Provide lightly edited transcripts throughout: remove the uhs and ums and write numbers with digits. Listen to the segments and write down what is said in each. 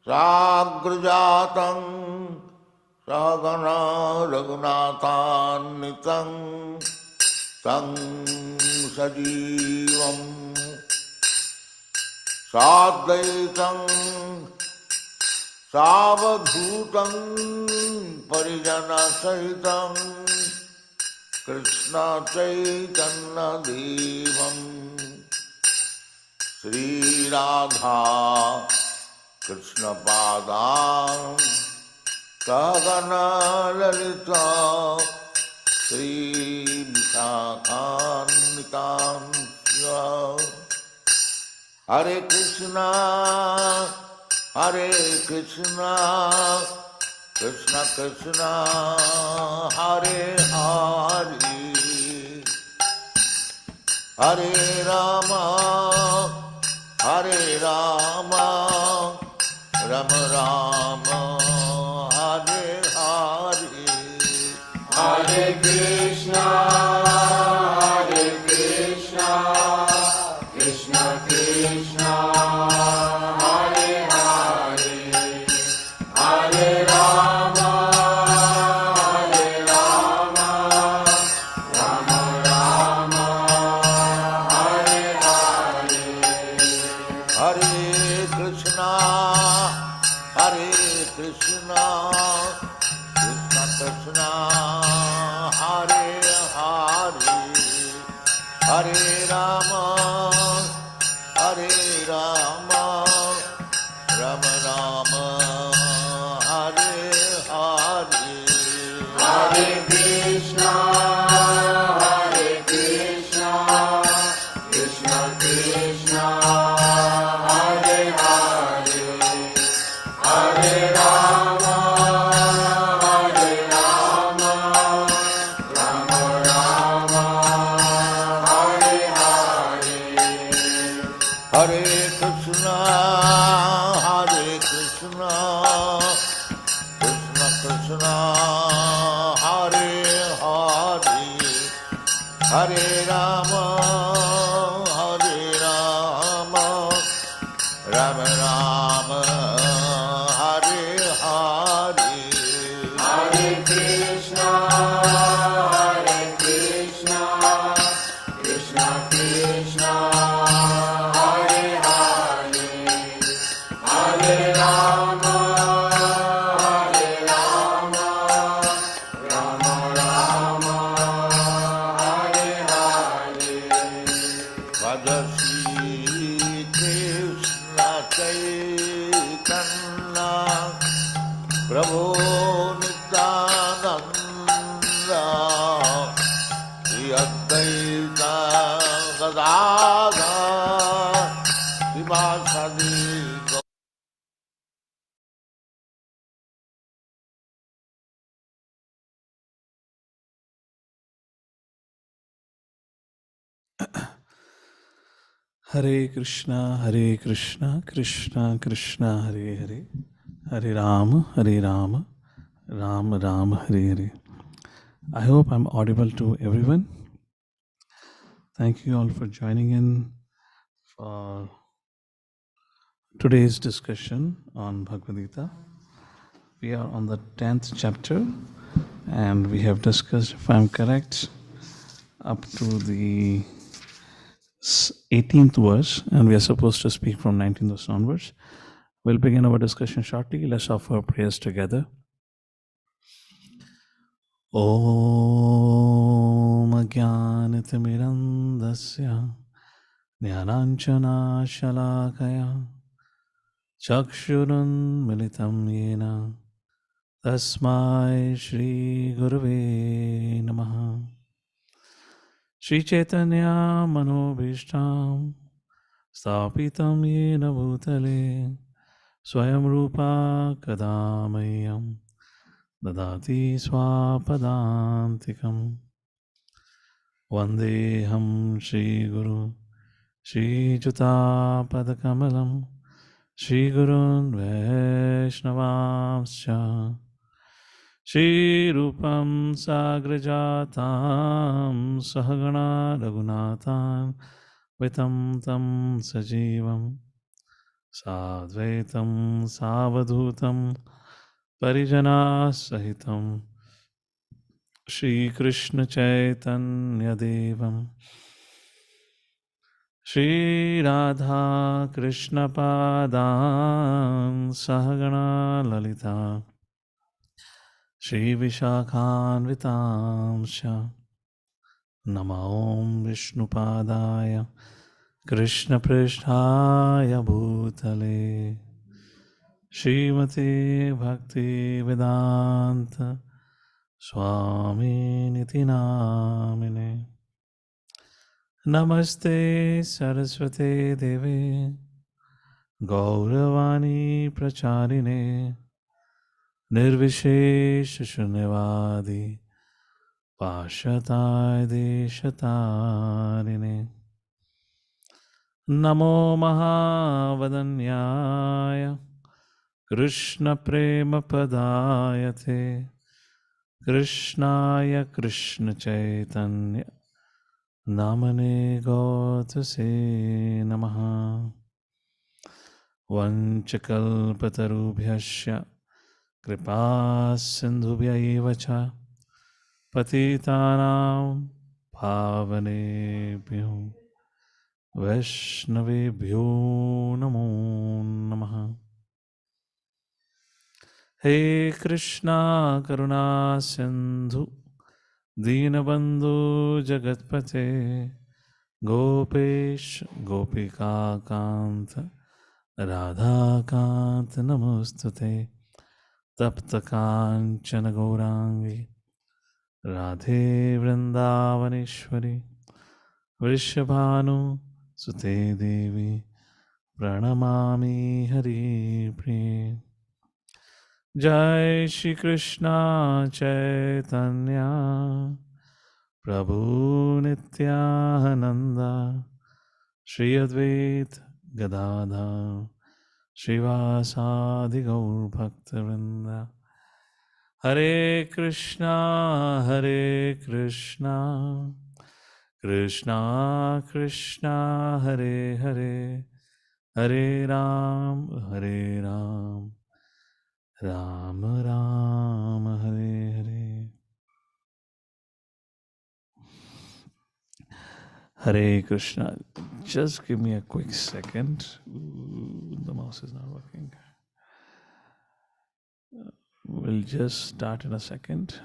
साग्रजातं सहगना रघुनाथान्वितं तं सजीवं साद्वैतं सावधूतं परिजनसहितं कृष्ण चैतन्य देवं श्री राधा कृष्ण पादां सहगना ललिता श्री विशाखान्वितां हरे कृष्णा कृष्ण कृष्ण हरे हरे हरे राम राम राम हरे हरे हरे कृष्णा कृष्ण कृष्णा हरे हरे हरे राम राम राम हरे हरे हरे कृष्णा कृष्ण कृष्ण हरे हरे हरे राम राम राम हरे हरे हरे कृष्णा कृष्ण कृष्णा हरे हरे हरे राम राम राम हरे हरे हरे कृष्णा कृष्ण कृष्ण हरे हरे हरे राम राम राम हरे हरे हरे कृष्णा कृष्ण कृष्णा हरे हरे हरे राम राम राम हरे हरे भज श्री कृष्ण चैतन्य प्रभु Nityanand Shri Advaita Gadadhar शिवासादि Hare Krishna, Krishna Krishna, Hare Hare, Hare Rama, Ram Ram, Hare Hare. I hope I'm audible to everyone. Thank you all for joining in for today's discussion on Bhagavad Gita. We are on the 10th chapter and we have discussed, if I'm correct, up to the 18th verse, and we are supposed to speak from 19th verse onwards. We'll begin our discussion shortly. Let's offer prayers together. Om Ajnanatimirandasya Jnananjana Shalakaya Chakshurun Militam Yena Tasmai Shri Gurave Namaha Shri Chaitanya Manobhishtam Stapitam Yena Bhutale Swayam Rupa Kadamayam Dadati Swapadantikam Vandeham Shri Guru Shri Juta Padakamalam Shri Gurun Vaishnavamscha Shri Rupam Sagrajatam Sahagana Raghunathan Vitam Tam Sajivam Sadvaitam Savadhutam Parijana Sahitam Shri Krishna Chaitanya Devam Shri Radha Krishna Padan Sahagana Lalita Shri Vishakhanvitamsha Nama Om Vishnupadaya Krishna Pristhaya Bhutale Srimati Bhakti Vedanta Swami Niti Namine Namaste Saraswate Devi Gauravani Pracharine Nirvishesh Shunyavadi Pashatai Deshatarine Namo Mahavadanyaya Krishna Prema Padayate Krishnaya Krishna Chaitanya Namane Gautase Namaha Vanchakalpatarubhyasya Kripa Sindhubhya cha Patitanam Pavanebhyo Vaishnavebhyo Namo Namaha He Krishna Karuna Sindhu Dinabandhu Jagatpate Gopesh Gopika Kanta Radha Kanta Namostute Tapta Kanchana Gaurangi Radhe Vrindavaneshwari Vrishabhanu Sute Devi Pranamami Hari Priya Jai Shri Krishna Chaitanya Prabhu Nityananda Shri Advait Gadadha Srivasadi Gaur Bhaktivinoda Hare Krishna Hare Krishna Krishna Krishna Hare Hare Hare Ram Hare Ram Ram Ram Hare Hare Hare Krishna. Just give me a quick second. Ooh, the mouse is not working. We'll just start in a second.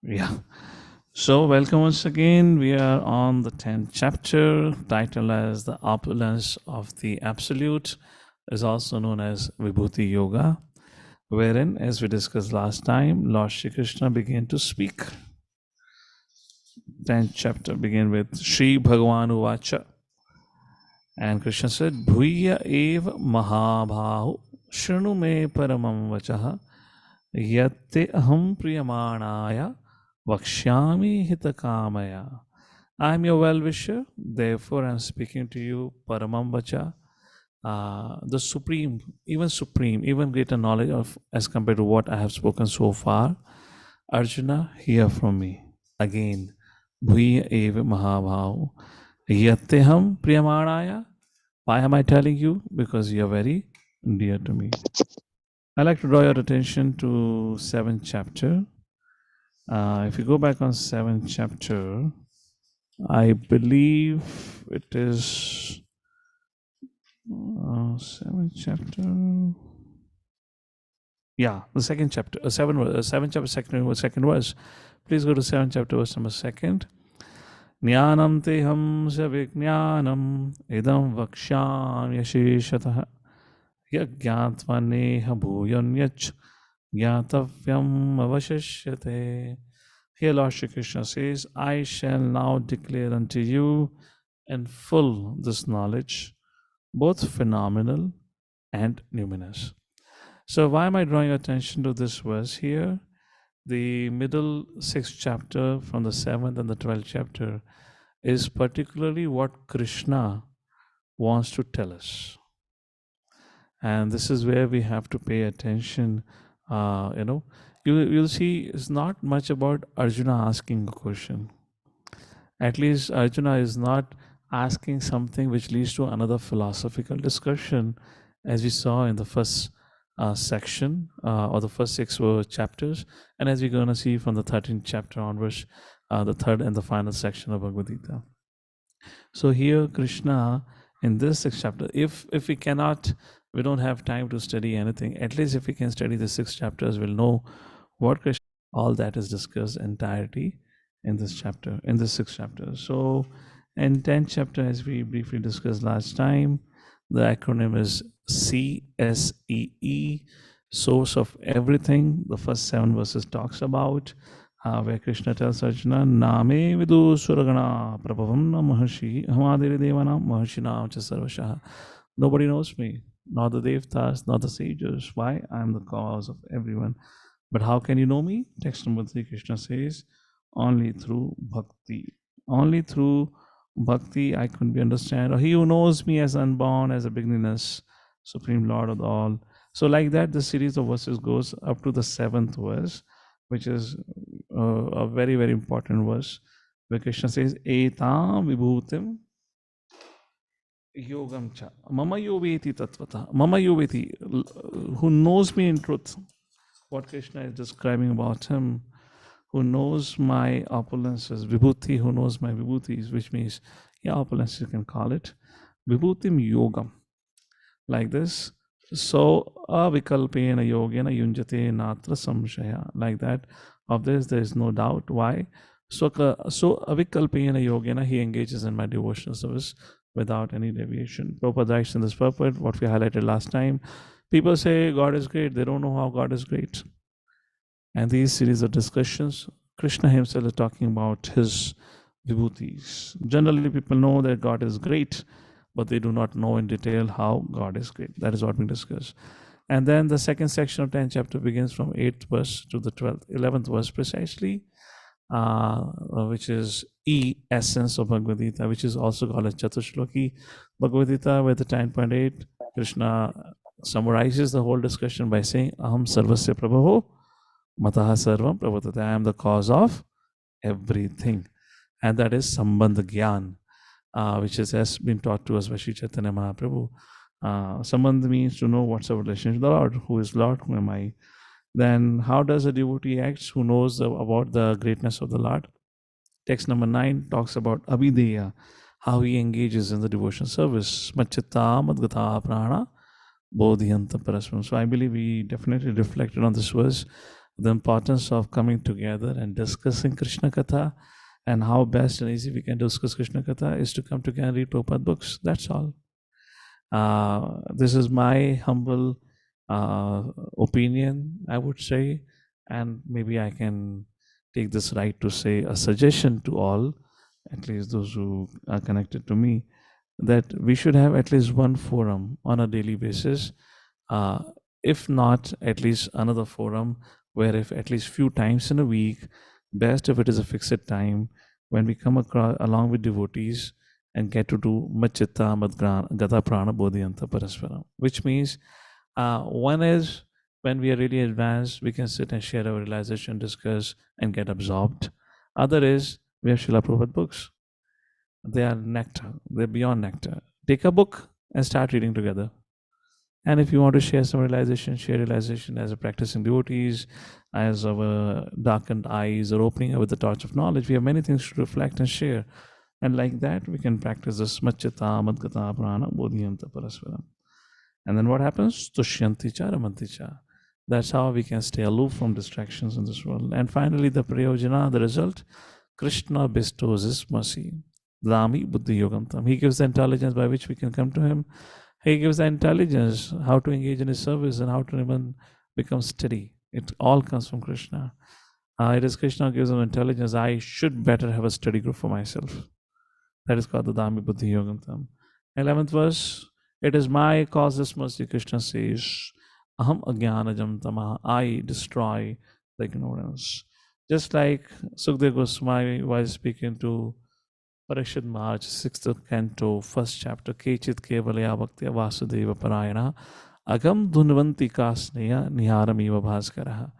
Yeah. So, welcome once again. We are on the 10th chapter, titled as The Opulence of the Absolute, is also known as Vibhuti Yoga, wherein, as we discussed last time, Lord Shri Krishna began to speak. 10th chapter begin with Shri Bhagavan Uvacha. And Krishna said, Bhuya ev mahabhahu shrinu me paramam vachaha yatte aham priyamanaya vakshyami hitakamaya. I am your well-wisher, therefore I am speaking to you paramam vacha, the supreme, even greater knowledge of as compared to what I have spoken so far. Arjuna, hear from me. Again, Bhuya eva mahabhahu yatteham priyamanaya. Why am I telling you? Because you are very dear to me. I'd like to draw your attention to 7th chapter. If you go back on 7th chapter, I believe it is 7th chapter. Yeah, the second chapter, 7th chapter, second verse. Please go to 7th chapter, verse number 2. Jnanam teham savijnanam idam vaksham yasheshatah yagyatvaneha bhuyanyach gyatavyam avashishyate. Here Lord Shri Krishna says, I shall now declare unto you in full this knowledge, both phenomenal and numinous. So why am I drawing attention to this verse here? The middle 6th chapter from the 7th and the 12th chapter is particularly what Krishna wants to tell us. And this is where we have to pay attention, you'll see it's not much about Arjuna asking a question. At least Arjuna is not asking something which leads to another philosophical discussion, as we saw in the first section or the first six chapters, and as we're going to see from the 13th chapter onwards, the third and the final section of Bhagavad Gita. So here Krishna in this sixth chapter, if we cannot, we don't have time to study anything, at least if we can study the six chapters, we'll know what Krishna, all that is discussed entirety in this chapter, in this sixth chapter. So in 10th chapter, as we briefly discussed last time, the acronym is CSEE, source of everything. The first 7 verses talks about where Krishna tells Arjuna, Name vidu suragana prabhavam na maharshi hamadiri devana maharshinam cha sarvashaha. Nobody knows me, not the devtas, not the sages. Why? I am the cause of everyone. But how can you know me? Text number 3, Krishna says, only through bhakti. Only through bhakti I can be understand. Or he who knows me as unborn, as a beginningless, Supreme Lord of all. So like that, the series of verses goes up to the 7th verse, which is a very, very important verse, where Krishna says, Etam vibhutim yogam cha. Mama yoveti tatvata. Mama yoveti, who knows me in truth. What Krishna is describing about him, who knows my opulences, vibhuti, who knows my vibhutis, which means, yeah, opulence you can call it, vibhutim yogam, like this. So, avikalpena yogena yunjate natra samshaya, like that. Of this, there is no doubt. Why? So avikalpena yogena, he engages in my devotional service without any deviation. Prabhupada writes in this purport, what we highlighted last time, people say God is great, they don't know how God is great. And these series of discussions, Krishna himself is talking about his vibhutis. Generally, people know that God is great, but they do not know in detail how God is great. That is what we discuss. And then the second section of 10th chapter begins from 8th verse to the 11th verse precisely, which is essence of Bhagavad Gita, which is also called as Chatushloki Bhagavad Gita, where the 10.8, Krishna summarizes the whole discussion by saying, Aham sarvasya prabhaho mataha sarvam prabhatate. I am the cause of everything. And that is Sambandha Gyan, which has been taught to us by Sri Chaitanya Mahaprabhu. Sambandha means to know what's our relationship with the Lord. Who is Lord? Who am I? Then how does a devotee act who knows about the greatness of the Lord? Text number 9 talks about Abhideya, how he engages in the devotion service. Machitta madgata prana bodhiyanta parasparam. So I believe we definitely reflected on this verse, the importance of coming together and discussing Krishna Katha, and how best and easy we can discuss Krishna Katha is to come together and read Prabhupada books. That's all. This is my humble opinion, I would say, and maybe I can take this right to say a suggestion to all, at least those who are connected to me, that we should have at least one forum on a daily basis, if not at least another forum where if at least few times in a week, best if it is a fixed time, when we come across along with devotees and get to do Machitta Gata Prana Bodhiyanta Parasparam, which means one is when we are really advanced, we can sit and share our realization, discuss, and get absorbed. Other is we have Srila Prabhupada books. They are nectar. They're beyond nectar. Take a book and start reading together. And if you want to share some realization, share realization as a practicing devotees, as our darkened eyes are opening with the torch of knowledge. We have many things to reflect and share. And like that, we can practice this Machita, Madgata, Prana, Bodhiyanta, Parasvaram. And then what happens? Tushyanti cha, ramanti cha. That's how we can stay aloof from distractions in this world. And finally, the prayojana, the result, Krishna bestows his mercy. Dami buddhi yogamtam. He gives the intelligence by which we can come to him. He gives the intelligence how to engage in his service and how to become steady. It all comes from Krishna. It is Krishna who gives them intelligence. I should better have a steady group for myself. That is called the Dami buddhi yogamtam. 11th verse. It is my causeless mercy, Krishna says, Aham ajnanajam tamaha, I destroy the ignorance. Just like Sukdev Goswami was speaking to Parikshit Maharaj, 6th canto, 1st chapter, Kechit kevalaya bhaktya vasudeva parayana, agam dhunvanti kasneya niharam eva bhaskaraha.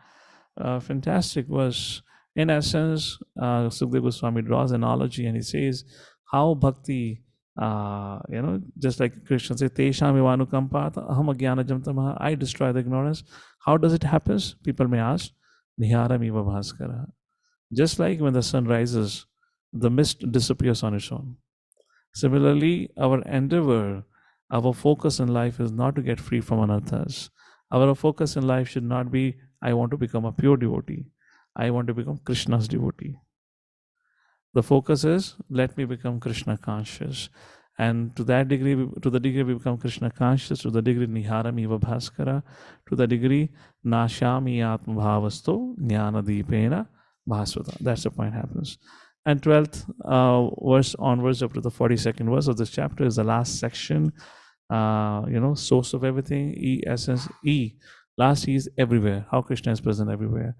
fantastic verse. In essence, Sukdev Goswami draws an analogy and he says how bhakti, just like Krishna says, Tesham ivanukampata aham ajnanajam tamaha, I destroy the ignorance. How does it happen? People may ask, Niharam iva bhaskara. Just like when the sun rises, the mist disappears on its own. Similarly, our endeavor, our focus in life is not to get free from anarthas. Our focus in life should not be, I want to become a pure devotee. I want to become Krishna's devotee. The focus is, let me become Krishna conscious. And to that degree, to the degree we become Krishna conscious, to the degree Niharam iva bhaskara, to the degree Nashami atma bhavasto jnana deepena bhasvata. That's the point happens. And 12th verse onwards up to the 42nd verse of this chapter is the last section. Source of everything, E, essence, E. Last E is everywhere, how Krishna is present everywhere.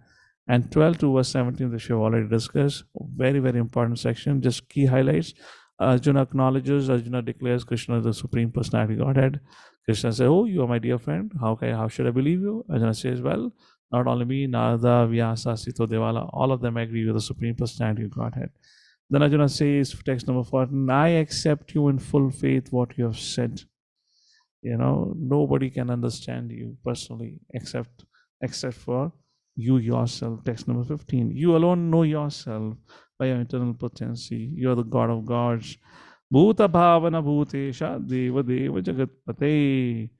And 12 to verse 17, which we have already discussed, very, very important section, just key highlights. Arjuna acknowledges, Arjuna declares Krishna is the Supreme Personality Godhead. Krishna says, oh, you are my dear friend. How should I believe you? Arjuna says, well, not only me, Narada, Vyasa, Sito, Devala, all of them agree with the Supreme Personality Godhead. Then Arjuna says, text number 14, I accept you in full faith what you have said. Nobody can understand you personally except for you yourself. Text number 15, you alone know yourself by your internal potency. You are the God of gods. Bhuta bhavana bhutesha deva deva jagatpate.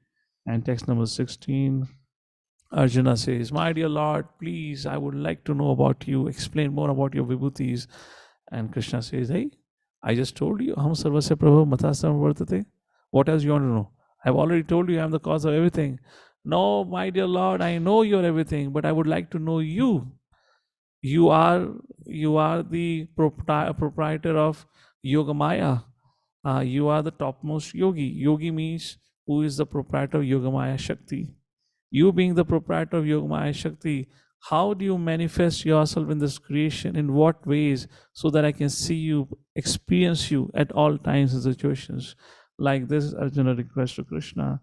And text number 16, Arjuna says, my dear Lord, please, I would like to know about you. Explain more about your vibhutis. And Krishna says, hey, I just told you, Aham sarvasya prabhu matasam vartate. What else you want to know? I've already told you I'm the cause of everything. No, my dear Lord, I know you're everything, but I would like to know you. You are the proprietor of Yogamaya. You are the topmost yogi. Yogi means who is the proprietor of Yogamaya Shakti. You being the proprietor of Yogamaya Shakti, how do you manifest yourself in this creation? In what ways? So that I can see you, experience you at all times and situations. Like this, Arjuna request to Krishna.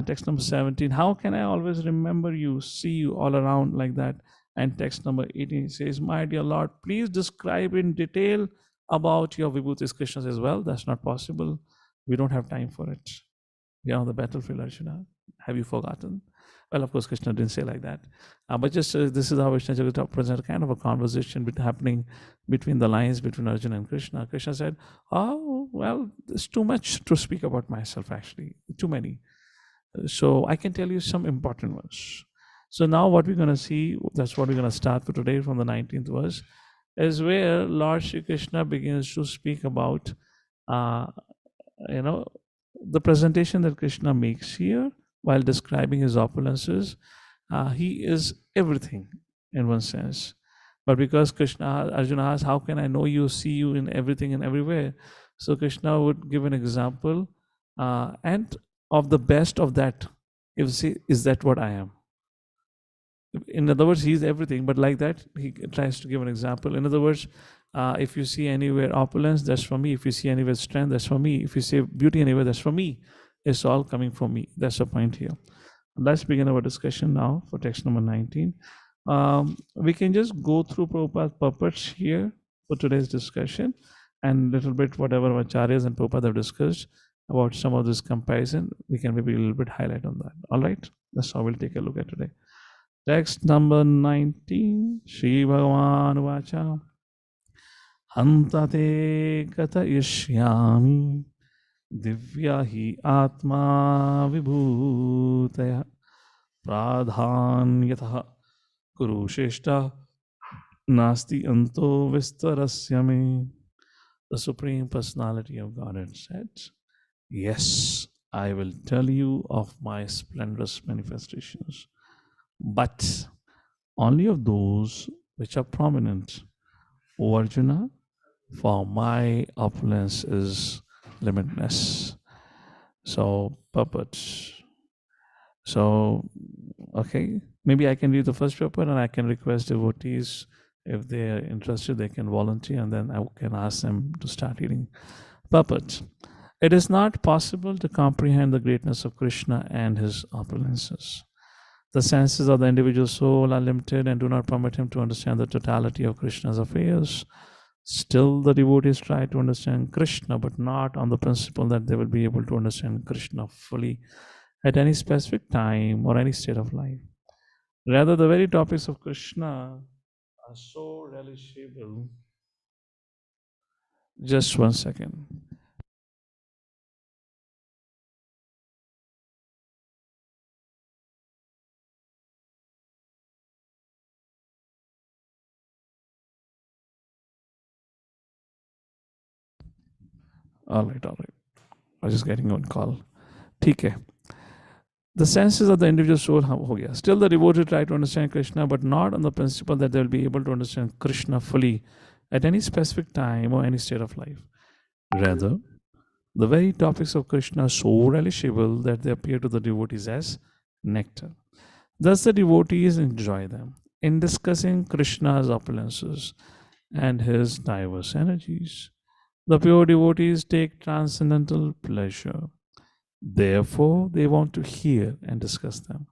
Text number 17, how can I always remember you, see you all around like that? And text number 18 says, my dear Lord, please describe in detail about your vibhutis. Krishna says, well, that's not possible. We don't have time for it. We are on the battlefield, Arjuna. Have you forgotten? Well, of course, Krishna didn't say like that. But just this is how Vishnu Jagata presents kind of a conversation happening between the lines between Arjuna and Krishna. Krishna said, oh, well, there's too much to speak about myself, actually. Too many. So I can tell you some important ones. So now what we're going to see, that's what we're going to start for today from the 19th verse, is where Lord Shri Krishna begins to speak about, the presentation that Krishna makes here while describing his opulences. He is everything in one sense. But because Arjuna asks, how can I know you, see you in everything and everywhere? So Krishna would give an example, and of the best of that, if you see, is that what I am? In other words, he is everything, but like that, he tries to give an example. In other words, if you see anywhere opulence, that's from me. If you see anywhere strength, that's from me. If you see beauty anywhere, that's from me. It's all coming from me. That's the point here. Let's begin our discussion now for text number 19. We can just go through Prabhupada's purports here for today's discussion, and a little bit whatever Acharyas and Prabhupada have discussed about some of this comparison, we can maybe a little bit highlight on that. All right, that's how we'll take a look at today. Text number 19, Shri Bhagavan Vacha, Hantate Kata Ishyami, Divya hi Atma Vibhutaya, Pradhanyatah Kurusheshta, Nasti Anto Vistarasyame. The Supreme Personality of Godhead said, yes, I will tell you of my splendorous manifestations, but only of those which are prominent. O Arjuna, for my opulence is limitless. So, purport. So, okay, maybe I can read the first purport and I can request devotees, if they are interested, they can volunteer, and then I can ask them to start reading. Purport. It is not possible to comprehend the greatness of Krishna and his opulences. The senses of the individual soul are limited and do not permit him to understand the totality of Krishna's affairs. Still, the devotees try to understand Krishna, but not on the principle that they will be able to understand Krishna fully at any specific time or any state of life. Rather, the very topics of Krishna are so relishable. Just 1 second. All right. I was just getting one call. Okay. The senses of the individual soul ho gaya. Still, the devotee try to understand Krishna, but not on the principle that they will be able to understand Krishna fully at any specific time or any state of life. Rather, the very topics of Krishna are so relishable that they appear to the devotees as nectar. Thus, the devotees enjoy them in discussing Krishna's opulences and his diverse energies. The pure devotees take transcendental pleasure. Therefore, they want to hear and discuss them.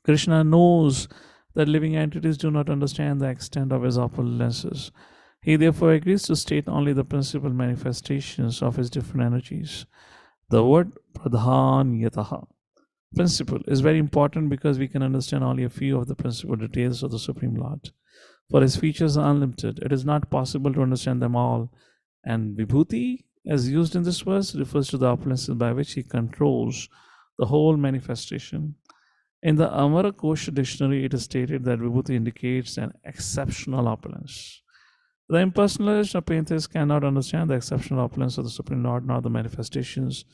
Krishna knows that living entities do not understand the extent of his opulences. He therefore agrees to state only the principal manifestations of his different energies. The word pradhan yataha, principle, is very important because we can understand only a few of the principal details of the Supreme Lord. For his features are unlimited, it is not possible to understand them all. And vibhuti, as used in this verse, refers to the opulences by which he controls the whole manifestation. In the Amara Kosha dictionary, it is stated that vibhuti indicates an exceptional opulence. The impersonalist apprentice cannot understand the exceptional opulence of the Supreme Lord nor the manifestations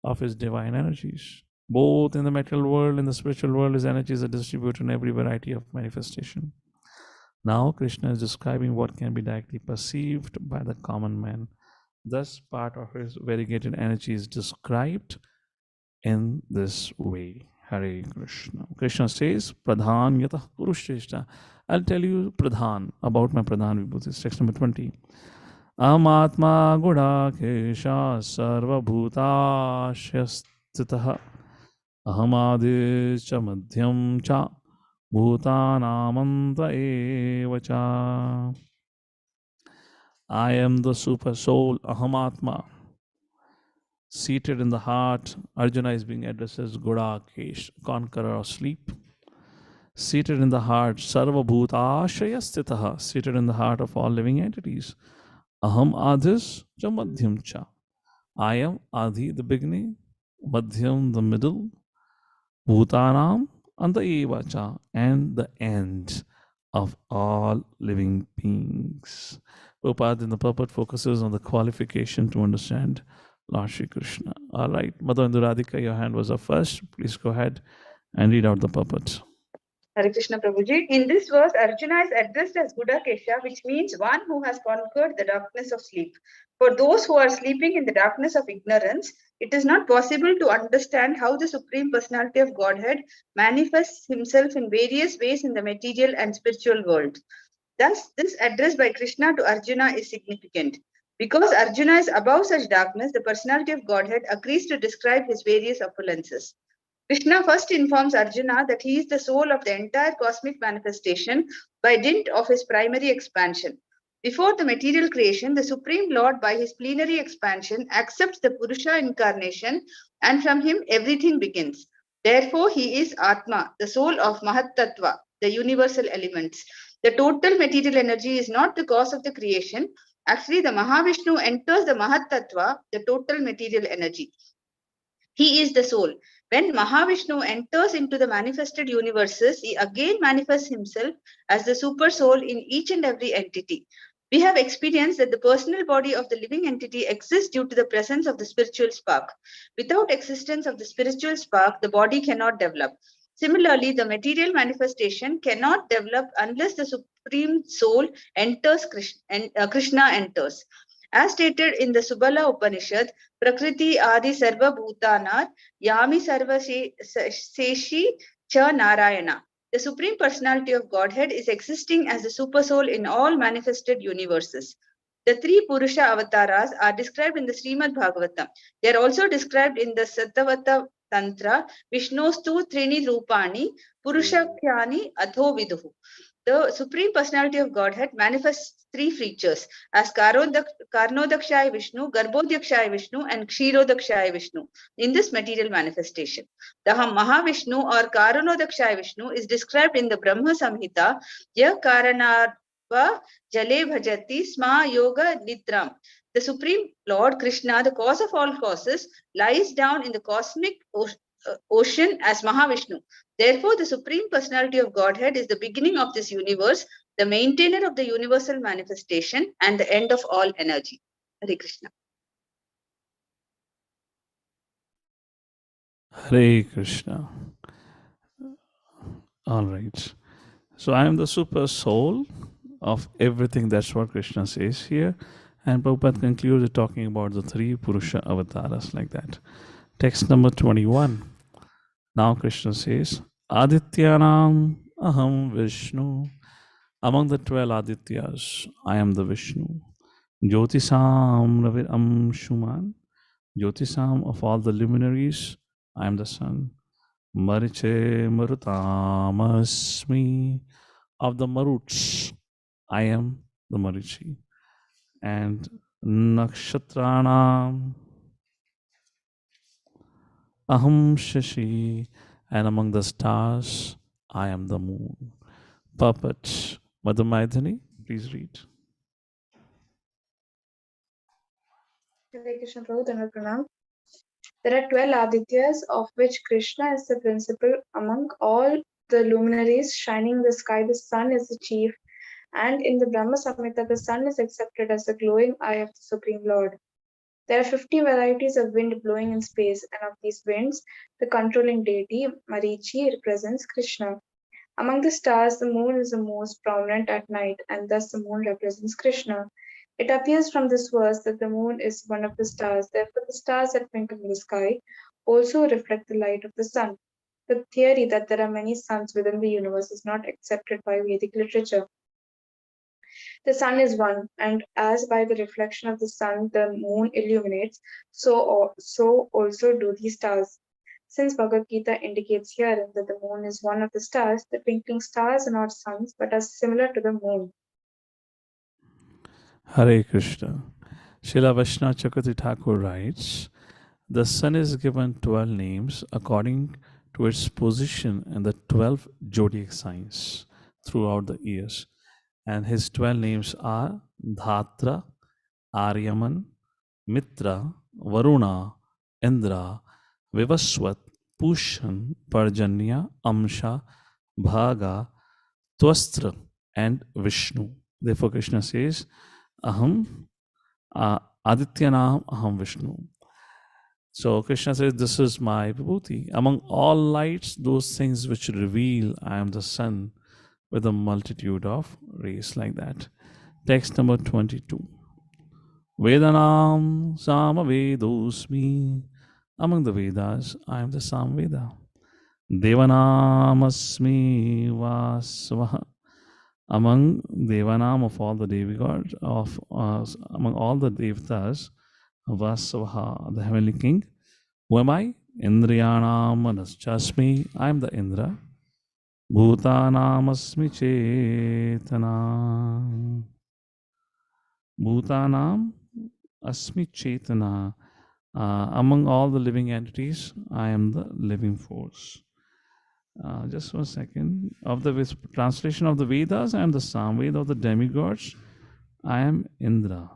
of his divine energies. Both in the material world and the spiritual world, his energies are distributed in every variety of manifestation. Now, Krishna is describing what can be directly perceived by the common man. Thus, part of his variegated energy is described in this way. Hare Krishna. Krishna says, Pradhan yatah Purushreshta. I'll tell you Pradhan, about my Pradhan Vibhuti. Text number 20. Amatma Gudakesha Sarva Bhutashastitaha Ahamadischa Madhyam Cha Bhutanamanta Evacha. I am the super soul, Ahamatma, seated in the heart. Arjuna is being addressed as Gudakesh, conqueror of sleep. Seated in the heart, Sarva Bhutashaya Stitaha, seated in the heart of all living entities. Aham Adhis cha Madhyam cha. I am Adi, the beginning, Madhyam, the middle, Bhutanam, Anta Evacha, and the end of all living beings. Prabhupada in the purport focuses on the qualification to understand Lord Shri Krishna. All right, Madan Sundar, your hand was up first. Please go ahead and read out the purport. Hare Krishna Prabhuji. In this verse, Arjuna is addressed as Gudakesha, which means one who has conquered the darkness of sleep. For those who are sleeping in the darkness of ignorance, it is not possible to understand how the Supreme Personality of Godhead manifests himself in various ways in the material and spiritual world. Thus, this address by Krishna to Arjuna is significant. Because Arjuna is above such darkness, the personality of Godhead agrees to describe his various opulences. Krishna first informs Arjuna that he is the soul of the entire cosmic manifestation by dint of his primary expansion. Before the material creation, the Supreme Lord, by his plenary expansion, accepts the Purusha incarnation, and from him everything begins. Therefore, he is Atma, the soul of Mahat Tattva, the universal elements. The total material energy is not the cause of the creation. Actually, the Mahavishnu enters the Mahat Tattva, the total material energy. He is the soul. When Mahavishnu enters into the manifested universes, he again manifests himself as the super soul in each and every entity. We have experienced that the personal body of the living entity exists due to the presence of the spiritual spark. Without existence of the spiritual spark, the body cannot develop. Similarly, the material manifestation cannot develop unless the Supreme Soul enters, Krishna enters. As stated in the Subala Upanishad, Prakriti Adi Sarva Bhutanar Yami Sarva Seshi Cha Narayana. The Supreme Personality of Godhead is existing as the Super Soul in all manifested universes. The three Purusha avatars are described in the Srimad Bhagavatam. They are also described in the Tantra, Vishnostu Trini Rupani, Purushakhyani Atho Viduhu. The Supreme Personality of Godhead manifests three features as Karnodakshaya Vishnu, Garbhodakshaya Vishnu, and Kshirodakshaya Vishnu in this material manifestation. The Mahavishnu or Karanodakshaya Vishnu is described in the Brahma Samhita, Ya Karanarva Jale Bhajati Sma Yoga Nidram. The Supreme Lord Krishna, the cause of all causes, lies down in the cosmic ocean as Mahavishnu. Therefore, the Supreme Personality of Godhead is the beginning of this universe, the maintainer of the universal manifestation, and the end of all energy. Hare Krishna. Hare Krishna. All right. So I am the super soul of everything. That's what Krishna says here. And Prabhupada concludes talking about the three Purusha avatars like that. Text number 21. Now Krishna says, Adityanam aham Vishnu. Among the 12 Adityas, I am the Vishnu. Jyotisam Raviram Shuman. Jyotisam of all the luminaries, I am the sun. Mariche Marutamasmi. Of the Maruts, I am the Marichi. And Nakshatranam Aham Shashi. And among the stars, I am the moon. Puppet. Mother Maidhani, please read. Hare Krishna Prabhu, Dhanavad Pranam. There are 12 Adityas, of which Krishna is the principal. Among all the luminaries shining in the sky, the sun is the chief. And in the Brahma Samhita, the sun is accepted as the glowing eye of the Supreme Lord. There are 50 varieties of wind blowing in space, and of these winds, the controlling deity, Marichi, represents Krishna. Among the stars, the moon is the most prominent at night, and thus the moon represents Krishna. It appears from this verse that the moon is one of the stars. Therefore, the stars that twinkle in the sky also reflect the light of the sun. The theory that there are many suns within the universe is not accepted by Vedic literature. The sun is one, and as by the reflection of the sun the moon illuminates, so also do the stars. Since Bhagavad Gita indicates here that the moon is one of the stars, the twinkling stars are not suns but are similar to the moon. Hare Krishna. Srila Vaishnava Chakravarti Thakur writes, the sun is given 12 names according to its position in the 12 zodiac signs throughout the years. And his 12 names are Dhatra, Aryaman, Mitra, Varuna, Indra, Vivaswat, Pushan, Parjanya, Amsha, Bhaga, Twastra, and Vishnu. Therefore, Krishna says, Aham Adityanam Aham Vishnu. So Krishna says, this is my vibhuti. Among all lights, those things which reveal I am the sun with a multitude of rays like that. Text number 22. Vedanam Samavedosmi. Among the Vedas, I am the Samveda. Devanamasmi Vasvaha. Among Devanam of all the demigods, among all the Devatas, Vasvaha, the heavenly king. Who am I? Indriyanam Manaschasmi. I am the Indra. Bhutanam Asmi Chetana. Bhutanam Asmi Chetana. Among all the living entities, I am the living force. Just 1 second. Of the translation of the Vedas, I am the Samveda. Of the demigods, I am Indra.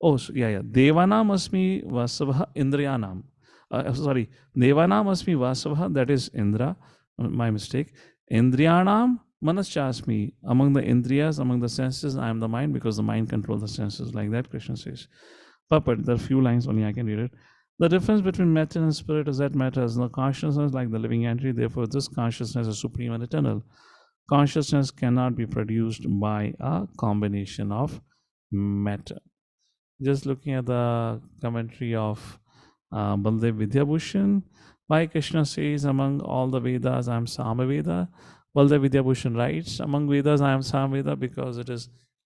Oh, yeah. Devanam Asmi Vasavaha Indriyanam. Sorry. Devanam Asmi Vasavaha, that is Indra. My mistake. Indriyanam Manaschasmi. Among the Indriyas, among the senses, I am the mind, because the mind controls the senses. Like that, Krishna says. Puppet, there are few lines only, I can read it. The difference between matter and spirit is that matter has no consciousness like the living entity. Therefore, this consciousness is supreme and eternal. Consciousness cannot be produced by a combination of matter. Just looking at the commentary of Baldev Vidyabhushan, why Krishna says, among all the Vedas, I am Samaveda. Baldev Vidyabhushan writes, among Vedas, I am Samaveda, because it is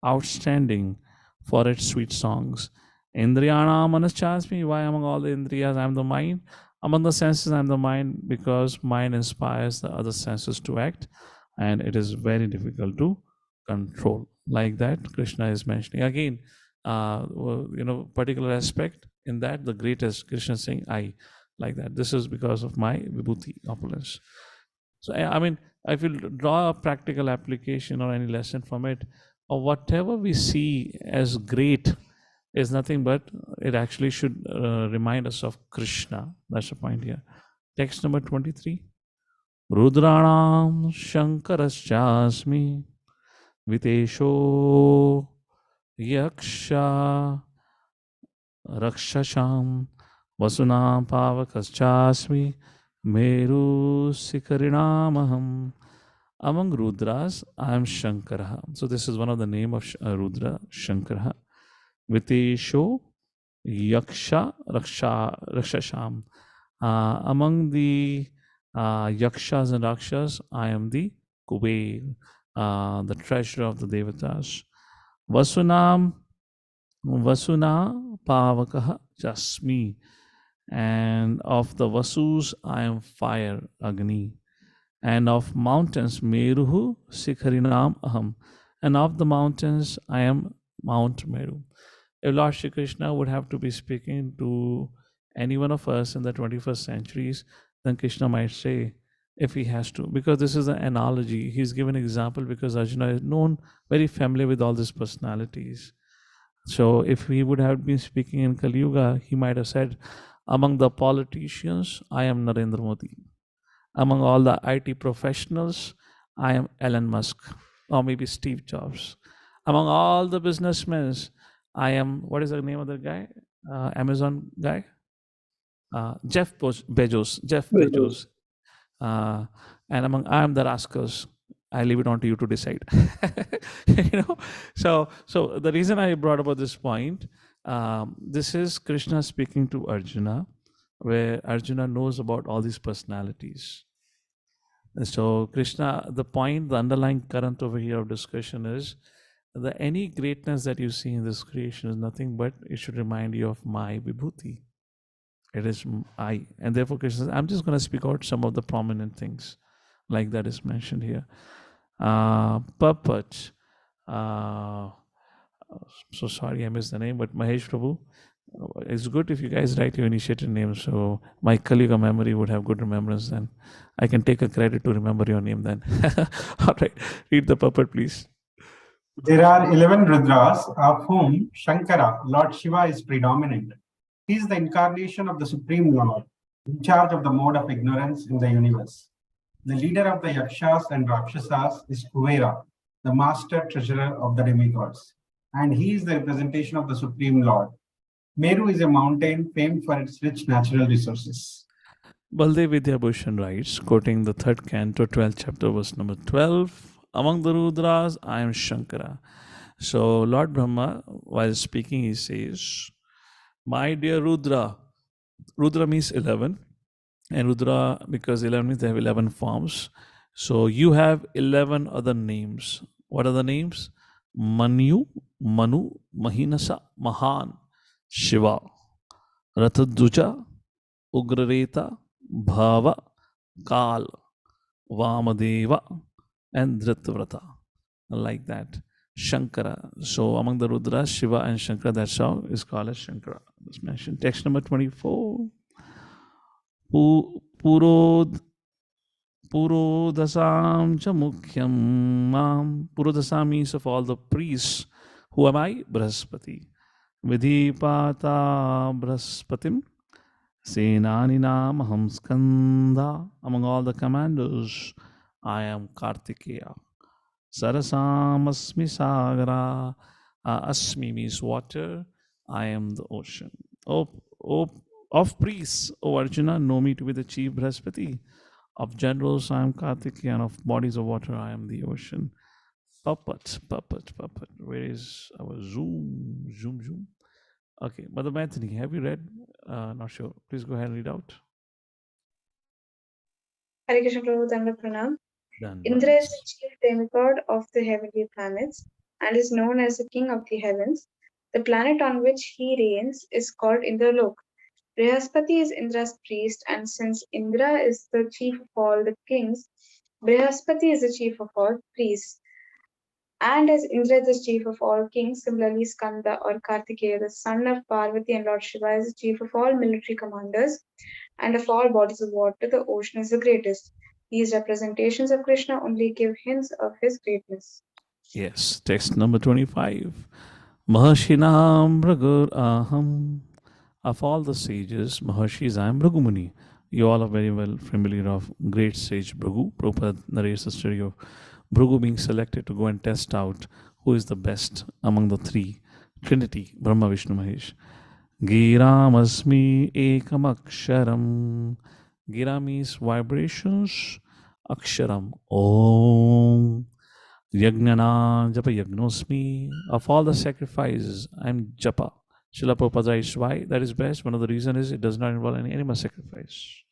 outstanding for its sweet songs. Indriyana Manaschasmi, why among all the Indriyas I am the mind? Among the senses, I'm the mind because mind inspires the other senses to act, and it is very difficult to control. Like that, Krishna is mentioning again. Particular aspect in that the greatest Krishna is saying I, like that. This is because of my vibhuti opulence. So I mean, if you draw a practical application or any lesson from it, or whatever we see as great is nothing but it actually should remind us of Krishna. That's the point here. Text number 23. Rudranam Shankaraschasmi Vitesho Yaksha Rakshasham Vasunam Pavakaschasmi Meru Sikarinamaham. Among Rudras, I am Shankara. So this is one of the name of Rudra, Shankara. Vitesho Yaksha Rakshasham. Among the Yakshas and Rakshas, I am the Kuber, the treasurer of the Devatas. Vasuna Pavakaha Jasmi. And of the Vasus, I am fire, Agni. And of mountains, Meruhu Sikharinam Aham. And of the mountains, I am Mount Meru. If Lord Shri Krishna would have to be speaking to any one of us in the 21st centuries, then Krishna might say, if he has to, because this is an analogy. He's given an example because Arjuna is known, very familiar with all these personalities. So if he would have been speaking in Kali Yuga, he might have said, among the politicians, I am Narendra Modi. Among all the IT professionals, I am Elon Musk, or maybe Steve Jobs. Among all the businessmen, I am, what is the name of the guy? Amazon guy? Jeff Bezos. And among I am the rascals. I leave it on to you to decide. So the reason I brought about this point, this is Krishna speaking to Arjuna, where Arjuna knows about all these personalities. So Krishna, the point, the underlying current over here of discussion is that any greatness that you see in this creation is nothing but it should remind you of my vibhuti. It is I. And therefore Krishna says, I'm just going to speak out some of the prominent things like that is mentioned here. Papat. So sorry I missed the name, but Mahesh Prabhu. It's good if you guys write your initiative names, so my Kaliga memory would have good remembrance then. I can take a credit to remember your name then. All right, read the puppet, please. There are 11 Rudras, of whom Shankara, Lord Shiva, is predominant. He is the incarnation of the Supreme Lord, in charge of the mode of ignorance in the universe. The leader of the Yakshas and Rakshasas is Kuvera, the master treasurer of the demigods, and he is the representation of the Supreme Lord. Meru is a mountain famed for its rich natural resources. Baldev Vidyabhushan writes, quoting the 3rd canto, 12th chapter, verse number 12, among the Rudras, I am Shankara. So Lord Brahma, while speaking, he says, my dear Rudra, Rudra means 11, and Rudra, because 11 means they have 11 forms. So you have 11 other names. What are the names? Manu, Mahinasa, Mahan, Shiva, Rathaduja, Ugrareta, Bhava, Kal, Vamadeva, and Dhritravrata. Like that. Shankara. So among the Rudras, Shiva and Shankara, that's how is called as Shankara. Let's mention text number 24. Purodasam cha mukhyam mam. Purodasam means of all the priests. Who am I? Brahaspati. Vidhipata Brahaspatim. Senaninam aham skanda. Among all the commanders, I am Kartikeya. Sarasam asmi sagara. Asmi means water. I am the ocean. Of priests, O Arjuna, know me to be the chief Brahaspati. Of generals, I am Kartikeya, and of bodies of water, I am the ocean. Puppet. Where is our zoom? Okay, Mother Anthony, have you read? Not sure. Please go ahead and read out. Hare Krishna Prabhu, Danda Pranam. Done. Indra is the chief demigod of the heavenly planets and is known as the king of the heavens. The planet on which he reigns is called Indralok. Brihaspati is Indra's priest, and since Indra is the chief of all the kings, Brihaspati is the chief of all priests. And as Indra is the chief of all kings, similarly Skanda or Kartikeya, the son of Parvati and Lord Shiva, is the chief of all military commanders and of all bodies of water, the ocean is the greatest. These representations of Krishna only give hints of his greatness. Yes, text number 25. Mahashinam Bhragur Aham. Of all the sages, Mahashis, I am Bhragumuni. You all are very well familiar of great sage Bhrigu. Prabhupada narrates the story of Bhrigu being selected to go and test out who is the best among the three Trinity, Brahma, Vishnu, Mahesh. Giram asmi ekam aksharam. Gira means vibrations. Aksharam. Om. Yagnana Japa Yagnosmi. Of all the sacrifices, I am Japa. Srila Prabhupada is why that is best. One of the reasons is it does not involve any animal sacrifice.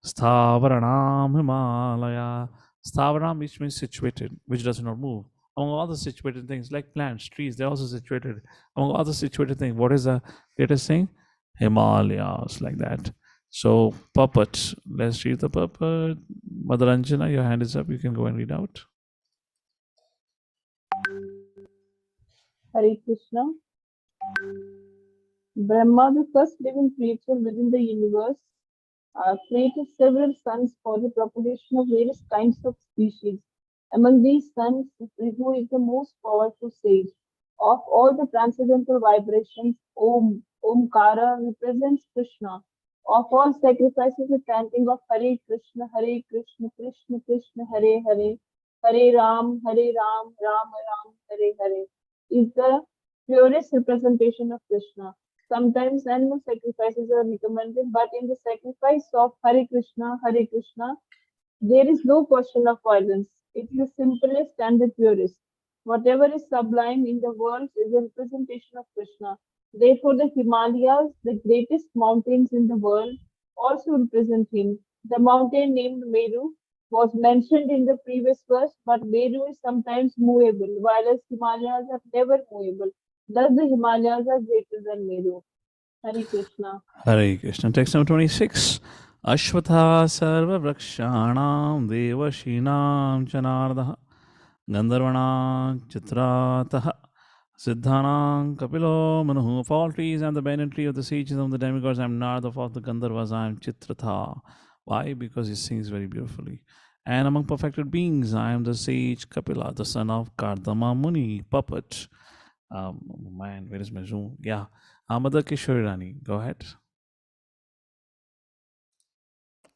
Stavaranam Himalaya. Stavaranam, which means situated, which does not move. Among all the situated things, like plants, trees, they're also situated. Among all the situated things, what is the greatest thing? Himalayas, like that. So, puppet. Let's read the puppet. Madharanjana, your hand is up. You can go and read out. Hare Krishna. Brahma, the first living creature within the universe, created several suns for the propagation of various kinds of species. Among these suns, Prabhu is the most powerful sage. Of all the transcendental vibrations, Omkara represents Krishna. Of all sacrifices, the chanting of Hare Krishna, Krishna Krishna, Hare Hare, Hare Ram, Ram Ram, Hare Hare, is the purest representation of Krishna. Sometimes animal sacrifices are recommended, but in the sacrifice of Hare Krishna, there is no question of violence. It is the simplest and the purest. Whatever is sublime in the world is a representation of Krishna. Therefore, the Himalayas, the greatest mountains in the world, also represent him. The mountain named Meru was mentioned in the previous verse, but Meru is sometimes movable, whereas Himalayas are never movable. Thus, the Himalayas are greater than Meru. Hare Krishna. Hare Krishna. Text number 26. Ashwatha sarva vrakshanam devashinam chanardaha gandharvanam chitrataha siddhanam kapilo manuhu. Of all trees I am the banyan tree of the sages of the demigods. I am Narada of the Gandharvas. I am Chitratha. Why? Because he sings very beautifully. And among perfected beings, I am the sage Kapila, the son of Kardama Muni, puppet. Man, where is my Zoom? Yeah. Mother Kishori Rani, go ahead.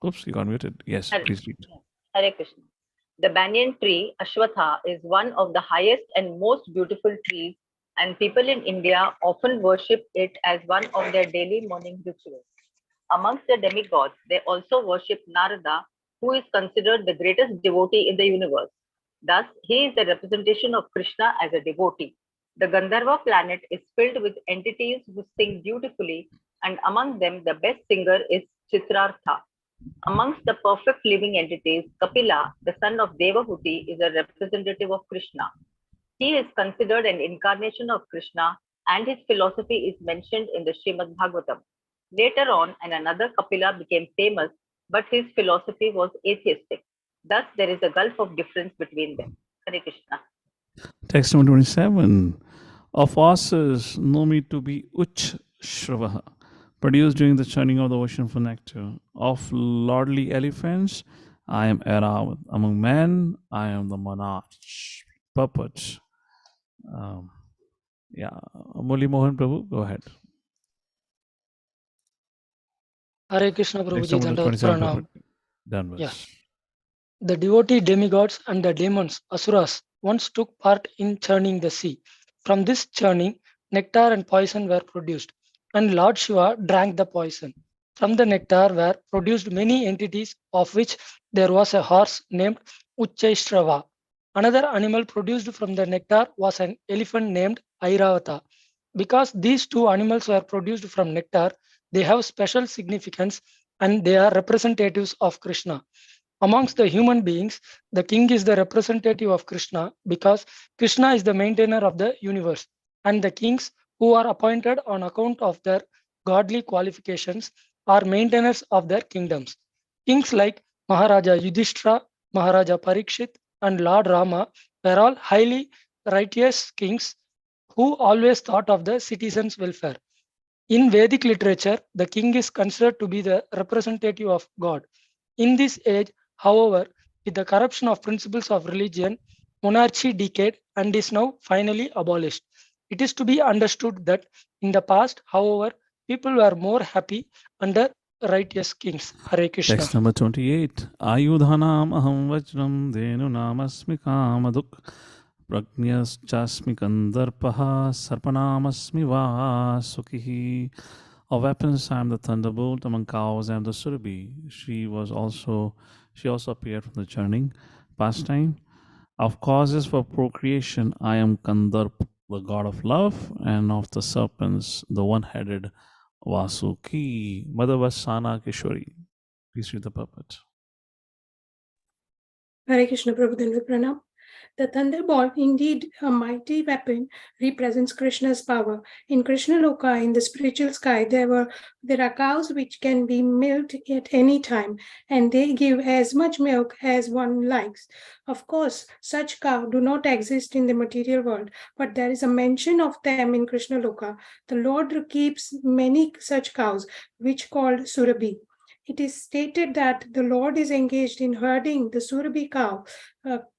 Oops, you got muted. Yes, please read. Hare Krishna. The banyan tree, Ashwatha, is one of the highest and most beautiful trees, and people in India often worship it as one of their daily morning rituals. Amongst the demigods, they also worship Narada, who is considered the greatest devotee in the universe. Thus, he is the representation of Krishna as a devotee. The Gandharva planet is filled with entities who sing beautifully, and among them, the best singer is Chitrartha. Amongst the perfect living entities, Kapila, the son of Devahuti, is a representative of Krishna. He is considered an incarnation of Krishna, and his philosophy is mentioned in the Srimad Bhagavatam. Later on, another Kapila became famous, but his philosophy was atheistic. Thus, there is a gulf of difference between them. Hare Krishna. Text number 27. Of horses, know me to be Uch Shravaha, produced during the churning of the ocean for nectar. Of lordly elephants, I am Eravat. Among men, I am the monarch. Puppet. Murli Mohan Prabhu, go ahead. Hare Krishna Prabhuji, Text number 27, Pranam. Done with. Yeah. The devotee demigods and the demons, Asuras, once took part in churning the sea. From this churning, nectar and poison were produced, and Lord Shiva drank the poison. From the nectar were produced many entities, of which there was a horse named Uchchaishrava. Another animal produced from the nectar was an elephant named Airavata. Because these two animals were produced from nectar, they have special significance and they are representatives of Krishna. Amongst the human beings, the king is the representative of Krishna because Krishna is the maintainer of the universe, and the kings who are appointed on account of their godly qualifications are maintainers of their kingdoms. Kings like Maharaja Yudhishthira, Maharaja Parikshit, and Lord Rama were all highly righteous kings who always thought of the citizens' welfare. In Vedic literature, the king is considered to be the representative of God. In this age, however, with the corruption of principles of religion, monarchy decayed and is now finally abolished. It is to be understood that in the past, however, people were more happy under righteous kings. Hare Krishna. Text number 28. Ayudhanam aham vajram dhenu namasmi kamaduk prajnaschasmi kandarpaha sarpanamasmi vasukihi. Of weapons I am the thunderbolt, among cows I am the surabhi. She also appeared from the churning pastime. Of causes for procreation I am Kandarp, the god of love, and of the serpents, the one-headed Vasuki, Mother Vasana Kishori. Please read the puppet. Hare Krishna, Prabhu Pranam. The thunderbolt, indeed a mighty weapon, represents Krishna's power. In Krishna Loka, in the spiritual sky, there are cows which can be milked at any time, and they give as much milk as one likes. Of course, such cows do not exist in the material world, but there is a mention of them in Krishna Loka. The Lord keeps many such cows, which called Surabhi. It is stated that the Lord is engaged in herding the Surabhi cow.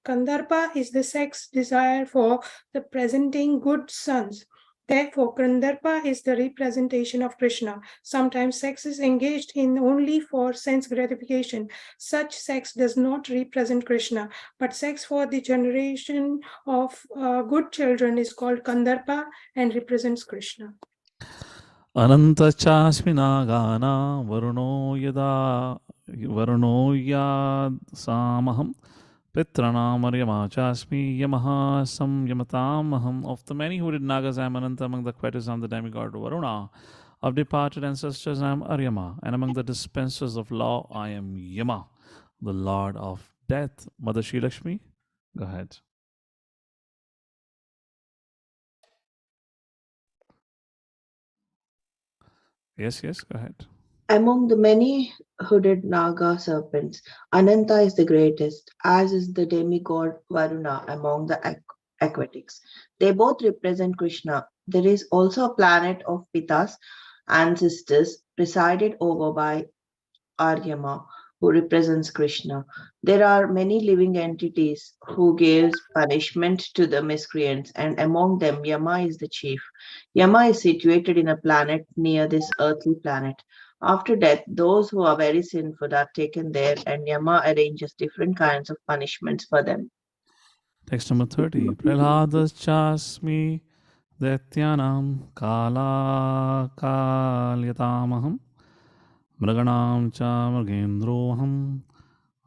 Kandarpa is the sex desire for the presenting good sons. Therefore, Kandarpa is the representation of Krishna. Sometimes sex is engaged in only for sense gratification. Such sex does not represent Krishna, but sex for the generation of good children is called Kandarpa and represents Krishna. Anantachasmi nagana varuno yad samaham pitranam aryamachasmi yamaha samyamatamaham. Of the many who did Nagas I am Ananta, among the Quetas I am the demigod Varuna. Of departed ancestors I am Aryama, and among the dispensers of law I am Yama, the lord of death. Mother Shri Lakshmi, go ahead. Yes, go ahead. Among the many hooded Naga serpents, Ananta is the greatest, as is the demigod Varuna among the aquatics. They both represent Krishna. There is also a planet of Pitas, ancestors, presided over by Aryama, who represents Krishna. There are many living entities who gives punishment to the miscreants, and among them Yama is the chief. Yama is situated in a planet near this earthly planet. After death, those who are very sinful are taken there, and Yama arranges different kinds of punishments for them. Text number 30. Prahladachasmi Daityanam Kala Kalyatamaham Mraganam cha Mrgendroham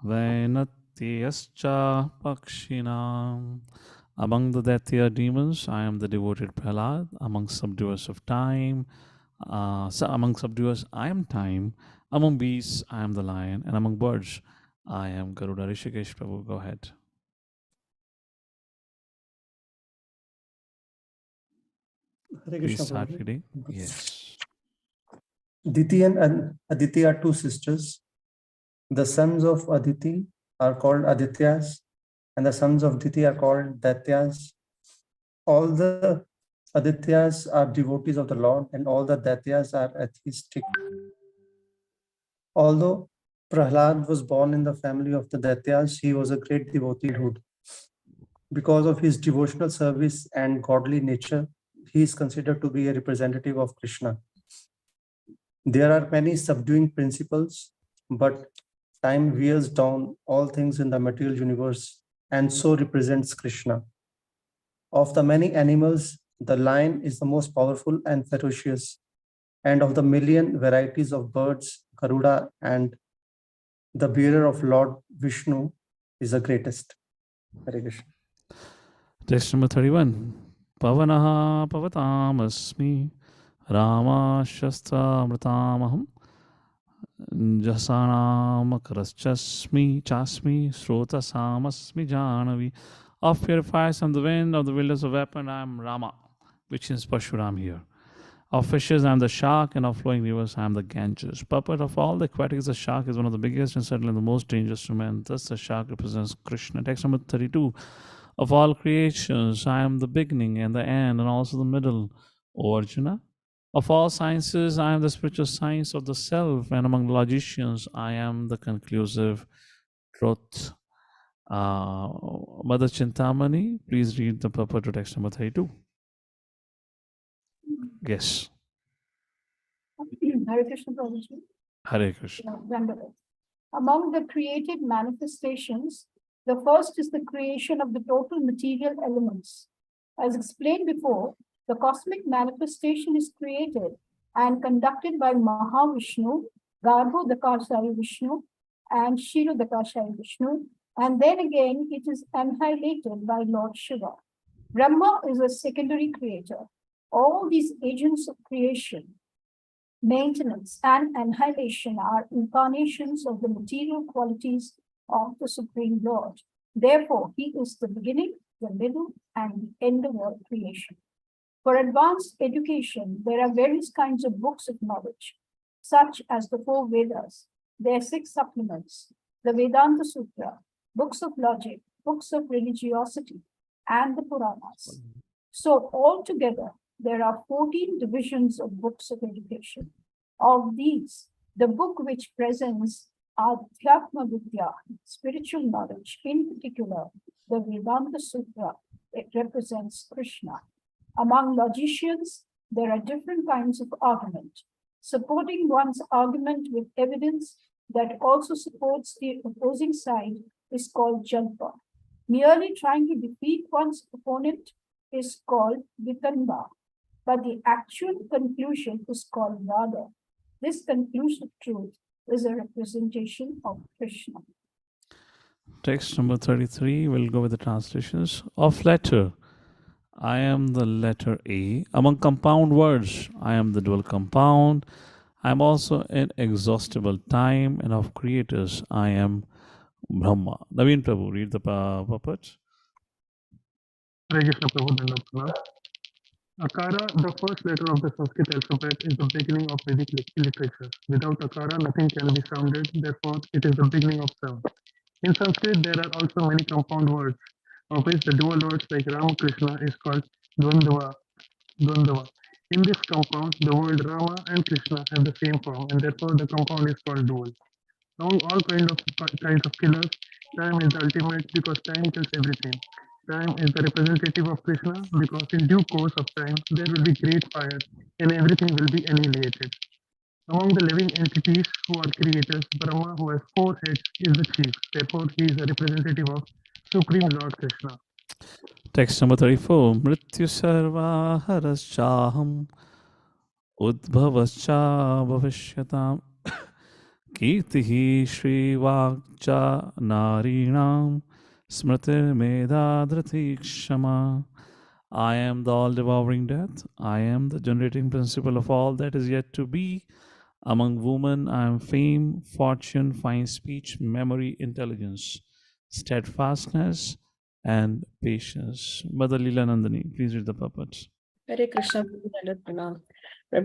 Vainatyascha Pakshinam. Among the Daitya demons, I am the devoted Prahlad. Among subduers of time, among subduers, I am time. Among beasts, I am the lion. And among birds, I am Garuda. Rishikesh Prabhu, go ahead. Please start reading. Yes. Diti and Aditi are two sisters. The sons of Aditi are called Adityas, and the sons of Diti are called Daityas. All the Adityas are devotees of the Lord, and all the Daityas are atheistic. Although Prahlad was born in the family of the Daityas, he was a great devotee. Because of his devotional service and godly nature, he is considered to be a representative of Krishna. There are many subduing principles, but time wears down all things in the material universe and so represents Krishna. Of the many animals, the lion is the most powerful and ferocious, and of the million varieties of birds, Garuda and the bearer of Lord Vishnu is the greatest. Hare Krishna. Text number 31. Pavanaha pavatamasmi Rama Shastra Mritamaham Jasanamakaraschasmi Chasmi Srota Samasmi Janavi. Of purifiers from the wind, of the wielders of weapon, I am Rama, which is Pashuram here. Of fishes, I am the shark, and of flowing rivers, I am the Ganges. Puppet of all the aquatics, the shark is one of the biggest and certainly the most dangerous to men. Thus, the shark represents Krishna. Text number 32. Of all creations, I am the beginning and the end, and also the middle, O Arjuna. Of all sciences, I am the spiritual science of the self, and among logicians, I am the conclusive truth. Mother Chintamani, please read the purport to text number 32. Yes. Hare Krishna, Prabhuji. Hare Krishna. Vandana. Among the created manifestations, the first is the creation of the total material elements. As explained before, the cosmic manifestation is created and conducted by Mahavishnu, Garbhodakashayi Vishnu, and Kshirodakashayi Vishnu, and then again it is annihilated by Lord Shiva. Brahma is a secondary creator. All these agents of creation, maintenance, and annihilation are incarnations of the material qualities of the Supreme Lord. Therefore, he is the beginning, the middle, and the end of all creation. For advanced education, there are various kinds of books of knowledge, such as the four Vedas, their 6 supplements, the Vedanta Sutra, books of logic, books of religiosity, and the Puranas. So altogether, there are 14 divisions of books of education. Of these, the book which presents Adhyatma Vidya, spiritual knowledge, in particular, the Vedanta Sutra, it represents Krishna. Among logicians, there are different kinds of argument. Supporting one's argument with evidence that also supports the opposing side is called Jalpa. Merely trying to defeat one's opponent is called Vitanda, but the actual conclusion is called Vada. This conclusive truth is a representation of Krishna. Text number 33, we'll go with the translations. Of letter, I am the letter A. Among compound words, I am the dual compound. I am also inexhaustible time, and of creators, I am Brahma. Naveen Prabhu, read the puppet. Hare Krishna, Prabhu, Dandapana. Akara, the first letter of the Sanskrit alphabet, is the beginning of Vedic literature. Without Akara, nothing can be sounded. Therefore, it is the beginning of sound. In Sanskrit, there are also many compound words, of which the dual words like Rama Krishna is called Dvandava. In this compound, the word Rama and Krishna have the same form, and therefore the compound is called dual. Among all kinds of killers, time is the ultimate because time kills everything. Time is the representative of Krishna because in due course of time, there will be great fire and everything will be annihilated. Among the living entities who are creators, Brahma, who has 4 heads, is the chief. Therefore, he is a representative of Supreme Lord Krishna. Text number 34. Mrityu sarva haraschaham udbhavascha bhavishyatam kirtihi shrivakcha narinam smritir medadhriti kshama. I am the all-devouring death. I am the generating principle of all that is yet to be. Among women, I am fame, fortune, fine speech, memory, intelligence, steadfastness, and patience. Mother Leela Nandini, please read the puppet. Hare Krishna, Pranam.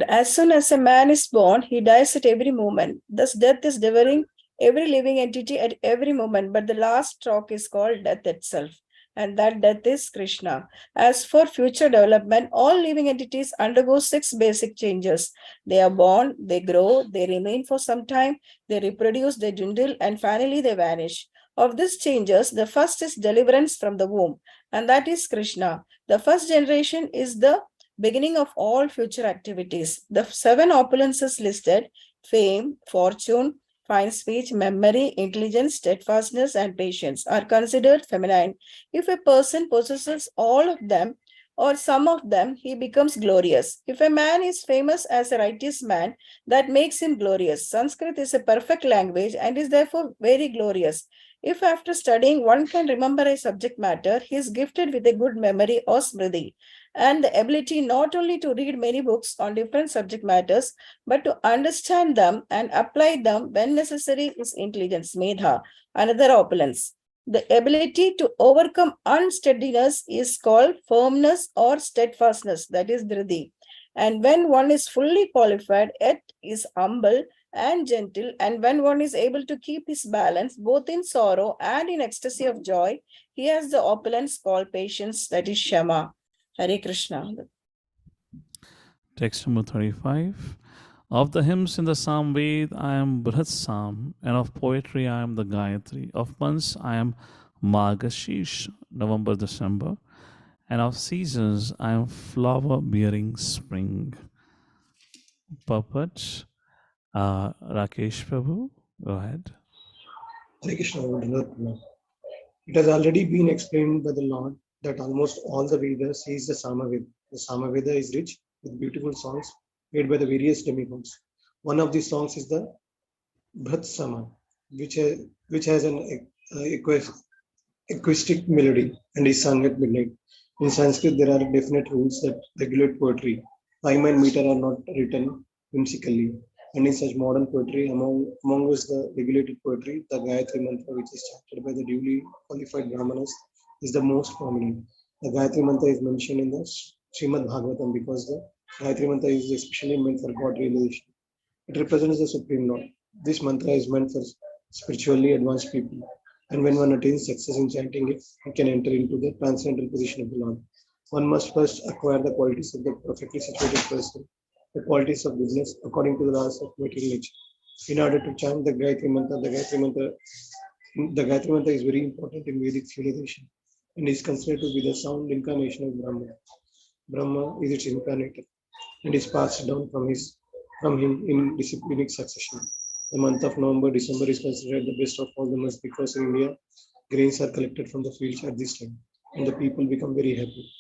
As soon as a man is born, he dies at every moment. Thus, death is devouring every living entity at every moment, but the last stroke is called death itself, and that death is Krishna. As for future development, all living entities undergo 6 basic changes. They are born, they grow, they remain for some time, they reproduce, they dwindle, and finally they vanish. Of these changes, the first is deliverance from the womb, and that is Krishna. The first generation is the beginning of all future activities. The 7 opulences listed, fame, fortune, fine speech, memory, intelligence, steadfastness, and patience, are considered feminine. If a person possesses all of them or some of them, he becomes glorious. If a man is famous as a righteous man, that makes him glorious. Sanskrit is a perfect language and is therefore very glorious. If after studying one can remember a subject matter, he is gifted with a good memory or smriti, and the ability not only to read many books on different subject matters, but to understand them and apply them when necessary is intelligence, medha, another opulence. The ability to overcome unsteadiness is called firmness or steadfastness, that is dhriti. And when one is fully qualified, yet is humble and gentle, and when one is able to keep his balance both in sorrow and in ecstasy of joy, he has the opulence called patience, that is Shama. Hare Krishna. Text number 35. Of the hymns in the Samved, I am Brihat Sam, and of poetry, I am the Gayatri. Of months, I am Margashish, November, December. And of seasons, I am flower bearing spring. Puppet, Rakesh Prabhu, go ahead. Hare Krishna, Vandana. It has already been explained by the Lord that almost all the Vedas is the Samaveda. The Samaveda is rich with beautiful songs made by the various demigods. One of these songs is the Bhat Sama, which has an acoustic melody and is sung at midnight. In Sanskrit, there are definite rules that regulate poetry. Rhyme and meter are not written whimsically. And in such modern poetry, among us the regulated poetry, the Gayatri Mantra, which is chanted by the duly qualified Brahmanas, is the most prominent. The Gayatri Mantra is mentioned in the Srimad Bhagavatam because the Gayatri Mantra is especially meant for God realization. It represents the Supreme Lord. This mantra is meant for spiritually advanced people. And when one attains success in chanting it, he can enter into the transcendental position of the Lord. One must first acquire the qualities of the perfectly situated person, the qualities of goodness according to the laws of material nature. In order to chant the Gayatri Mantra, the Gayatri Mantra is very important in Vedic civilization and is considered to be the sound incarnation of Brahma. Brahma is its incarnate and is passed down from him in disciplinic succession. The month of November, December is considered the best of all the months because in India, grains are collected from the fields at this time and the people become very happy.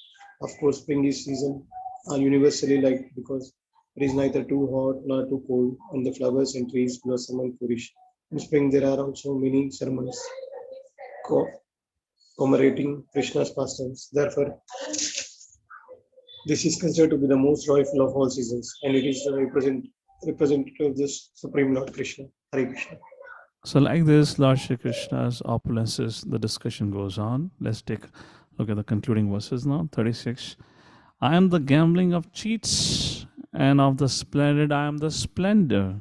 Of course, spring is season are universally liked because it is neither too hot nor too cold and the flowers and trees blossom and flourish. In spring, there are also many ceremonies commemorating Krishna's pastimes. Therefore, this is considered to be the most joyful of all seasons and it is representative of the Supreme Lord Krishna. Hare Krishna. So, like this, Lord Shri Krishna's opulences, the discussion goes on. Let's take a look at the concluding verses now. 36. I am the gambling of cheats, and of the splendid, I am the splendor.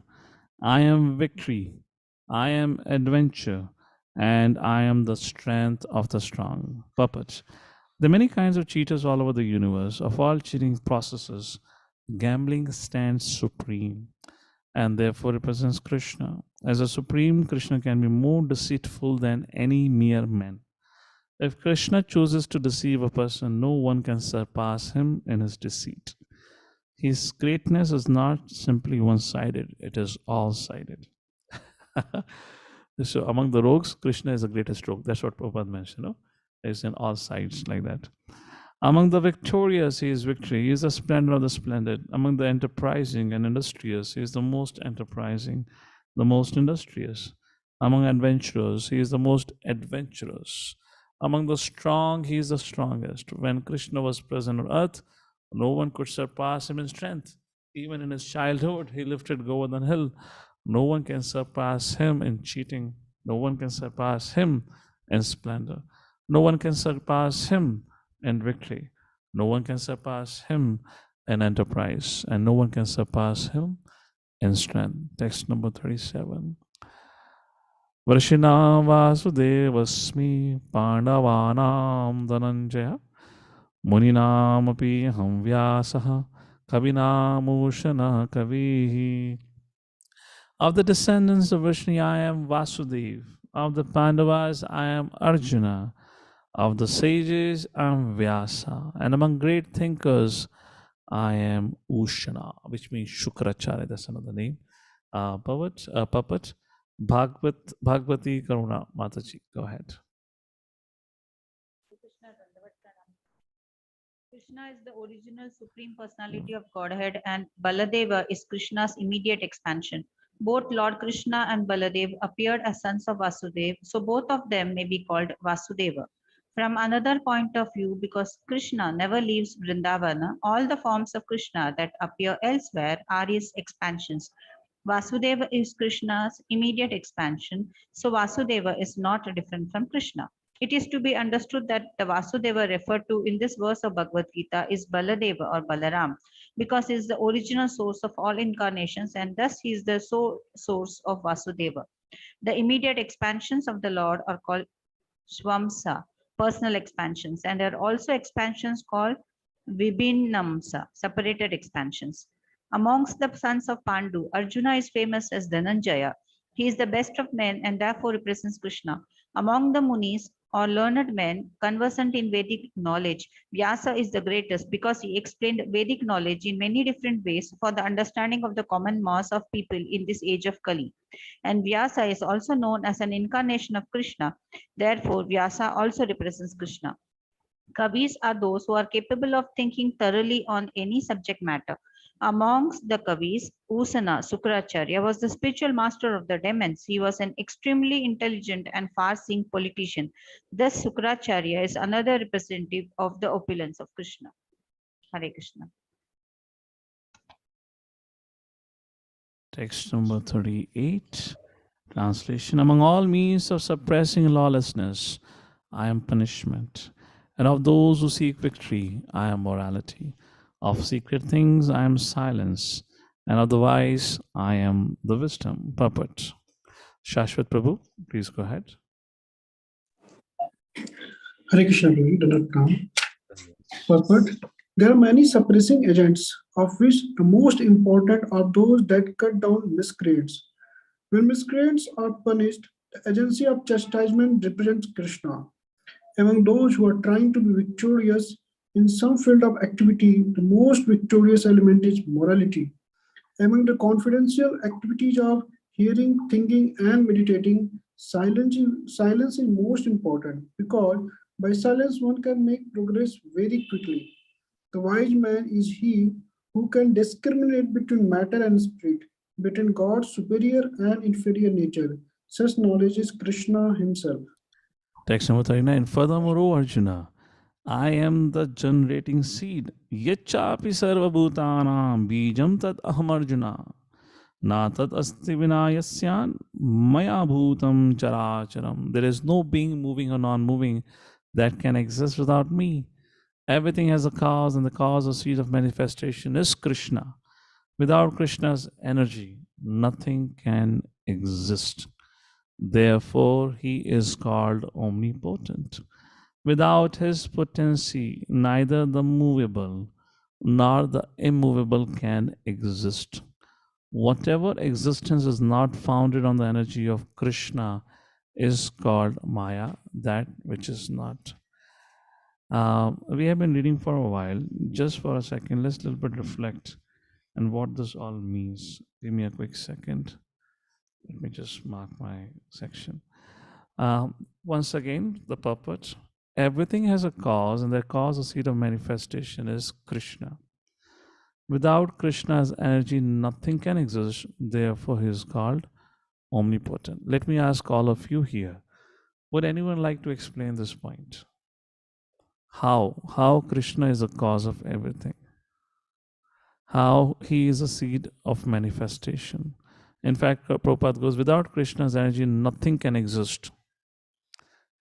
I am victory. I am adventure, and I am the strength of the strong. Puppets. There are many kinds of cheaters all over the universe. Of all cheating processes, gambling stands supreme and therefore represents Krishna. As a supreme, Krishna can be more deceitful than any mere man. If Krishna chooses to deceive a person, no one can surpass him in his deceit. His greatness is not simply one sided, it is all sided. So, among the rogues, Krishna is the greatest rogue. That's what Prabhupada mentioned. No? It's in all sides like that. Among the victorious, he is victory. He is the splendor of the splendid. Among the enterprising and industrious, he is the most enterprising, the most industrious. Among adventurers, he is the most adventurous. Among the strong, he is the strongest. When Krishna was present on earth, no one could surpass him in strength. Even in his childhood, he lifted Govardhan hill. No one can surpass him in cheating. No one can surpass him in splendor. No one can surpass him in victory. No one can surpass him in enterprise. And no one can surpass him in strength. Text number 37. Vrishina Vasudevasmi Pandavanam Dhananjaya Muninam api ham Vyasaha Kavinamushana Kavihi. Of the descendants of Vishnu, I am Vasudev. Of the Pandavas, I am Arjuna. Of the sages, I am Vyasa. And among great thinkers, I am Ushana, which means Shukracharya. That's another name. Puppet, Bhagavati Karuna Mataji. Go ahead. Krishna is the original Supreme Personality of Godhead and Baladeva is Krishna's immediate expansion. Both Lord Krishna and Baladev appeared as sons of Vasudeva, so both of them may be called Vasudeva. From another point of view, because Krishna never leaves Vrindavana, all the forms of Krishna that appear elsewhere are his expansions. Vasudeva is Krishna's immediate expansion, so Vasudeva is not different from Krishna. It is to be understood that the Vasudeva referred to in this verse of Bhagavad Gita is Baladeva or Balaram, because he is the original source of all incarnations and thus he is the source of Vasudeva. The immediate expansions of the Lord are called Swamsa, personal expansions, and there are also expansions called Vibhinamsa, separated expansions. Amongst the sons of Pandu, Arjuna is famous as Dhananjaya. He is the best of men and therefore represents Krishna. Among the Munis or learned men conversant in Vedic knowledge, Vyasa is the greatest because he explained Vedic knowledge in many different ways for the understanding of the common mass of people in this age of Kali. And Vyasa is also known as an incarnation of Krishna. Therefore, Vyasa also represents Krishna. Kavis are those who are capable of thinking thoroughly on any subject matter. Amongst the Kavis, Usana Sukracharya was the spiritual master of the demons. He was an extremely intelligent and far-seeing politician. Thus, Sukracharya is another representative of the opulence of Krishna. Hare Krishna. Text number 38. Translation. Among all means of suppressing lawlessness, I am punishment. And of those who seek victory, I am morality. Of secret things, I am silence. And of the wise, I am the wisdom. Puppet. Shashwat Prabhu, please go ahead. Hare Krishna, Prabhu. Purport. There are many suppressing agents, of which the most important are those that cut down miscreants. When miscreants are punished, the agency of chastisement represents Krishna. Among those who are trying to be victorious in some field of activity, the most victorious element is morality. Among the confidential activities of hearing, thinking, and meditating, silence is most important because by silence one can make progress very quickly. The wise man is he who can discriminate between matter and spirit, between God's superior and inferior nature. Such knowledge is Krishna himself. Text number 39. Furthermore, O Arjuna, I am the generating seed. Yachapi sarva bhutanam bijam tat aham Arjuna. Na tat asti vinayasyan maya bhutam characharam. There is no being, moving or non-moving, that can exist without me. Everything has a cause, and the cause or seed of manifestation is Krishna. Without Krishna's energy, nothing can exist. Therefore, he is called omnipotent. Without his potency, neither the movable nor the immovable can exist. Whatever existence is not founded on the energy of Krishna is called Maya, that which is not. We have been reading for a while. Just for a second, let's a little bit reflect on what this all means. Give me a quick second. Let me just mark my section. Once again, the purport. Everything has a cause, and that cause or seed of manifestation is Krishna. Without Krishna's energy, nothing can exist. Therefore, he is called omnipotent. Let me ask all of you here. Would anyone like to explain this point? How Krishna is the cause of everything? How he is a seed of manifestation? In fact, Prabhupada goes, without Krishna's energy, nothing can exist.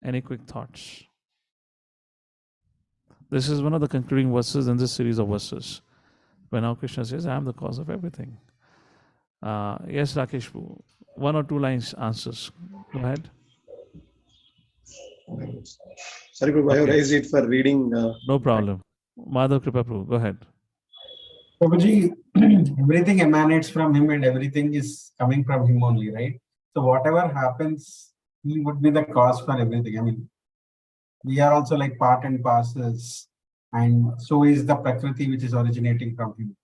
Any quick thoughts? This is one of the concluding verses in this series of verses. When now Krishna says, I am the cause of everything. Yes, Rakesh, one or two lines answers. Go ahead. Sorry, Prabhu, I have raised it for reading. No problem. Madhav Kripa Prabhu, go ahead. Prabhuji, everything emanates from him and everything is coming from him only, right? So whatever happens, he would be the cause for everything. I mean, we are also like part and parcels, and so is the Prakriti which is originating from him.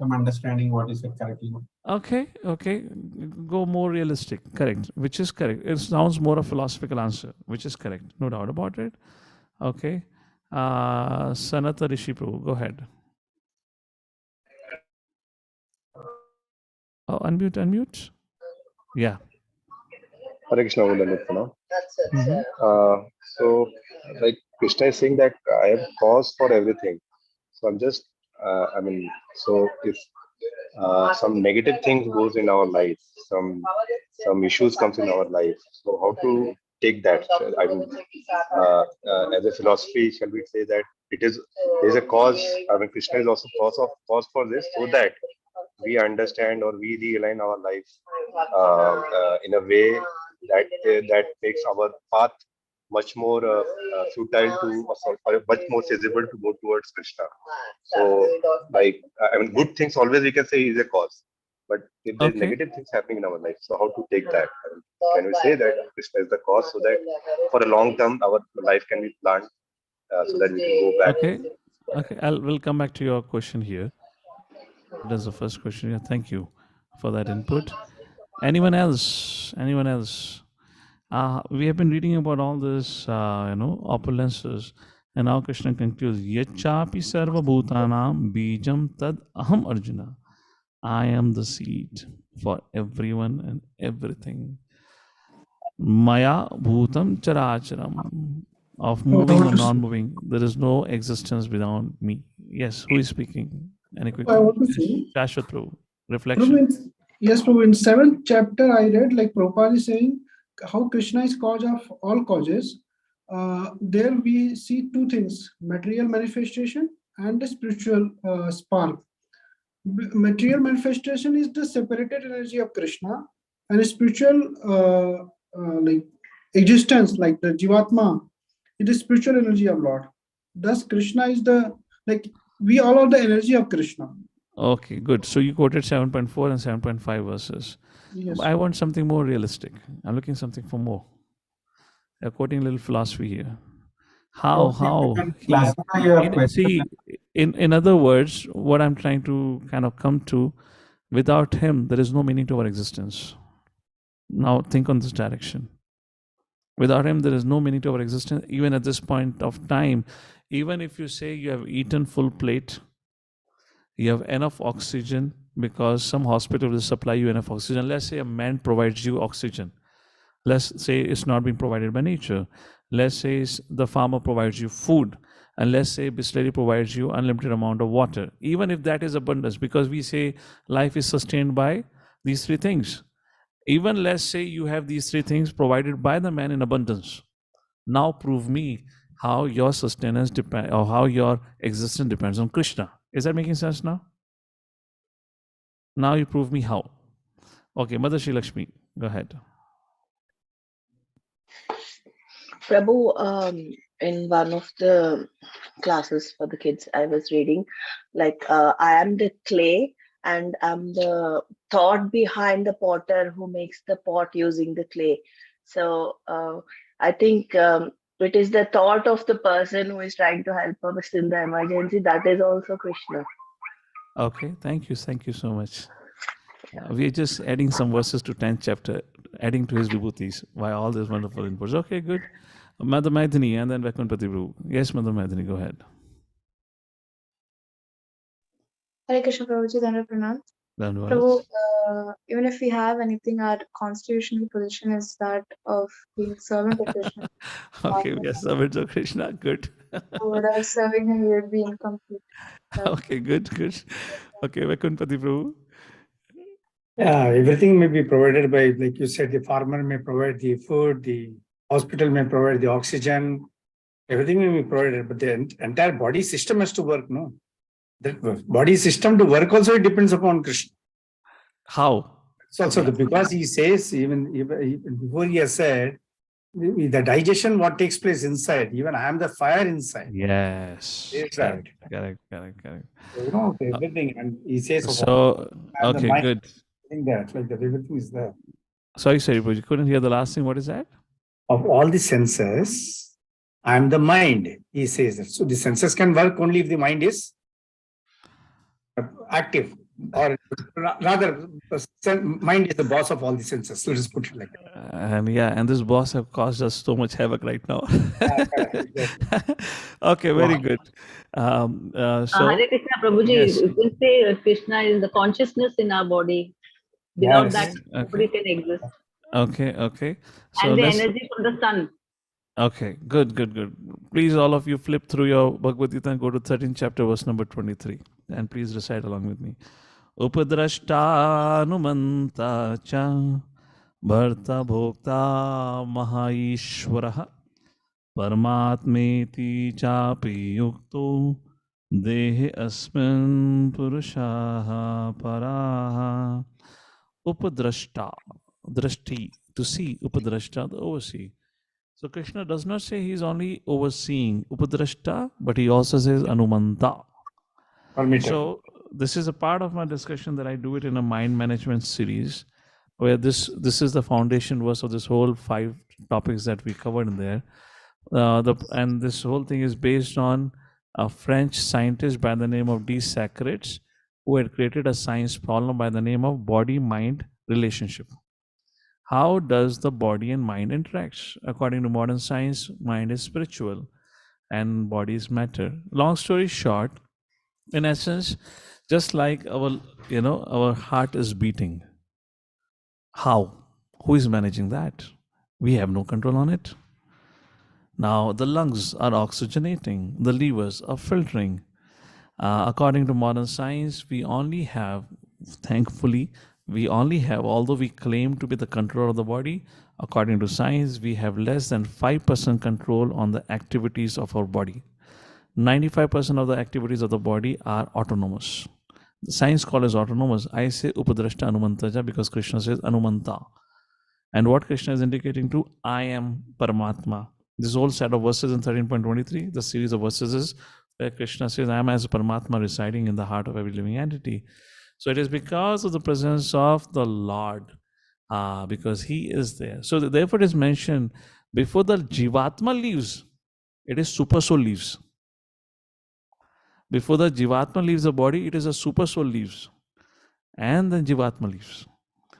I'm understanding what is it correctly. Okay. Go more realistic. Correct. Which is correct. It sounds more a philosophical answer, which is correct. No doubt about it. Okay. Sanata Rishi Prabhu, go ahead. Oh, unmute. Yeah. Hare Krishna, so, like Krishna is saying that I am cause for everything. So I'm just, so if some negative things goes in our life, some issues comes in our life. So how to take that? I mean, as a philosophy, shall we say that there's a cause? I mean, Krishna is also cause for this, so that we understand or we realign our life in a way that makes our path much more futile to, or much more feasible to go towards Krishna. So, like, I mean, good things always we can say is a cause, but if there's Okay. negative things happening in our life, so how to take that? I mean, can we say that Krishna is the cause, so that for a long term our life can be planned, so that we can go back? Okay. We'll come back to your question here. That's the first question. Yeah, thank you for that input. Anyone else? Anyone else? We have been reading about all this, opulences, and now Krishna concludes, Yachapi sarva bhutanam bijam tad aham Arjuna. I am the seed for everyone and everything. Maya bhutam characharam. Of moving or non-moving, there is no existence without me. Yes, who is speaking? Any quick I want to comment? say, Shashwat Prabhu. Prabhu, Reflection. yes, Prabhu, in 7th chapter I read, like Prabhupada is saying, how Krishna is cause of all causes. There we see two things, material manifestation and the spiritual spark. Material manifestation is the separated energy of Krishna, and spiritual like existence, like the Jivatma, it is spiritual energy of Lord. Thus, Krishna is the, like, we all are the energy of Krishna. Okay, good. So you quoted 7.4 and 7.5 verses. Yes. I want something more realistic. I'm looking something for more. I'm quoting a little philosophy here. How Classify your question. see, in other words, what I'm trying to kind of come to, without him, there is no meaning to our existence. Now think on this direction. Without him, there is no meaning to our existence, even at this point of time. Even if you say you have eaten full plate, you have enough oxygen, because some hospital will supply you enough oxygen. Let's say a man provides you oxygen. Let's say it's not being provided by nature. Let's say the farmer provides you food. And let's say Bisleri provides you unlimited amount of water. Even if that is abundance, because we say life is sustained by these three things. Even let's say you have these three things provided by the man in abundance. Now prove me how your sustenance depends, or how your existence depends on Krishna. Is that making sense now? Now you prove me how. Okay, Mother Shri Lakshmi, go ahead. Prabhu, in one of the classes for the kids I was reading, like I am the clay and I'm the thought behind the potter who makes the pot using the clay. So I think it is the thought of the person who is trying to help us in the emergency. That is also Krishna. Okay, thank you so much. We are just adding some verses to 10th chapter, adding to his vibhutis by all these wonderful inputs. Okay, good. Mother Maidhini and then Vaikuntapati Prabhu. Yes, Mother Maidhini, go ahead. Hare Krishna Prabhuji, Dhanva Pranam. Prabhu, even if we have anything, our constitutional position is that of being servant of Krishna. Okay, we are servants of Krishna. Good. Without serving him, we would be incomplete. Okay, good. Okay, Vaikuntapati Prabhu. Yeah, everything may be provided by, like you said, the farmer may provide the food, the hospital may provide the oxygen, everything may be provided, but the entire body system has to work, no? The body system to work also, it depends upon Krishna. How? So because he says, even before he has said, the digestion, what takes place inside, even I am the fire inside. Yes. Correct. So, everything, and he says, okay, good. That, like that, everything is there. Sorry, but you couldn't hear the last thing. What is that? Of all the senses, I am the mind, he says that. So the senses can work only if the mind is active, or rather, mind is the boss of all the senses. So just put it like that. And this boss have caused us so much havoc right now. Okay, very good. So Hare Krishna, Prabhuji, yes. you can say Krishna is the consciousness in our body. Without that, nobody can exist. Okay. So and the energy from the sun. Okay, good. Please, all of you, flip through your Bhagavad Gita and go to 13th chapter, verse number 23. And please recite along with me. Upadrashta numanta cha Bharta Bhokta Mahaishwaraha Paramatmeti Chapi Yukto Dehe Asmin Purushaha Paraha Upadrashta, Drashti, to see, Upadrashta, the oversee. So Krishna does not say he's only overseeing Upadrashta, but he also says Anumanta. So this is a part of my discussion that I do it in a mind management series, where this is the foundation verse of this whole 5 topics that we covered in there. And this whole thing is based on a French scientist by the name of D. Socrates, who had created a science problem by the name of body-mind relationship. How does the body and mind interact? According to modern science, mind is spiritual and body is matter. Long story short, in essence, just like our heart is beating. How? Who is managing that? We have no control on it. Now the lungs are oxygenating, the livers are filtering. According to modern science, we only have, thankfully, although we claim to be the control of the body, according to science, we have less than 5% control on the activities of our body. 95% of the activities of the body are autonomous. The science call is autonomous. I say Upadrashta Anumantaja because Krishna says Anumanta. And what Krishna is indicating to, I am Paramatma. This whole set of verses in 13.23, the series of verses is where Krishna says, I am as Paramatma residing in the heart of every living entity. So it is because of the presence of the Lord, because He is there. So therefore it is mentioned, before the Jivatma leaves, it is Super Soul leaves. Before the Jivatma leaves the body, it is a Super Soul leaves. And then Jivatma leaves.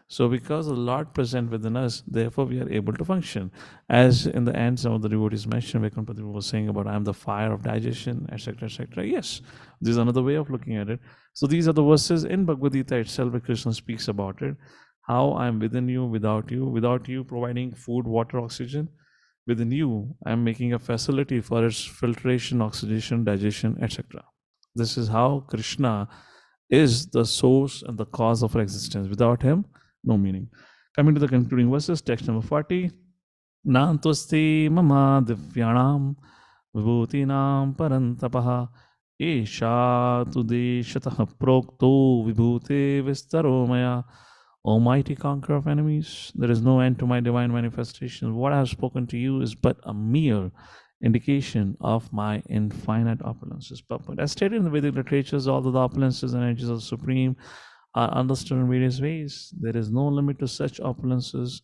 So because the Lord present within us, therefore we are able to function. As in the end, some of the devotees mentioned, Vaikuntha was saying about, I am the fire of digestion, etc., etc. Yes, this is another way of looking at it. So these are the verses in Bhagavad Gita itself where Krishna speaks about it. How I am within you, without you providing food, water, oxygen. Within you, I am making a facility for its filtration, oxidation, digestion, etc. This is how Krishna is the source and the cause of our existence. Without him, no meaning. Coming to the concluding verses, text number 40. Nantosti mama divyanam vibhutinam parantapaha esha tu deshatah prokto vibhute vistaro maya. Almighty conqueror of enemies, there is no end to my divine manifestation. What I have spoken to you is but a mere indication of my infinite opulences. But as stated in the Vedic literatures, all the opulences and energies of the Supreme are understood in various ways. There is no limit to such opulences.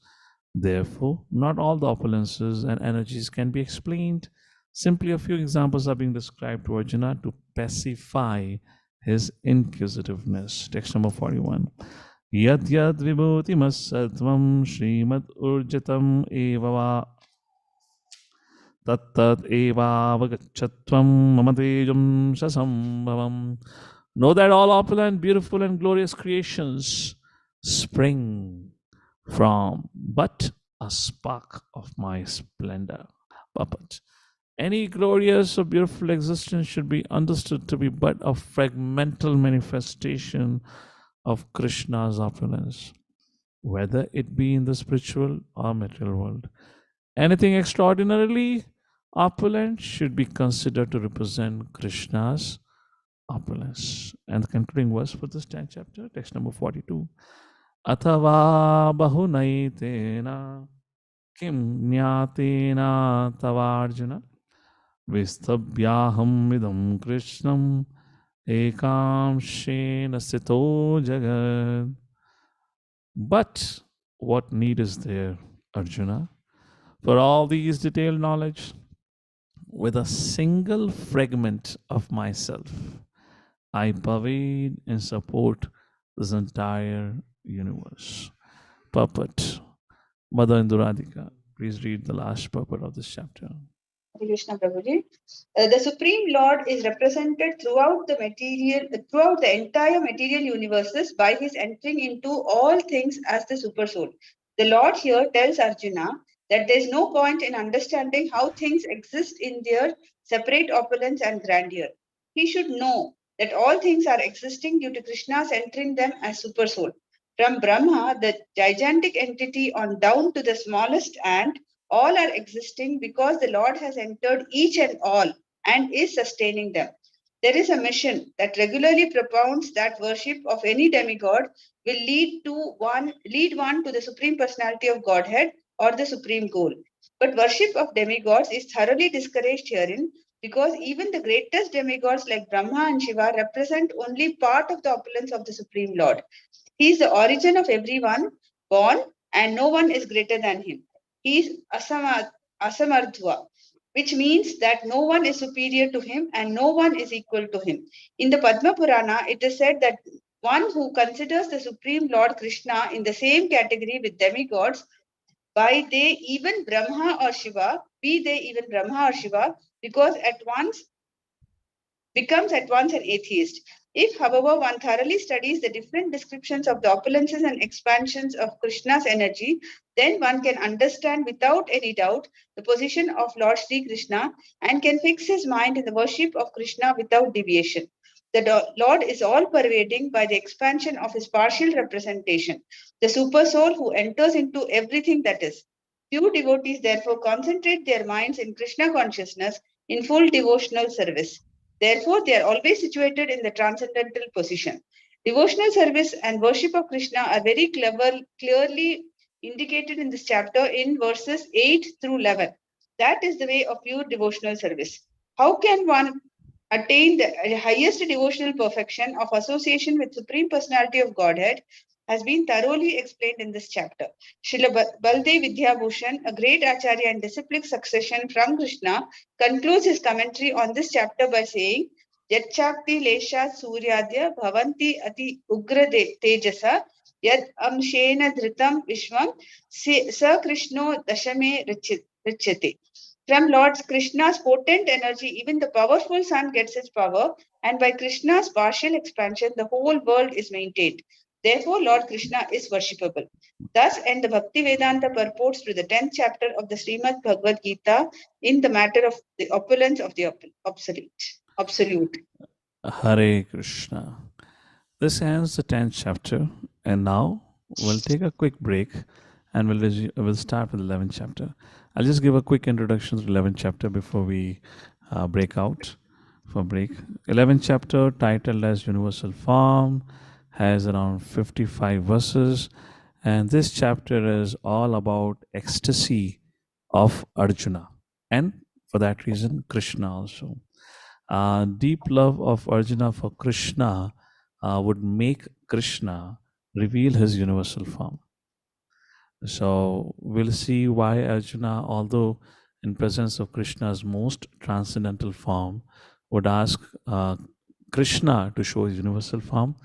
Therefore, not all the opulences and energies can be explained. Simply a few examples are being described to Arjuna to pacify his inquisitiveness. Text number 41. Yad yad vibhutimasattvam Srimad Urjitam evava Tattat evavagachatvam mamatejam sasambhavam. Know that all opulent, beautiful, and glorious creations spring from but a spark of my splendor. But any glorious or beautiful existence should be understood to be but a fragmental manifestation of Krishna's opulence, whether it be in the spiritual or material world. Anything extraordinarily opulent should be considered to represent Krishna's opulence. And the concluding verse for this 10th chapter, text number 42. Athava bahunaitena kim nyatena tavarjuna vistabhyaham vidam krishnam ekam shena sito jagad. But what need is there, Arjuna, for all these detailed knowledge? With a single fragment of myself, I pervade and support this entire universe. Purport. Mother Induradika, please read the last purport of this chapter. Hare Krishna Prabhuji. The Supreme Lord is represented throughout the entire material universes by his entering into all things as the Super Soul. The Lord here tells Arjuna that there is no point in understanding how things exist in their separate opulence and grandeur. He should know that all things are existing due to Krishna's entering them as Super Soul. From Brahma, the gigantic entity, on down to the smallest ant, all are existing because the Lord has entered each and all and is sustaining them. There is a mission that regularly propounds that worship of any demigod will lead one to the Supreme Personality of Godhead or the supreme goal. But worship of demigods is thoroughly discouraged herein because even the greatest demigods like Brahma and Shiva represent only part of the opulence of the Supreme Lord. He is the origin of everyone born, and no one is greater than him. He is Asamardhva, which means that no one is superior to him and no one is equal to him. In the Padma Purana, it is said that one who considers the Supreme Lord Krishna in the same category with demigods, be they even Brahma or Shiva, because becomes at once an atheist. If, however, one thoroughly studies the different descriptions of the opulences and expansions of Krishna's energy, then one can understand without any doubt the position of Lord Sri Krishna and can fix his mind in the worship of Krishna without deviation. The Lord is all pervading by the expansion of his partial representation, the super soul who enters into everything that is. Few devotees therefore concentrate their minds in Krishna consciousness in full devotional service. Therefore, they are always situated in the transcendental position. Devotional service and worship of Krishna are very clearly indicated in this chapter in verses 8 through 11. That is the way of pure devotional service. How can one attain the highest devotional perfection of association with Supreme Personality of Godhead has been thoroughly explained in this chapter. Srila Baldev Vidyabhushan, a great Acharya in disciplic succession from Krishna, concludes his commentary on this chapter by saying, Yachakti Lesha Suryadya Bhavanti Ati Ugra Tejasa Yad Amshena Dhritam Vishwam Sa Krishno Dashame Richate. From Lord Krishna's potent energy, even the powerful sun gets its power, and by Krishna's partial expansion, the whole world is maintained. Therefore, Lord Krishna is worshipable. Thus end the Bhakti Vedanta purports to the 10th chapter of the Srimad Bhagavad Gita in the matter of the opulence of the absolute. Hare Krishna. This ends the 10th chapter, and now we'll take a quick break and we'll start with the 11th chapter. I'll just give a quick introduction to the 11th chapter before we break out for break. 11th chapter, titled as Universal Form, has around 55 verses, and this chapter is all about ecstasy of Arjuna, and for that reason, Krishna also. Deep love of Arjuna for Krishna would make Krishna reveal his universal form. So we'll see why Arjuna, although in presence of Krishna's most transcendental form, would ask Krishna to show his universal form.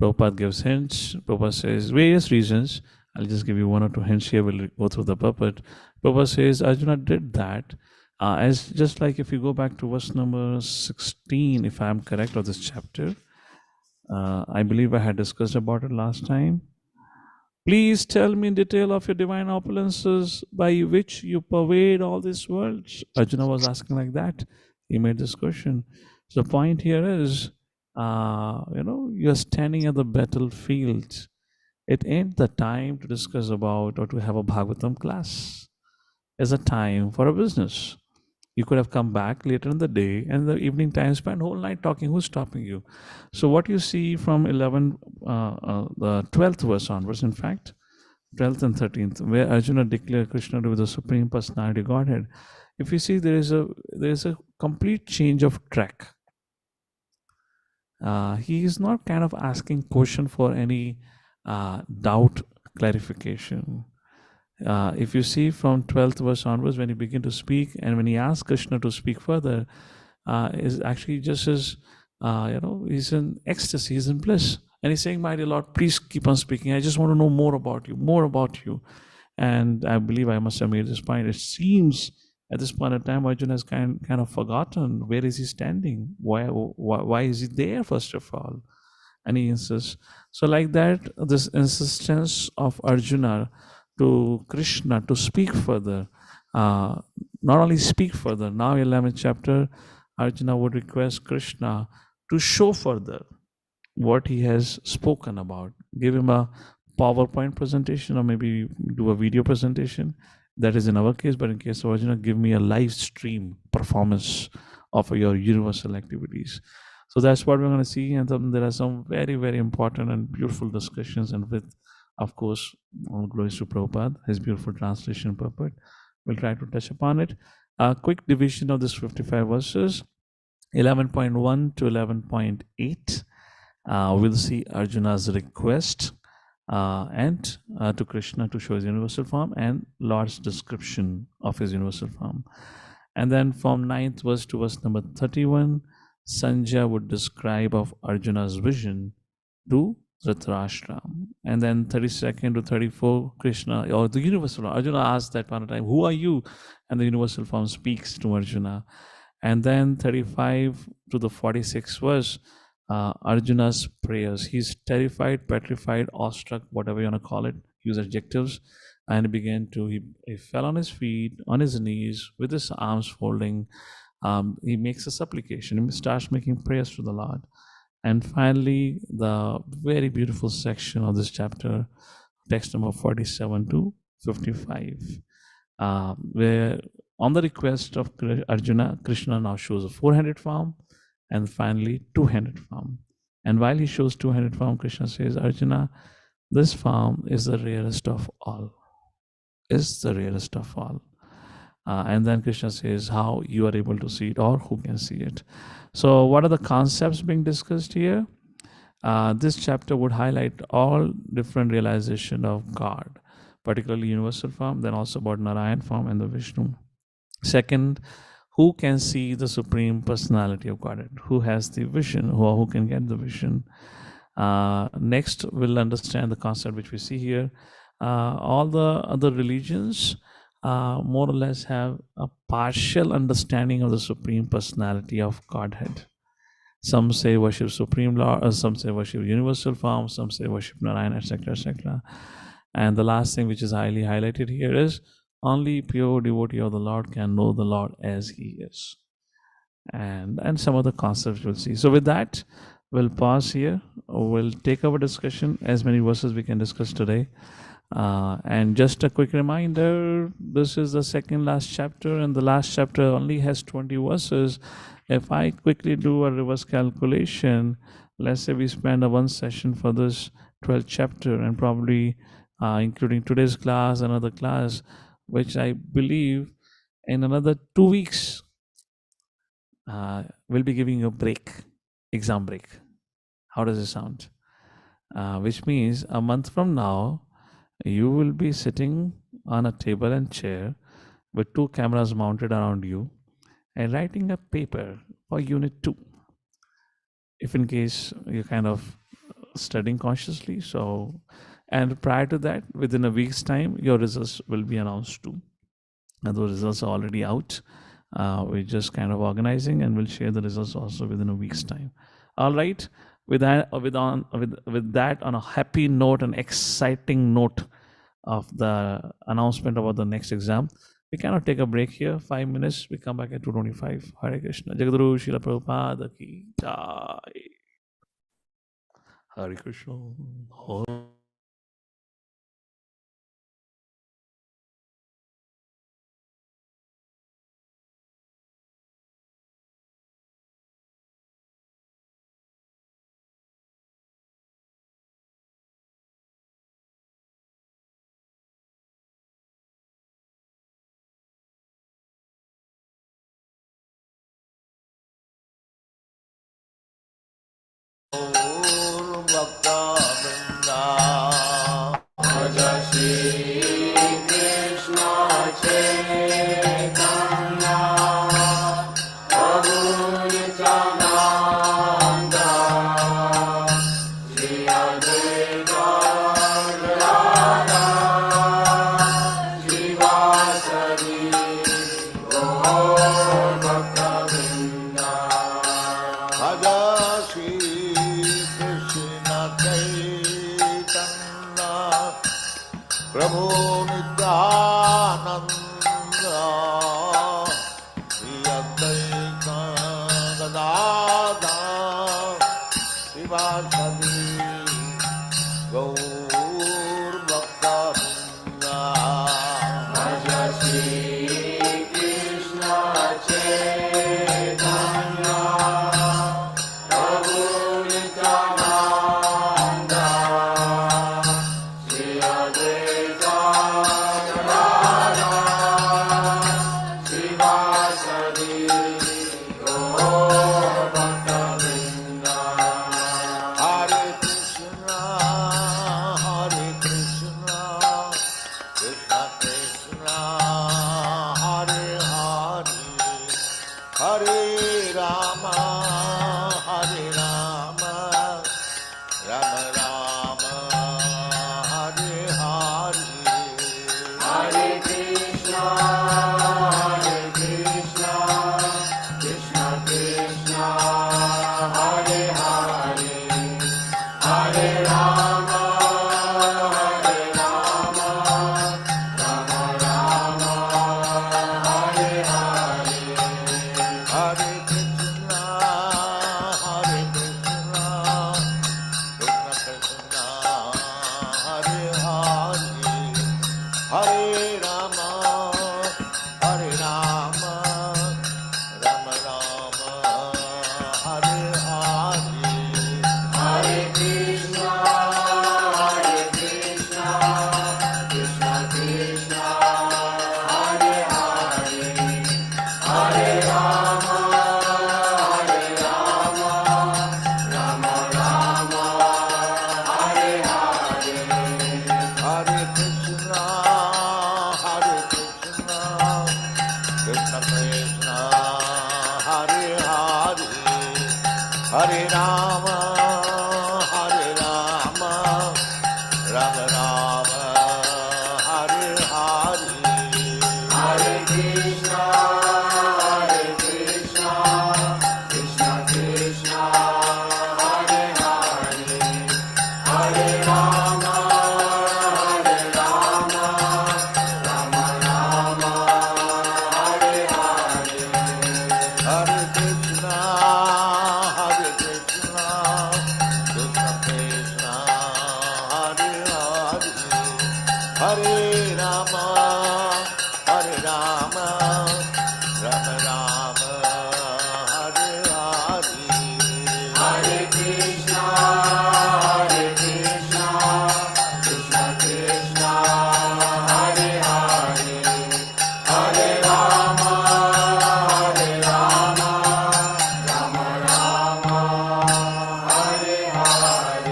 Prabhupada gives hints. Prabhupada says various reasons. I'll just give you one or two hints here. We'll go through the purport. Prabhupada says Arjuna did that as just like if you go back to verse number 16, if I'm correct, of this chapter. I believe I had discussed about it last time. Please tell me in detail of your divine opulences by which you pervade all these worlds. Arjuna was asking like that. He made this question. So the point here is, you're standing at the battlefield. It ain't the time to discuss about or to have a Bhagavatam class. It's a time for a business. You could have come back later in the day and the evening time, spend whole night talking. Who's stopping you? So what you see from the 12th verse onwards, in fact, 12th and 13th, where Arjuna declared Krishna to be the Supreme Personality Godhead. If you see, there is a complete change of track. He is not kind of asking question for any doubt clarification. If you see from 12th verse onwards, when he begin to speak and when he asks Krishna to speak further, is actually just as, he's in ecstasy, he's in bliss. And he's saying, my dear Lord, please keep on speaking. I just want to know more about you. And I believe I must have made this point. It seems at this point in time, Arjuna has kind of forgotten where is he standing? Why is he there, first of all? And he insists. So like that, this insistence of Arjuna to Krishna to speak further, not only speak further, now 11th chapter, Arjuna would request Krishna to show further what he has spoken about, give him a PowerPoint presentation or maybe do a video presentation. That is in our case, but in case of Arjuna, give me a live stream performance of your universal activities. So that's what we're going to see. And then there are some very, very important and beautiful discussions. And with, of course, all glories to Prabhupada, his beautiful translation purport. We'll try to touch upon it. A quick division of this 55 verses, 11.1 to 11.8. We'll see Arjuna's request and to Krishna to show his universal form and Lord's description of his universal form. And then from 9th verse to verse number 31, Sanjay would describe of Arjuna's vision to Dhritarashtra. And then 32nd to 34, Krishna, or the universal, Arjuna asked that one time, who are you? And the universal form speaks to Arjuna. And then 35 to the 46th verse, Arjuna's prayers. He's terrified, petrified, awestruck, whatever you want to call it, use adjectives. And he fell on his feet, on his knees, with his arms folding. He makes a supplication. He starts making prayers to the Lord. And finally, the very beautiful section of this chapter, text number 47 to 55, where on the request of Arjuna, Krishna now shows a four-handed form and finally two-handed form. And while he shows two-handed form, Krishna says, Arjuna, this form is the rarest of all. Is the rarest of all. And then Krishna says how you are able to see it or who can see it. So what are the concepts being discussed here? This chapter would highlight all different realization of God, particularly universal form, then also about Narayan form and the Vishnu. Second, who can see the Supreme Personality of Godhead? Who has the vision? Who can get the vision? Next, we'll understand the concept which we see here. All the other religions more or less have a partial understanding of the Supreme Personality of Godhead. Some say worship Supreme Lord, some say worship universal form, some say worship Narayana, etc., etc. And the last thing which is highly highlighted here is only pure devotee of the Lord can know the Lord as he is. And some other concepts we'll see. So with that, we'll pause here. We'll take our discussion, as many verses we can discuss today. And just a quick reminder, this is the second last chapter, and the last chapter only has 20 verses. If I quickly do a reverse calculation, let's say we spend a one session for this 12th chapter, and probably including today's class, another class, which I believe in another 2 weeks, we'll be giving a break, exam break. How does it sound? Which means a month from now, you will be sitting on a table and chair with 2 cameras mounted around you and writing a paper for Unit 2. If in case you're kind of studying consciously. So, and prior to that, within a week's time, your results will be announced too. And those results are already out. We're just kind of organizing, and we'll share the results also within a week's time. All right. With that, on a happy note, an exciting note of the announcement about the next exam, we cannot take a break here. 5 minutes. We come back at 2:25. Hare Krishna. Jagadguru Srila Prabhupada ki jai. Hare Krishna. Prabhu Nityananda, Shri Advaita Gadadhar, Srivasadi Gaur Rama Rama, Hare Hare, Hare Krishna, Krishna Krishna, Hare Hare, Hare Rama, Rama Rama, Hare Hare, Hare Krishna, Krishna Krishna, Hare Hare, Hare Rama, Rama Rama, Hare Hare, Hare Krishna, Krishna Krishna, Hare Hare, Hare Rama, Rama Rama, Hare Hare.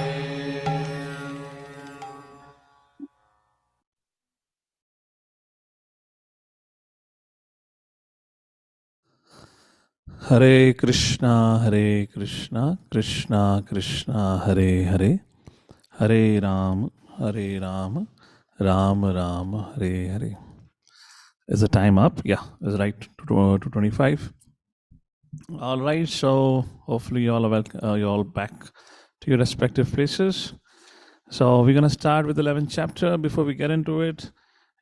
Hare Krishna, Krishna Krishna, Hare Hare, Hare Ram, Ram Ram, Hare Hare. Is the time up? Yeah, is right to 25. All right, so hopefully you all are you're all back to your respective places. So we're gonna start with the 11th chapter. Before we get into it,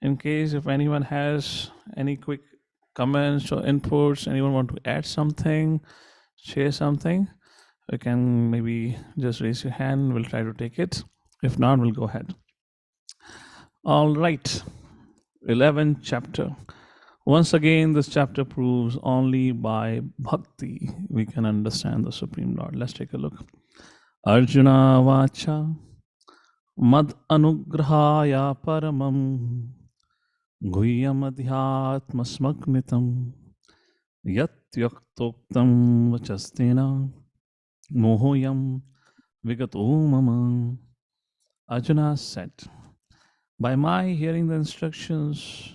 in case if anyone has any quick comments or inputs, anyone want to add something, share something, you can maybe just raise your hand. We'll try to take it. If not, we'll go ahead. All right, 11th chapter. Once again, this chapter proves only by bhakti we can understand the Supreme Lord. Let's take a look. Arjuna vacha mad anugrahaya paramam guhyam adhyatma smagnitam yat yaktoktam vachastena mohoyam vigato mama. Arjuna said, by my hearing the instructions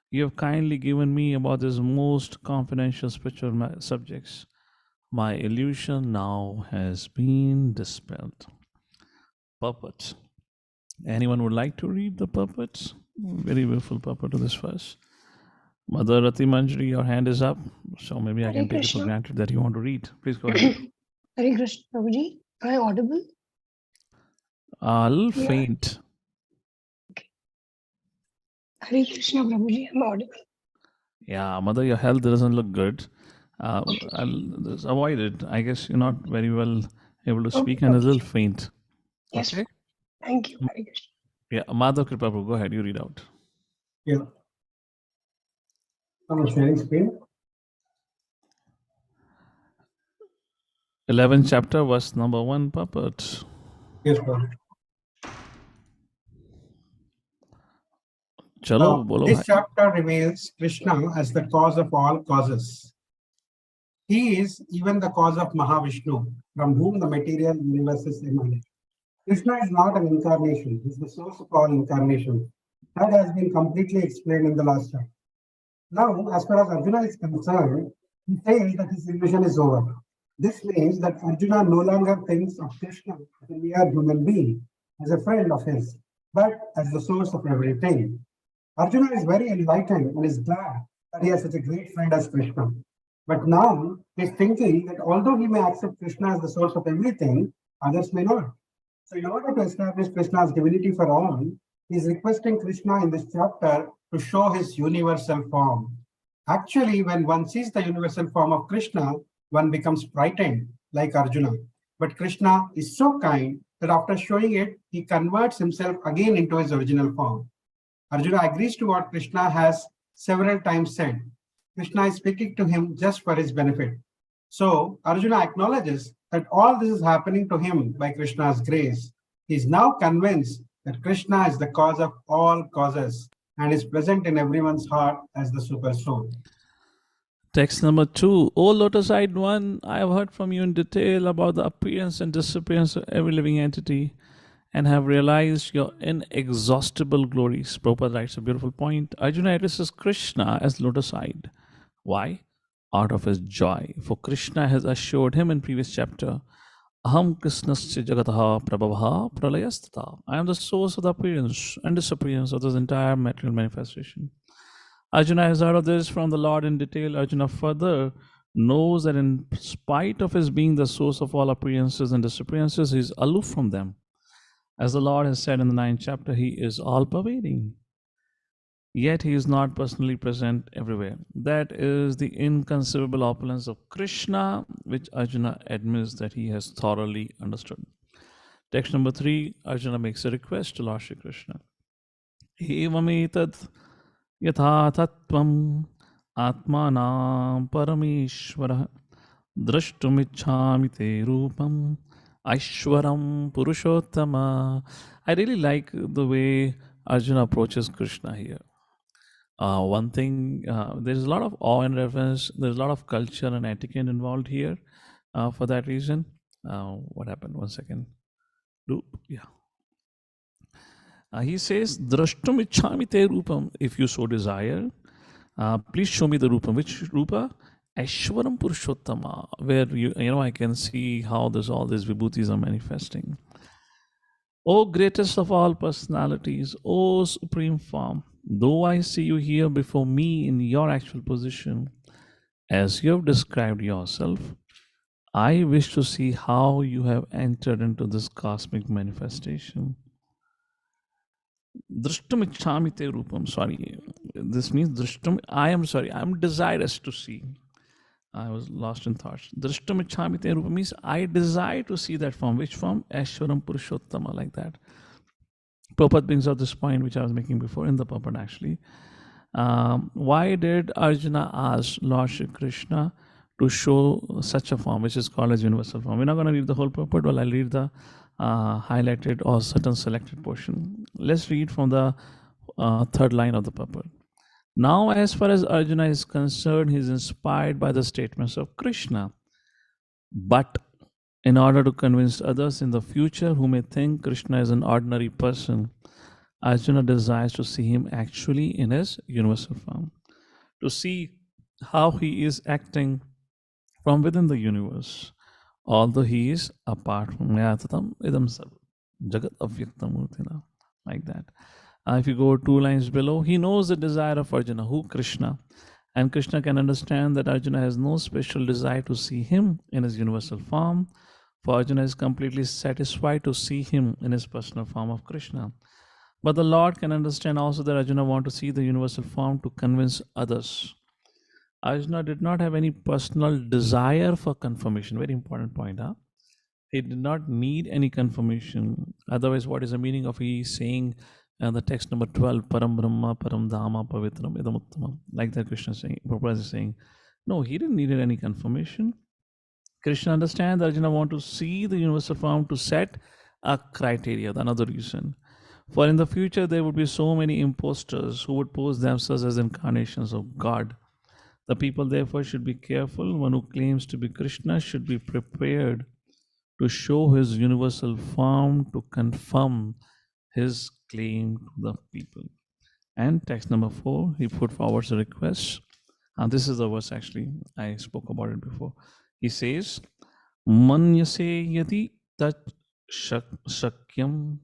you have kindly given me about these most confidential spiritual subjects, my illusion now has been dispelled. Puppet. Anyone would like to read the puppet? Very beautiful puppet to this verse. Mother Rati Manjari, your hand is up, so maybe I can take it for granted that you want to read. Please go ahead. Hare Krishna, Prabhuji. Am I audible? A little faint. Hare Krishna, Prabhuji. Am I audible? Yeah, Mother, your health doesn't look good. I'll just avoid it. I guess you're not very well able to speak and a little faint. Yes. Okay. Thank you, Hare Krishna. Yeah, Madhav Kripapu, go ahead. You read out. Yeah. I'm sharing screen. 11th chapter, verse number 1, puppet. Yes, sir. Chalo, bolo This bhai. chapter reveals Krishna as the cause of all causes. He is even the cause of Mahavishnu, from whom the material universes emanate. Krishna is not an incarnation, he is the source of all incarnation. That has been completely explained in the last chapter. Now, as far as Arjuna is concerned, he says that his illusion is over. This means that Arjuna no longer thinks of Krishna as a mere human being, as a friend of his, but as the source of everything. Arjuna is very enlightened and is glad that he has such a great friend as Krishna. But now he is thinking that although he may accept Krishna as the source of everything, others may not. So in order to establish Krishna's divinity for all, he is requesting Krishna in this chapter to show his universal form. Actually, when one sees the universal form of Krishna, one becomes frightened like Arjuna. But Krishna is so kind that after showing it, he converts himself again into his original form. Arjuna agrees to what Krishna has several times said. Krishna is speaking to him just for his benefit. So Arjuna acknowledges that all this is happening to him by Krishna's grace. He is now convinced that Krishna is the cause of all causes and is present in everyone's heart as the super soul. Text number 2. O Lotus-eyed one, I have heard from you in detail about the appearance and disappearance of every living entity and have realized your inexhaustible glories. Prabhupada writes a beautiful point. Arjuna addresses Krishna as lotus-eyed. Why? Out of his joy. For Krishna has assured him in previous chapter, Aham Krishnasya Jagataha Prabhavaha Pralayastata. I am the source of the appearance and disappearance of this entire material manifestation. Arjuna has heard of this from the Lord in detail. Arjuna further knows that in spite of his being the source of all appearances and disappearances, he is aloof from them. As the Lord has said in the 9th chapter, he is all pervading. Yet he is not personally present everywhere. That is the inconceivable opulence of Krishna, which Arjuna admits that he has thoroughly understood. Text number 3, Arjuna makes a request to Lord Shri Krishna. Evametad yatha tattvam atmanam parameshwarah drashtumichhami te rupam aishwaram purushottama. I really like the way Arjuna approaches Krishna here. One thing, there's a lot of awe and reverence, there's a lot of culture and etiquette involved here for that reason. What happened? 1 second. Yeah. He says, Drashtum ichhami te rupam. If you so desire, please show me the rupam. Which rupa? Aishwaram Purushottama, where I can see how all these vibhutis are manifesting. O greatest of all personalities, O supreme form, though I see you here before me in your actual position, as you have described yourself, I wish to see how you have entered into this cosmic manifestation. Drishtam ichhami te rupam. Sorry, this means drishtam. I'm desirous to see. I was lost in thoughts. Drishtam ichhami te rupam means I desire to see that form. Which form? Aishwaram Purushottama, like that. Prabhupada brings out this point which I was making before in the purport actually. Why did Arjuna ask Lord Shri Krishna to show such a form which is called as universal form? We're not going to read the whole purport, but I'll read the highlighted or certain selected portion. Let's read from the third line of the purport. Now, as far as Arjuna is concerned, he is inspired by the statements of Krishna. But in order to convince others in the future who may think Krishna is an ordinary person, Arjuna desires to see him actually in his universal form, to see how he is acting from within the universe, although he is apart from Mayatatam Idam Sarva, Jagat Avyaktamurtina, like that. If you go 2 lines below, he knows the desire of Arjuna, who? Krishna. And Krishna can understand that Arjuna has no special desire to see him in his universal form, for Arjuna is completely satisfied to see him in his personal form of Krishna. But the Lord can understand also that Arjuna wants to see the universal form to convince others. Arjuna did not have any personal desire for confirmation. Very important point, huh? He did not need any confirmation. Otherwise, what is the meaning of he saying the text number 12, Param Brahma, Param Dhama, Pavitram, Idamuttamam, like that Krishna saying, Prabhupada is saying, no, he didn't need any confirmation. Krishna understands that Arjuna want to see the universal form to set a criteria, another reason. For in the future, there would be so many impostors who would pose themselves as incarnations of God. The people therefore should be careful. One who claims to be Krishna should be prepared to show his universal form to confirm his claim to the people. And text number 4, he put forward a request. And this is the verse actually, I spoke about it before. He says, Manyase yati tat shakyam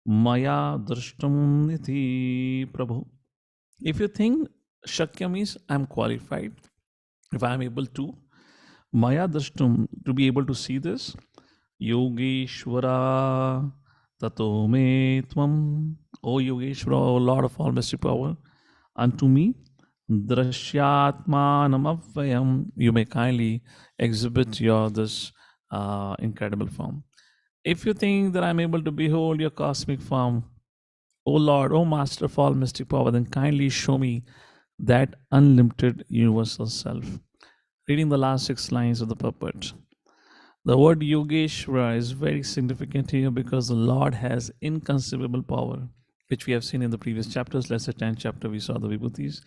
maya drashtam niti Prabhu. If you think shakya means I'm qualified, if I'm able to, maya drashtam, to be able to see this, Yogeshwara tato me tvam, O Yogeshwara, O Lord of all mercy power, unto me, Drashyatmanam avvayam, you may kindly exhibit your this incredible form. If you think that I'm able to behold your cosmic form, O Lord, O Master of all mystic power, then kindly show me that unlimited universal self. Reading the last 6 lines of the purport. The word Yogeshwara is very significant here because the Lord has inconceivable power, which we have seen in the previous chapters. Let's say 10th chapter, we saw the Vibhutis.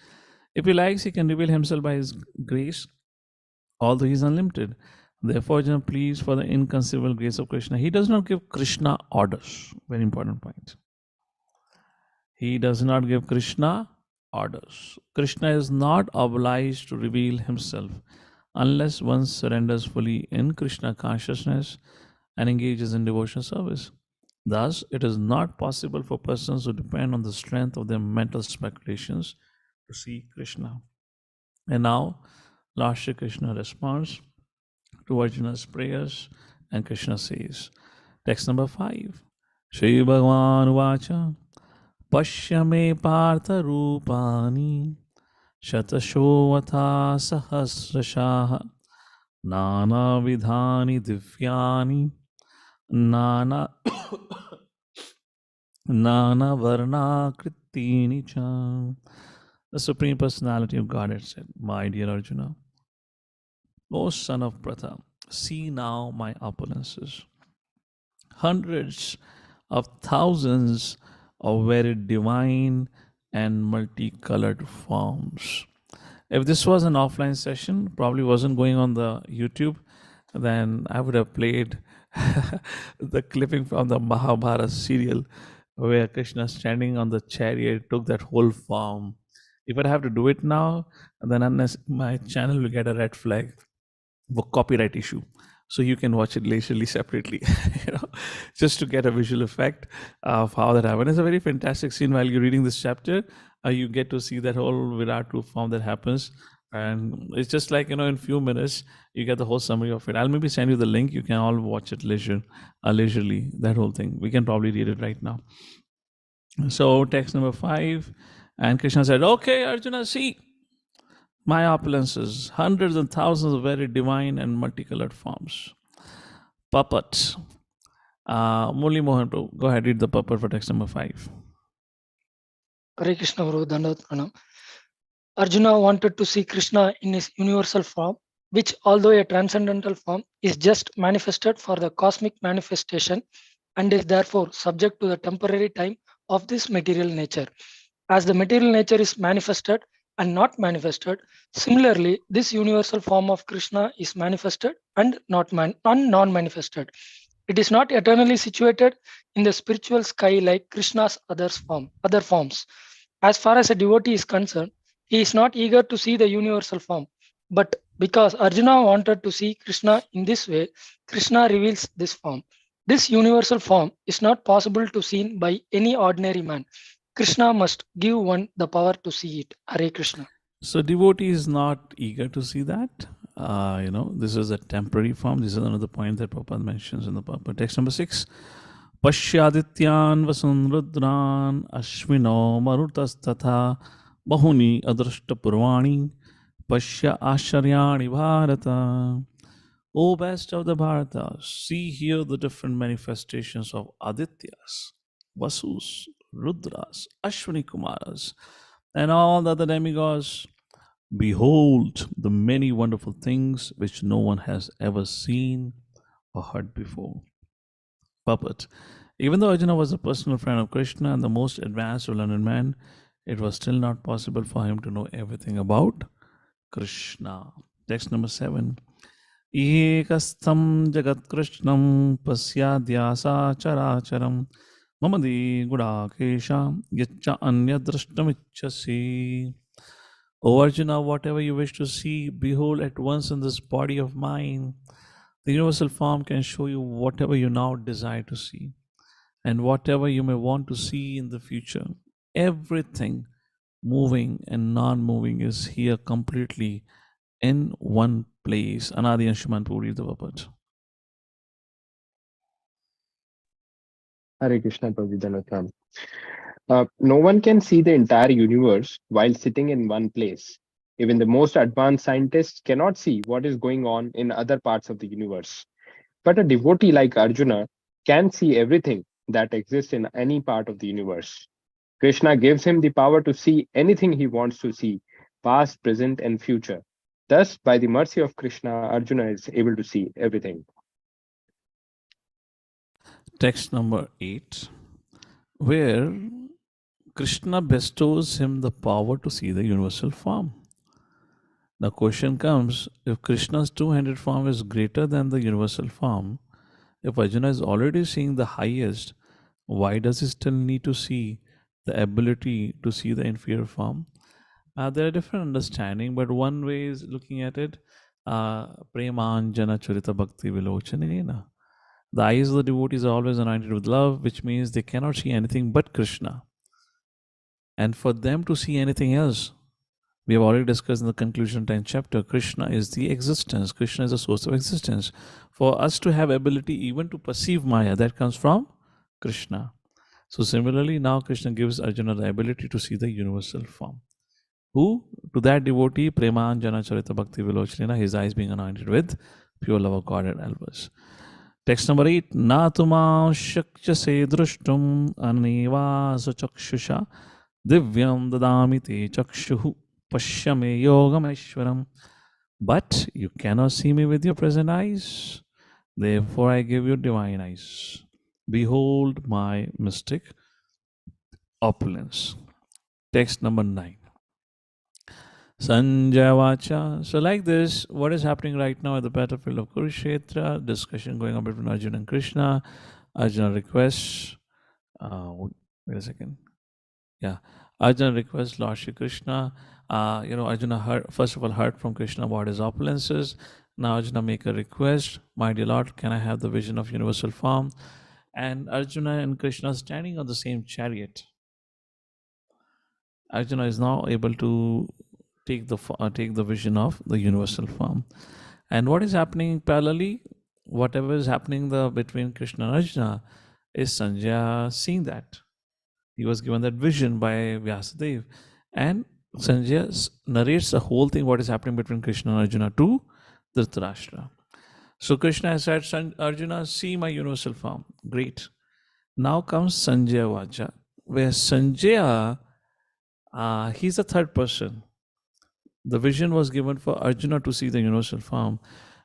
If he likes, he can reveal himself by his grace, although he is unlimited. Therefore, Arjuna pleads for the inconceivable grace of Krishna. He does not give Krishna orders. Very important point. He does not give Krishna orders. Krishna is not obliged to reveal himself unless one surrenders fully in Krishna consciousness and engages in devotional service. Thus, it is not possible for persons who depend on the strength of their mental speculations to see Krishna. And now, Lord Shri Krishna responds to Arjuna's prayers, and Krishna says, text number 5, Shri Bhagavan Vacha, Pashya me partha rupani, Shatashovata sahasrashaha, Nana vidhani divyani, Nana Nana varna kritini cha. The Supreme Personality of Godhead said, my dear Arjuna, O son of Pratha, see now my opulences. Hundreds of thousands of very divine and multicolored forms. If this was an offline session, probably wasn't going on the YouTube, then I would have played the clipping from the Mahabharata serial where Krishna standing on the chariot took that whole form. If I have to do it now, then unless my channel will get a red flag for copyright issue. So you can watch it leisurely separately, just to get a visual effect of how that happened. It's a very fantastic scene while you're reading this chapter. You get to see that whole Virat Roop form that happens. And it's just like, in a few minutes, you get the whole summary of it. I'll maybe send you the link. You can all watch it leisurely, that whole thing. We can probably read it right now. So text number 5, and Krishna said, okay, Arjuna, see my opulences, hundreds and thousands of very divine and multicolored forms. Puppets. Murli Mohan Prabhu, go ahead, read the puppet for text number 5. Hare Krishna Prabhu, Dandavat Pranam. Arjuna wanted to see Krishna in his universal form, which, although a transcendental form, is just manifested for the cosmic manifestation and is therefore subject to the temporary time of this material nature. As the material nature is manifested and not manifested, similarly, this universal form of Krishna is manifested and non-manifested. It is not eternally situated in the spiritual sky like Krishna's other forms. As far as a devotee is concerned, he is not eager to see the universal form. But because Arjuna wanted to see Krishna in this way, Krishna reveals this form. This universal form is not possible to see by any ordinary man. Krishna must give one the power to see it. Hare Krishna. So devotee is not eager to see that. This is a temporary form. This is another point that Prabhupada mentions in the Prabhupada. Text number 6. Pashyadityan vasunrudran ashwino marutas bahuni adrashta purvani pashya asharyani bharata. O best of the Bharatas, see here the different manifestations of Adityas, Vasus, Rudras, Ashwini Kumaras, and all the other demigods. Behold the many wonderful things which no one has ever seen or heard before. Puppet. Even though Arjuna was a personal friend of Krishna and the most advanced or learned man, it was still not possible for him to know everything about Krishna. Text number 7. Ekastham jagat krishnam pasyadyasa characharam mamadi gudakesha yacha anya drashtamichasi. O Arjuna, whatever you wish to see, behold at once in this body of mine. The universal form can show you whatever you now desire to see and whatever you may want to see in the future. Everything moving and non-moving is here completely in one place. Anadi Anshuman Puri the Vapat. Hare Krishna, Prabhu Dhanottam. No one can see the entire universe while sitting in one place. Even the most advanced scientists cannot see what is going on in other parts of the universe. But a devotee like Arjuna can see everything that exists in any part of the universe. Krishna gives him the power to see anything he wants to see, past, present, and future. Thus, by the mercy of Krishna, Arjuna is able to see everything. Text number 8, where Krishna bestows him the power to see the universal form. The question comes, if Krishna's two-handed form is greater than the universal form, if Arjuna is already seeing the highest, why does he still need to see the ability to see the inferior form? There are different understanding, but one way is looking at it, Premanjana Charita Bhakti Vilochanena. The eyes of the devotees are always anointed with love, which means they cannot see anything but Krishna. And for them to see anything else, we have already discussed in the conclusion 10th chapter, Krishna is the existence. Krishna is the source of existence. For us to have ability even to perceive Maya, that comes from Krishna. So similarly, now Krishna gives Arjuna the ability to see the universal form. Who? To that devotee, Premanjana Charita Bhakti Vilochanina, his eyes being anointed with pure love of God and elbows. Text number 8. Natuma shakya drustum anivasa chakshusha divyam dadami te chakshuhu pashyame yogameshwaram. But you cannot see me with your present eyes. Therefore I give you divine eyes. Behold my mystic opulence. Text number 9. Sanjaya Vacha. So like this, what is happening right now at the battlefield of Kurukshetra? Discussion going on between Arjuna and Krishna. Arjuna requests, wait a second. Yeah, Arjuna requests Lord Shri Krishna. Arjuna first of all heard from Krishna about his opulences. Now Arjuna make a request, my dear Lord, can I have the vision of universal form? And Arjuna and Krishna standing on the same chariot. Arjuna is now able to take the vision of the universal form. And what is happening parallelly? Whatever is happening between Krishna and Arjuna is Sanjaya seeing that. He was given that vision by Vyasadeva. And Sanjaya narrates the whole thing, what is happening between Krishna and Arjuna to Dhritarashtra. So Krishna has said, Arjuna, see my universal form. Great. Now comes Sanjaya Vacha, where Sanjaya, he's a third person. The vision was given for Arjuna to see the universal form.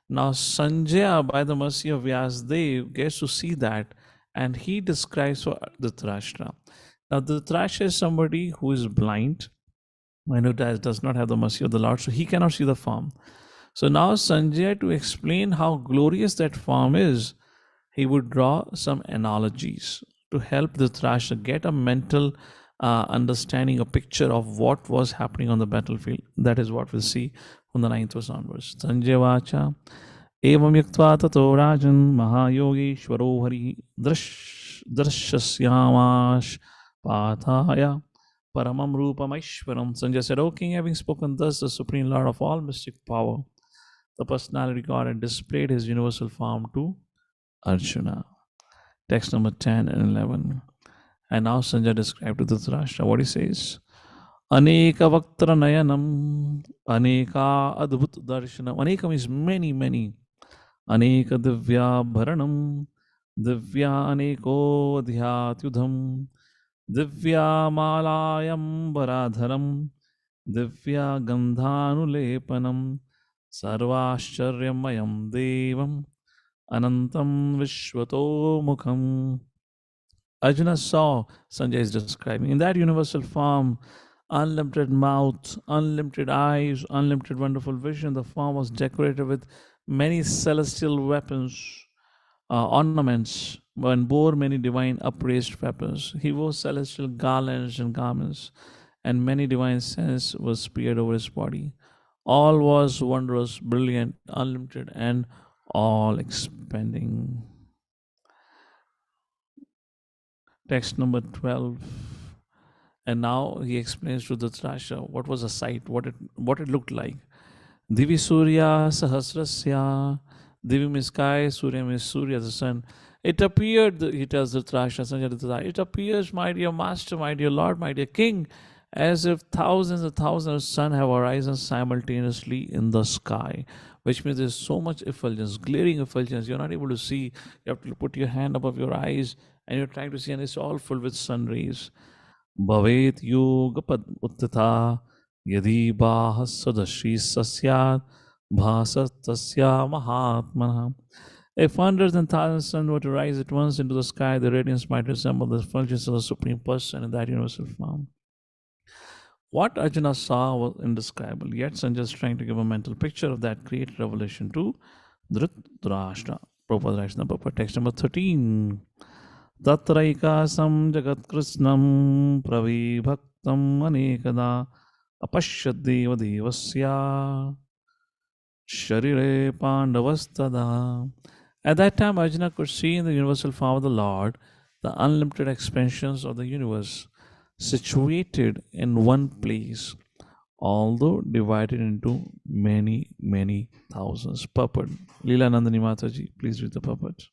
Now Sanjaya, by the mercy of Vyasadeva, gets to see that, and he describes for Dhritarashtra. Now Dhritarashtra is somebody who is blind and who does not have the mercy of the Lord, so he cannot see the form. So now Sanjaya, to explain how glorious that form is, he would draw some analogies to help Dhritarashtra get a mental understanding, a picture of what was happening on the battlefield. That is what we'll see from the 9th verse onwards. Sanjaya Vacha Evam yaktva tato rajan mahayogeshwaro hari drshasyamash pathaya paramam rupamaishwaram. Sanjaya said, O king, having spoken thus, the supreme lord of all mystic power, the personality God, had displayed his universal form to Arjuna. Text number 10 and 11. And now Sanjaya described to Dhritarashtra what he says. Aneka vaktra nayanam, aneka adbhut darshanam. Aneka means many, many. Aneka divya bharanam, divya aneko adhyatyudham, divya malayam baradharam, divya gandhanulepanam, sarvascharyamayam devam, anantam vishwato mukham. Arjuna saw, Sanjay is describing, in that universal form, unlimited mouth, unlimited eyes, unlimited wonderful vision. The form was decorated with many celestial weapons, ornaments, and bore many divine upraised weapons. He wore celestial garlands and garments, and many divine scents were spread over his body. All was wondrous, brilliant, unlimited, and all expanding. Text number 12. And now he explains to Dhritarashtra what was the sight, what it looked like. Divi Surya Sahasrasya. Divi means sky, Surya means Surya, the sun. It appeared, he tells Dhritarashtra, it appears, my dear master, my dear lord, my dear king, as if thousands and thousands of sun have arisen simultaneously in the sky, which means there's so much effulgence, glaring effulgence, you're not able to see. You have to put your hand above your eyes and you're trying to see, and it's all full with sun rays. Bhavet yogapad uttita yadi bahasadashi sasyat bhasatasya mahatmana. If hundreds and thousands of suns were to rise at once into the sky, the radiance might resemble the effulgence of the Supreme Person in that universal form. What Arjuna saw was indescribable, yet Sanjaya is trying to give a mental picture of that great revelation to Dhritarashtra. Prabhupada writes in the book, text number 13. Tatraikasam jagat krishnam pravibhaktam anekada apashyadeva devasya sharire pandavastada. At that time, Arjuna could see in the universal form of the Lord the unlimited expansions of the universe, situated in one place, although divided into many, many thousands. Purport. Leela Nandani Mataji, please read the purport.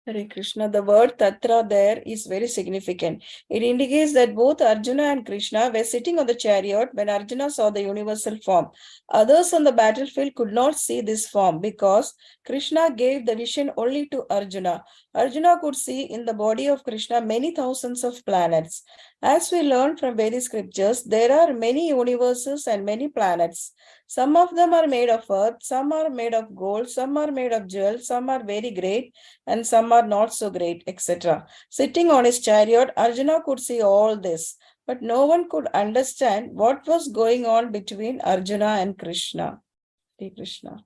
Hare Krishna, the word Tatra there is very significant. It indicates that both Arjuna and Krishna were sitting on the chariot when Arjuna saw the universal form. Others on the battlefield could not see this form because Krishna gave the vision only to Arjuna. Arjuna could see in the body of Krishna many thousands of planets. As we learn from various scriptures, there are many universes and many planets. Some of them are made of earth, some are made of gold, some are made of jewels, some are very great, and some are not so great, etc. Sitting on his chariot, Arjuna could see all this, but no one could understand what was going on between Arjuna and Krishna. Hare Krishna.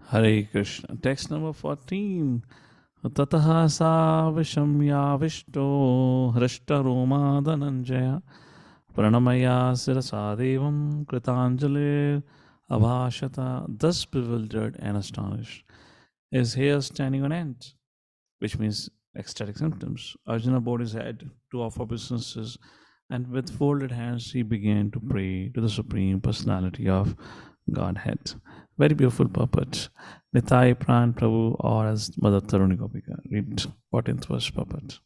Hare Krishna. Text number 14. Tataha sa vishamya vishto hrishta roma dhananjaya pranamaya sirasa devam kritanjali abhashata. Thus bewildered and astonished, his hair standing on end, which means ecstatic symptoms, Arjuna bowed his head to offer obeisances, and with folded hands he began to pray to the Supreme Personality of Godhead. Very beautiful purport. Nitai Pran Prabhu, or as Mother Taruni Gopika. Read 14th verse purport.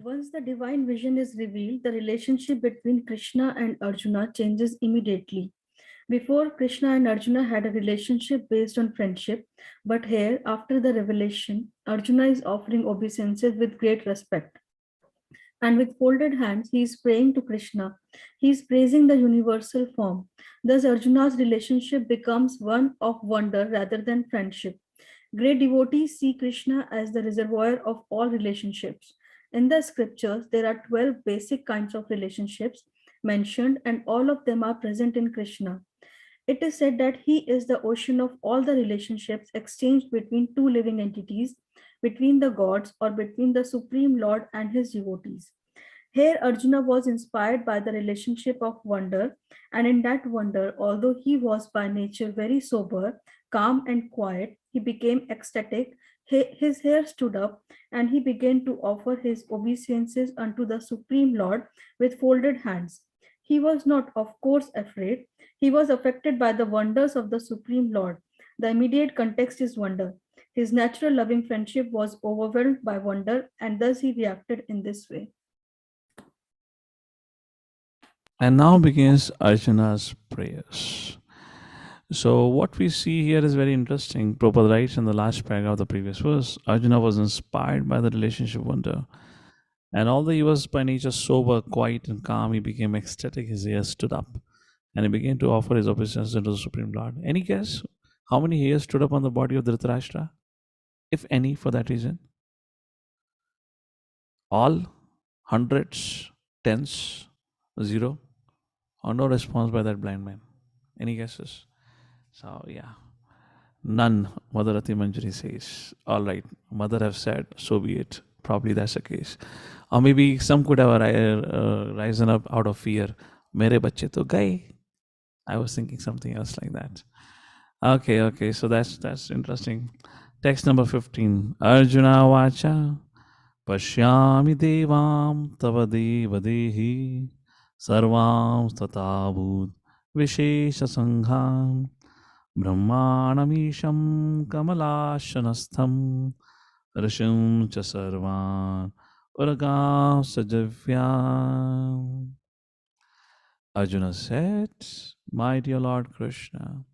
Once the divine vision is revealed, the relationship between Krishna and Arjuna changes immediately. Before, Krishna and Arjuna had a relationship based on friendship, but here, after the revelation, Arjuna is offering obeisances with great respect. And with folded hands, he is praying to Krishna. He is praising the universal form. Thus, Arjuna's relationship becomes one of wonder rather than friendship. Great devotees see Krishna as the reservoir of all relationships. In the scriptures, there are 12 basic kinds of relationships mentioned, and all of them are present in Krishna. It is said that he is the ocean of all the relationships exchanged between two living entities, between the gods, or between the Supreme Lord and his devotees. Here, Arjuna was inspired by the relationship of wonder, and in that wonder, although he was by nature very sober, calm, and quiet, he became ecstatic. His hair stood up, and he began to offer his obeisances unto the Supreme Lord with folded hands. He was not, of course, afraid. He was affected by the wonders of the Supreme Lord. The immediate context is wonder. His natural loving friendship was overwhelmed by wonder, and thus he reacted in this way. And now begins Arjuna's prayers. So what we see here is very interesting. Prabhupada writes in the last paragraph of the previous verse, Arjuna was inspired by the relationship wonder. And although he was by nature sober, quiet, and calm, he became ecstatic. His hair stood up, and he began to offer his obeisances to the Supreme Lord. Any guess how many hairs stood up on the body of Dhritarashtra? If any, for that reason? All? Hundreds? Tens? Zero? Or no response by that blind man? Any guesses? So, yeah. None, Mother Rati Manjari says. All right, Mother have said, so be it. Probably that's the case. Or maybe some could have risen up out of fear. Mere bache to gaye. I was thinking something else like that. Okay, so that's interesting. Text number 15. Arjuna vacha pashyami devam tava devadehi sarvam tatabhut vishesha sangham brahmanamisham kamalashanastham rishim cha sarvan uragam sajavyam. Arjuna said, my dear Lord Krishna,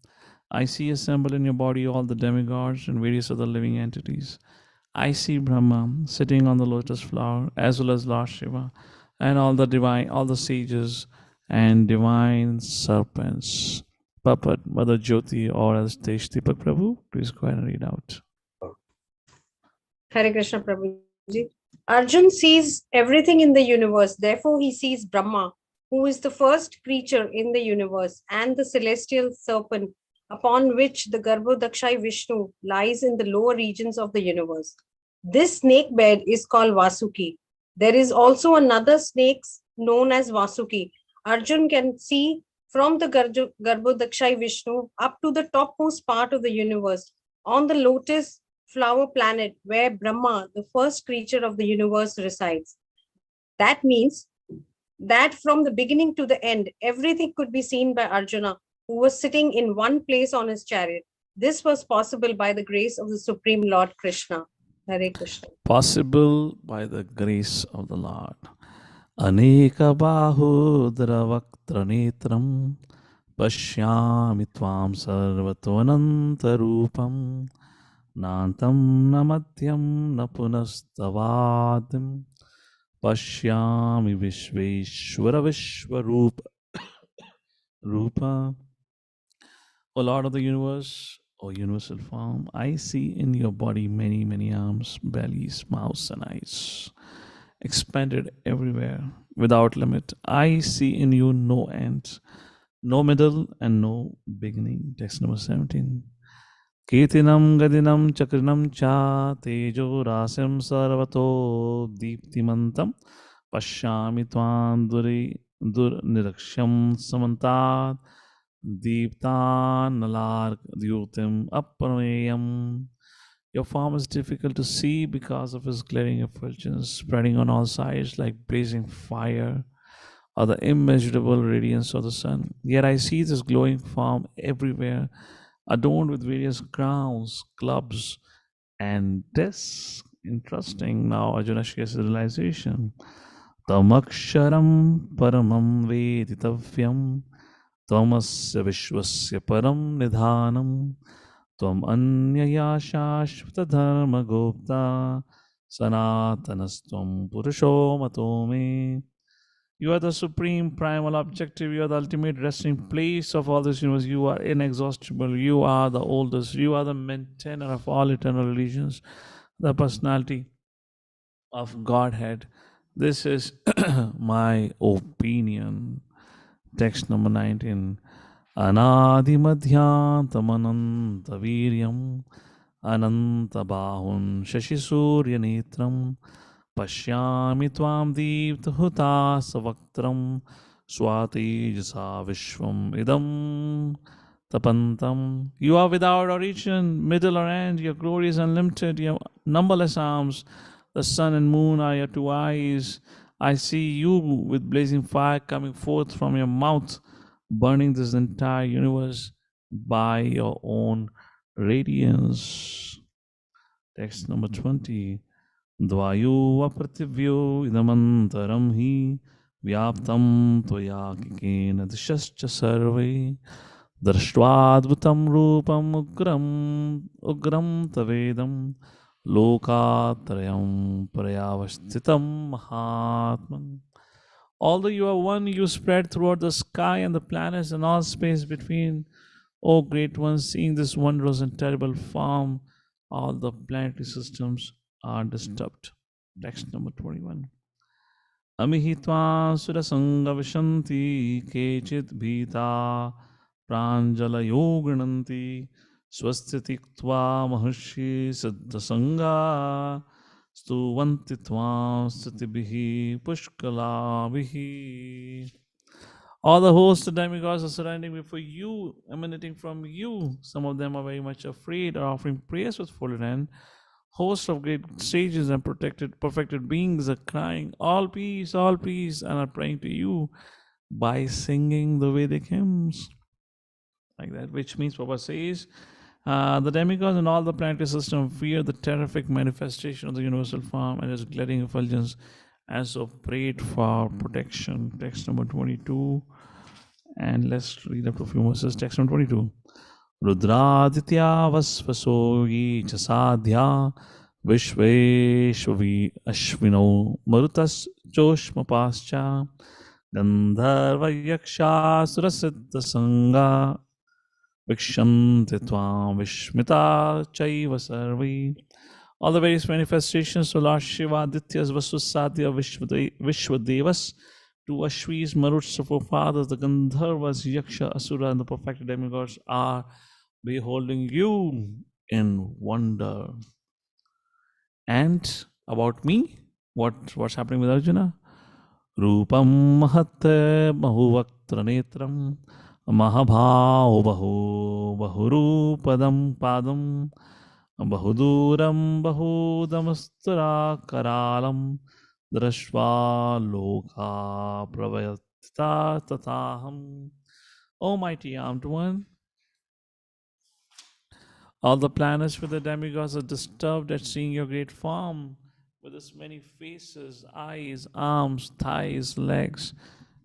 I see assembled in your body all the demigods and various other living entities. I see Brahma sitting on the lotus flower, as well as Lord Shiva, and all the sages and divine serpents. Papat, Mother Jyoti, or as Teshtipak Prabhu, please go ahead and read out. Hare Krishna Prabhuji. Arjun sees everything in the universe, therefore he sees Brahma, who is the first creature in the universe, and the celestial serpent upon which the Garbhodakshai Vishnu lies in the lower regions of the universe. This snake bed is called Vasuki. There is also another snake known as Vasuki. Arjun can see from the Garbhodakshay Vishnu up to the topmost part of the universe, on the lotus flower planet where Brahma, the first creature of the universe, resides. That means that from the beginning to the end, everything could be seen by Arjuna, who was sitting in one place on his chariot. This was possible by the grace of the Supreme Lord Krishna. Hare Krishna. Possible by the grace of the Lord. Aneka bahudra vaktra netram pashyami tvam sarvatvananta rupam nantam namatyam napunastavadim pashyami vishveshwara vishwarupa rupa. O Lord of the universe, O universal form, I see in your body many, many arms, bellies, mouths, and eyes, expanded everywhere, without limit. I see in you no end, no middle, and no beginning. Text number 17. Ketinam gadinam chakrinam cha tejo rasim sarvato deeptimantam pashyami tvam dur niraksham samantat Deeptan Nalar Dyutim Aparayam. Your form is difficult to see because of his glaring effulgence spreading on all sides like blazing fire or the immeasurable radiance of the sun. Yet I see this glowing form everywhere, adorned with various crowns, clubs, and discs. Interesting. Now Arjuna shares his realization. Tamaksharam paramam veditavyam Tvamasya vishwasya param nidhanam Tvam anyaya shashvata dharma gopta Sanatanastvam purusho matome. You are the supreme primal objective. You are the ultimate resting place of all this universe. You are inexhaustible. You are the oldest. You are the maintainer of all eternal religions, the personality of Godhead. This is my opinion. Text number 19. Anadimadhyantamananta viryam Ananta bahun shashisurya netram Pashyami tvam deeptahuta savaktram Swati jasa vishwam idam tapantam. You are without origin, middle or end. Your glory is unlimited. Your numberless arms. The sun and moon are your two eyes. I see you with blazing fire coming forth from your mouth, burning this entire universe by your own radiance. Text number 20. Dvayu apratibhyo idamantaram hi vyaptam tvaya kikena dishascha sarve drashtvaadvutam rupam ugram tavedam Lokatrayam Prayavasthitam Mahatman. Although you are one, you spread throughout the sky and the planets and all space between. O great ones, seeing this wondrous and terrible form, all the planetary systems are disturbed. Text number 21. Amihitva surasanga vishanti kechit bhita pranjala yogananti Swasthitikva maharshi siddhasanga stuvanti tvam stitibihi pushkalabihi. All the hosts of demigods are surrounding before you, emanating from you. Some of them are very much afraid, are offering prayers with folded hand. Hosts of great sages and perfected beings are crying, all peace, and are praying to you by singing the Vedic hymns. Like that, which means Prabhupada says, the demigods and all the planetary system fear the terrific manifestation of the universal form and its glaring effulgence, and so prayed for protection. Text number 22. And let's read up to a few verses. Text number 22. Rudraditya vasvaso ye chasadhya vishveshvavi ashvino marutas joshmapascha gandharva yaksha surasiddha sangha Vikshanti tvam vishmita chaiva sarvi. All the various manifestations of Lord Shiva, Adityas, Vasusadhya, Vishwadevas, to Ashvis, Maruts, the forefathers, the Gandharvas, Yaksha, Asura, and the perfected demigods are beholding you in wonder. And about me, what's happening with Arjuna? Rupam mahat mahuvakta Tranetram Mahabhao Bahurupadam Padam Bahuduram Bahudamastura Karalam Drashva Loka Pravayata Tataham. Almighty Armed One, all the planets with the demigods are disturbed at seeing your great form, with its many faces, eyes, arms, thighs, legs,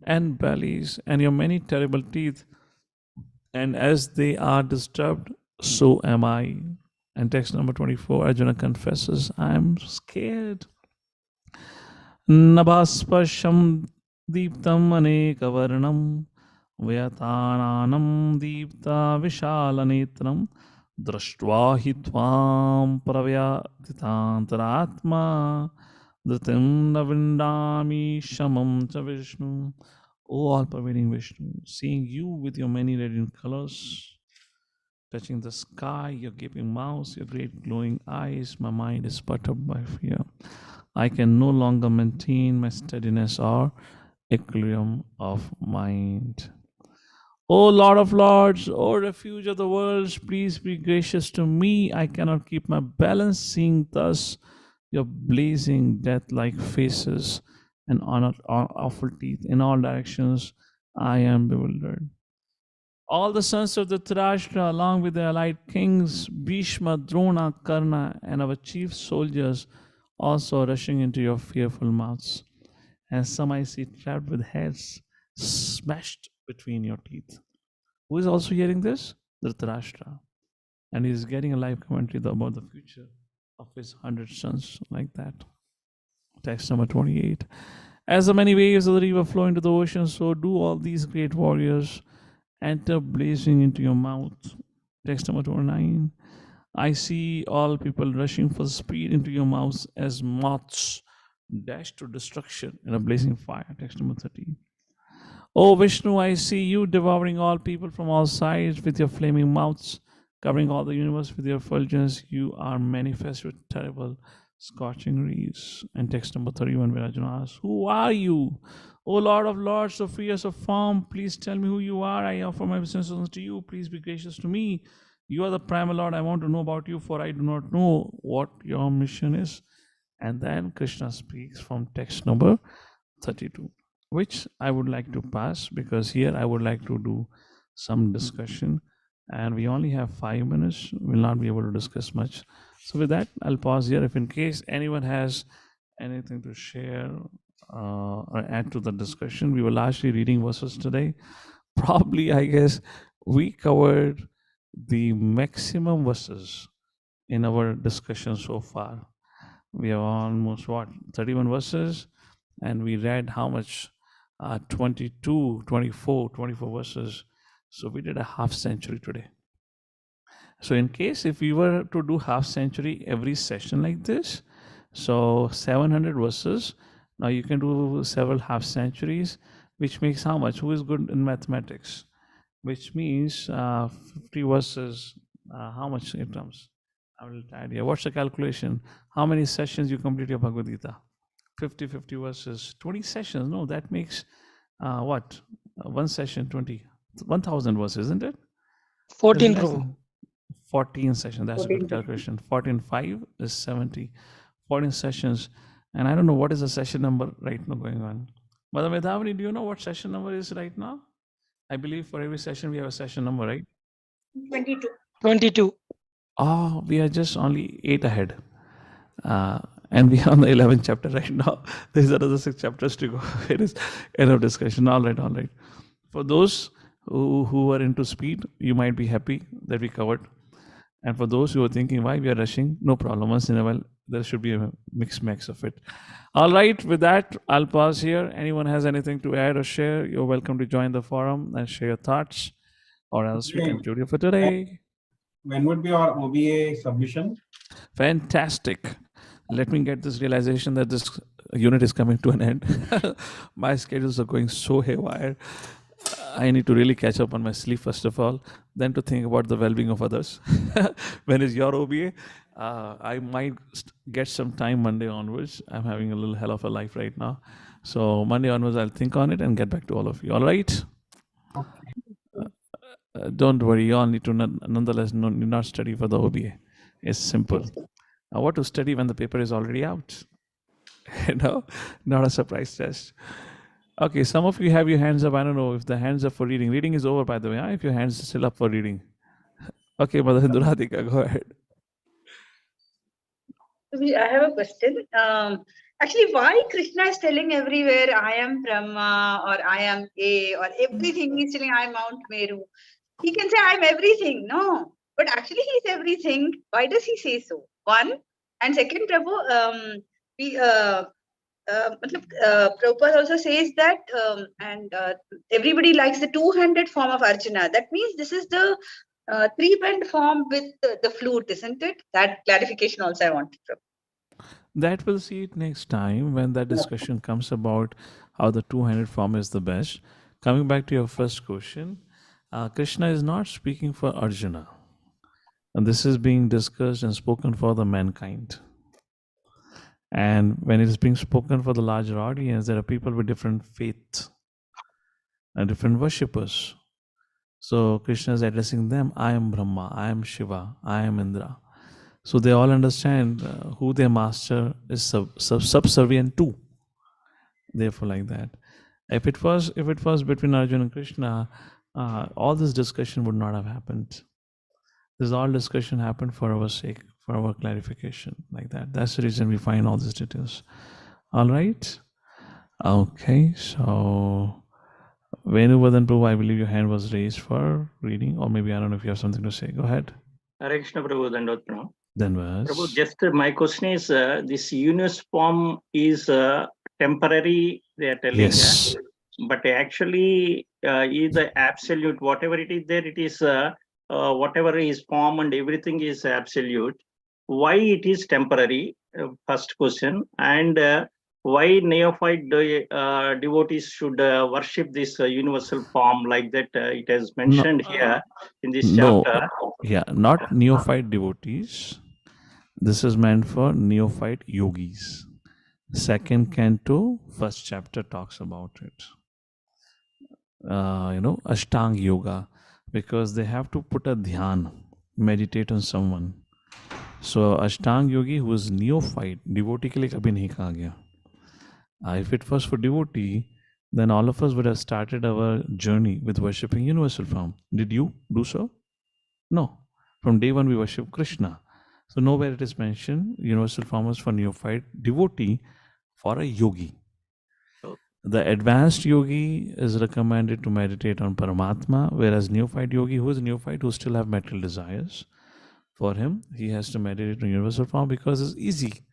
and bellies, and your many terrible teeth. And as they are disturbed, so am I. And text number 24, Arjuna confesses, I'm scared. Nabhaspasham deeptam anekavarnam Vyatananam deepta vishalanetram Drashtva hi tvam pravyatitantaratma Dhatim navindami shamam cha Vishnu. O all-pervading Vishnu, seeing you with your many radiant colors, touching the sky, your gaping mouth, your great glowing eyes, my mind is perturbed by fear. I can no longer maintain my steadiness or equilibrium of mind. O Lord of Lords, O refuge of the worlds, please be gracious to me. I cannot keep my balance, seeing thus your blazing death-like faces and awful teeth in all directions. I am bewildered. All the sons of the Dhritarashtra, along with their allied kings, Bhishma, Drona, Karna, and our chief soldiers, also rushing into your fearful mouths. And some I see trapped with heads smashed between your teeth. Who is also hearing this? Dhritarashtra. And he is getting a live commentary about the future of his 100 sons, like that. Text number 28. As the many waves of the river flow into the ocean, so do all these great warriors enter blazing into your mouth. Text number 29. I see all people rushing for speed into your mouth as moths dash to destruction in a blazing fire. Text number 30. O Vishnu, I see you devouring all people from all sides with your flaming mouths, covering all the universe with your effulgence. You are manifest with terrible scorching rays. And text number 31, where Arjuna asks, who are you? O Lord of Lords, so fierce of form, please tell me who you are. I offer my obeisances to you. Please be gracious to me. You are the primal Lord. I want to know about you, for I do not know what your mission is. And then Krishna speaks from text number 32, which I would like to pass, because here I would like to do some discussion, and we only have 5 minutes. We'll not be able to discuss much. So with that, I'll pause here. If in case anyone has anything to share or add to the discussion, we were largely reading verses today. Probably, I guess, we covered the maximum verses in our discussion so far. We have almost, 31 verses, and we read how much? 22, 24 verses. So we did a half century today. So in case if we were to do half century every session like this, so 700 verses, now you can do several half centuries, which makes how much? Who is good in mathematics? Which means 50 verses, how much it comes? I'm a little tired here. What's the calculation? How many sessions you complete your Bhagavad Gita? 50 verses, 20 sessions. No, that makes what? One session, 1,000 verses, isn't it? 14, Prabhu. 14 sessions. That's 14. A good calculation. 14, 5 is 70. 14 sessions. And I don't know what is the session number right now going on. Mother Medhavani, do you know what session number is right now? I believe for every session we have a session number, right? 22. 22. Oh, we are just only 8 ahead. And we are on the 11th chapter right now. There's another 6 chapters to go. It is end of discussion. All right. For those who are into speed, you might be happy that we covered. And for those who are thinking why we are rushing, no problem. Once in a while, there should be a mix of it. All right, with that, I'll pause here. Anyone has anything to add or share, you're welcome to join the forum and share your thoughts, or else we conclude it for today. When would be our OBA submission? Fantastic. Let me get this realization that this unit is coming to an end. My schedules are going so haywire. I need to really catch up on my sleep, first of all, then to think about the well-being of others. When is your OBA? I might get some time Monday onwards. I'm having a little hell of a life right now. So Monday onwards, I'll think on it and get back to all of you. All right? Don't worry, you all need to nonetheless need not study for the OBA. It's simple. What to study when the paper is already out? Not a surprise test. Okay, some of you have your hands up. I don't know if the hands up for reading. Reading is over, by the way. If your hands are still up for reading. Okay, Madan Sundar, go ahead. I have a question. Actually, why Krishna is telling everywhere, I am Brahma, or I am A, or everything he's telling, I am Mount Meru. He can say, I am everything. No, but actually he's everything. Why does he say so? One. And second, Prabhu, Prabhupada also says that, everybody likes the two-handed form of Arjuna. That means this is the three-band form with the flute, isn't it? That clarification also I wanted. That we'll see it next time when that discussion comes about how the two-handed form is the best. Coming back to your first question, Krishna is not speaking for Arjuna. And this is being discussed and spoken for the mankind. And when it is being spoken for the larger audience, there are people with different faith and different worshippers. So Krishna is addressing them, I am Brahma, I am Shiva, I am Indra. So they all understand who their master is subservient to. Therefore, like that. If it was between Arjuna and Krishna, all this discussion would not have happened. This all discussion happened for our sake, for our clarification, like that. That's the reason we find all these details. All right. Okay. So, Venuvardhan Prabhu, I believe your hand was raised for reading, or maybe I don't know if you have something to say. Go ahead. Hare Krishna Prabhu Dandot. Then was. Prabhu, just my question is, this universe form is temporary, they are telling. Yes. But actually, is the absolute, whatever it is there, it is whatever is form and everything is absolute. Why it is temporary? First question. And why neophyte devotees should worship this universal form like that? It has mentioned here in this chapter. Yeah, not neophyte devotees. This is meant for neophyte yogis. Second canto, first chapter talks about it. Ashtang yoga, because they have to put a dhyan, meditate on someone. So Ashtang yogi who is neophyte, devotee ke liye kabhi nahi kaha gaya. If it was for devotee, then all of us would have started our journey with worshipping universal form. Did you do so? No. From day one we worship Krishna. So nowhere it is mentioned universal form is for neophyte devotee, for a yogi. The advanced yogi is recommended to meditate on Paramatma, whereas neophyte yogi, who is neophyte, who still have material desires, for him, he has to meditate on universal form because it's easy.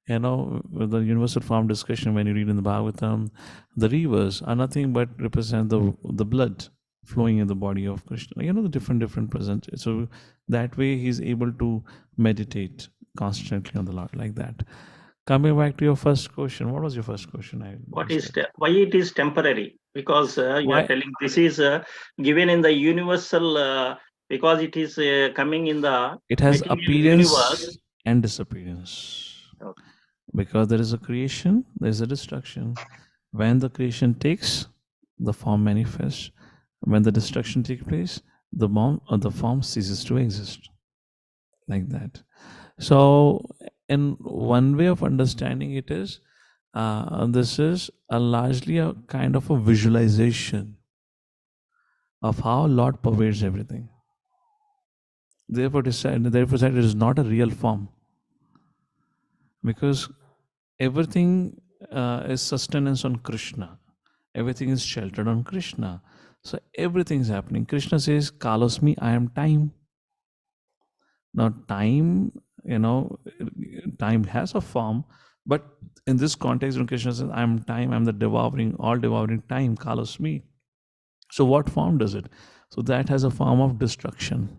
With the universal form discussion, when you read in the Bhagavatam, the rivers are nothing but represent the blood flowing in the body of Krishna. The different present. So that way he's able to meditate constantly on the Lord like that. Coming back to your first question, what was your first question? Why it is temporary? Because you are telling this is given in the universal, because it is coming in the it has appearance universe and disappearance. Okay. Because there is a creation, there is a destruction. When the creation takes, the form manifests. When the destruction takes place, the form ceases to exist. Like that. So, in one way of understanding it is, this is largely a kind of a visualization of how Lord pervades everything. Therefore, it is not a real form, because everything is sustenance on Krishna. Everything is sheltered on Krishna. So everything is happening. Krishna says, Kalosmi, I am time. Now time, time has a form, but in this context, when Krishna says, I am time, I am the all devouring time, Kalosmi. So what form does it? So that has a form of destruction.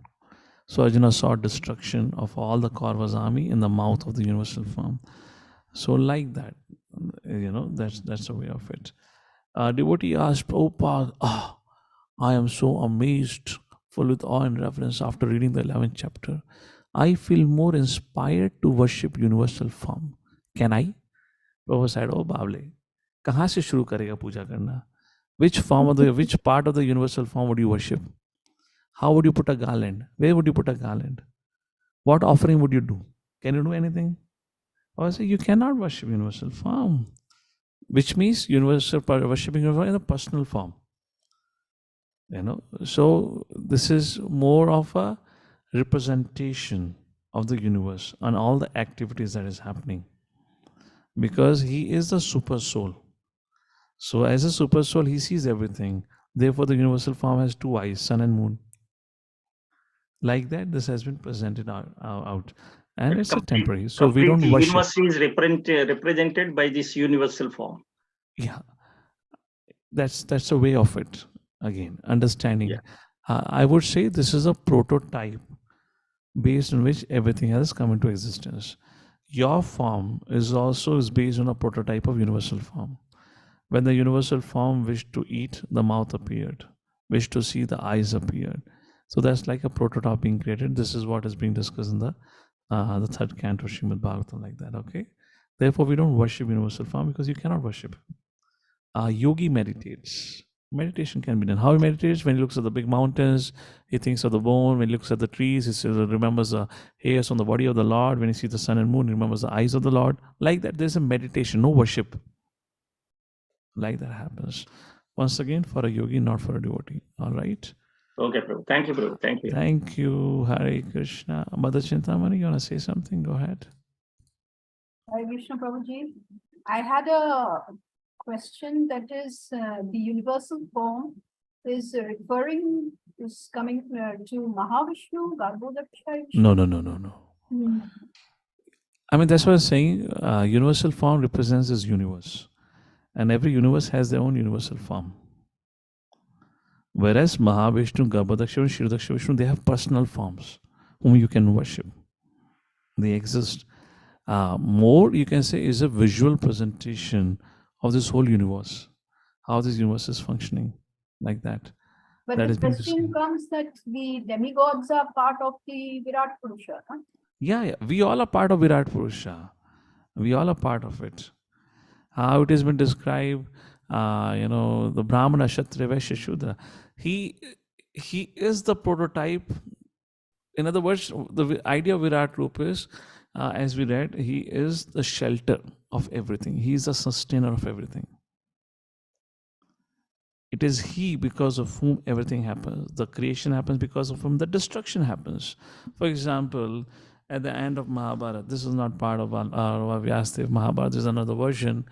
So Arjuna saw destruction of all the Kauravas' army in the mouth of the universal form. So like that, that's the way of it. Devotee asked Prabhupada, I am so amazed, full with awe and reverence after reading the 11th chapter. I feel more inspired to worship universal form. Can I? Prabhupada said, oh Bable, kahan se shuru karega puja karna? Which part of the universal form would you worship? How would you put a garland? Where would you put a garland? What offering would you do? Can you do anything? Or say you cannot worship universal form, which means worshipping in a personal form. So this is more of a representation of the universe and all the activities that is happening, because he is the super soul. So as a super soul, he sees everything. Therefore, the universal form has two eyes, sun and moon. Like that, this has been presented out. And it's a temporary. So we don't worship. Universe is represented by this universal form. Yeah. That's a way of it. Again, understanding. Yeah. I would say this is a prototype based on which everything has come into existence. Your form is based on a prototype of universal form. When the universal form wished to eat, the mouth appeared. Wished to see, the eyes appeared. So that's like a prototype being created. This is what is being discussed in the third canto of Srimad Bhagavatam, like that. Okay. Therefore, we don't worship universal form because you cannot worship. Yogi meditates. Meditation can be done. How he meditates? When he looks at the big mountains, he thinks of the bone. When he looks at the trees, he remembers the hairs on the body of the Lord. When he sees the sun and moon, he remembers the eyes of the Lord. Like that, there's a meditation, no worship. Like that happens. Once again, for a yogi, not for a devotee. All right? Okay, Prabhu. Thank you, Prabhu. Thank you. Thank you. Hare Krishna. Mother Chintamani, you want to say something? Go ahead. Hare Krishna, Prabhuji. I had a question that is the universal form is coming to Mahavishnu, Garbhodaksha? No. Hmm. I mean, that's what I'm saying. Universal form represents this universe. And every universe has their own universal form. Whereas Mahavishnu, Garbhodaksha, and Shridaksha Vishnu, they have personal forms whom you can worship. They exist. More, you can say, is a visual presentation of this whole universe, how this universe is functioning, like that. But that the is being question comes that the demigods are part of the Virat Purusha. Huh? Yeah, we all are part of Virat Purusha. We all are part of it. How it has been described, the Brahmana, Kshatriya, Vaishya, Shudra. He is the prototype. In other words, the idea of Virat Rupa is, as we read, he is the shelter of everything. He is the sustainer of everything. It is he because of whom everything happens. The creation happens because of whom the destruction happens. For example, at the end of Mahabharata, this is not part of our Vyasadeva Mahabharata, this is another version.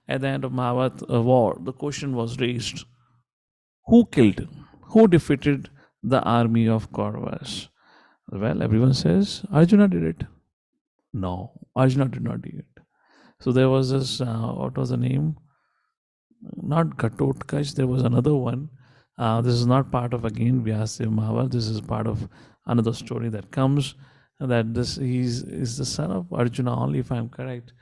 At the end of Mahabharata war, the question was raised, who killed, who defeated the army of Kauravas? Well, everyone says, Arjuna did it. No, Arjuna did not do it. So there was this, what was the name? Not Ghatotkash, there was another one. This is not part of, again, Vyasadeva Mahabharata. This is part of another story that comes, that he is the son of Arjuna only, if I'm correct.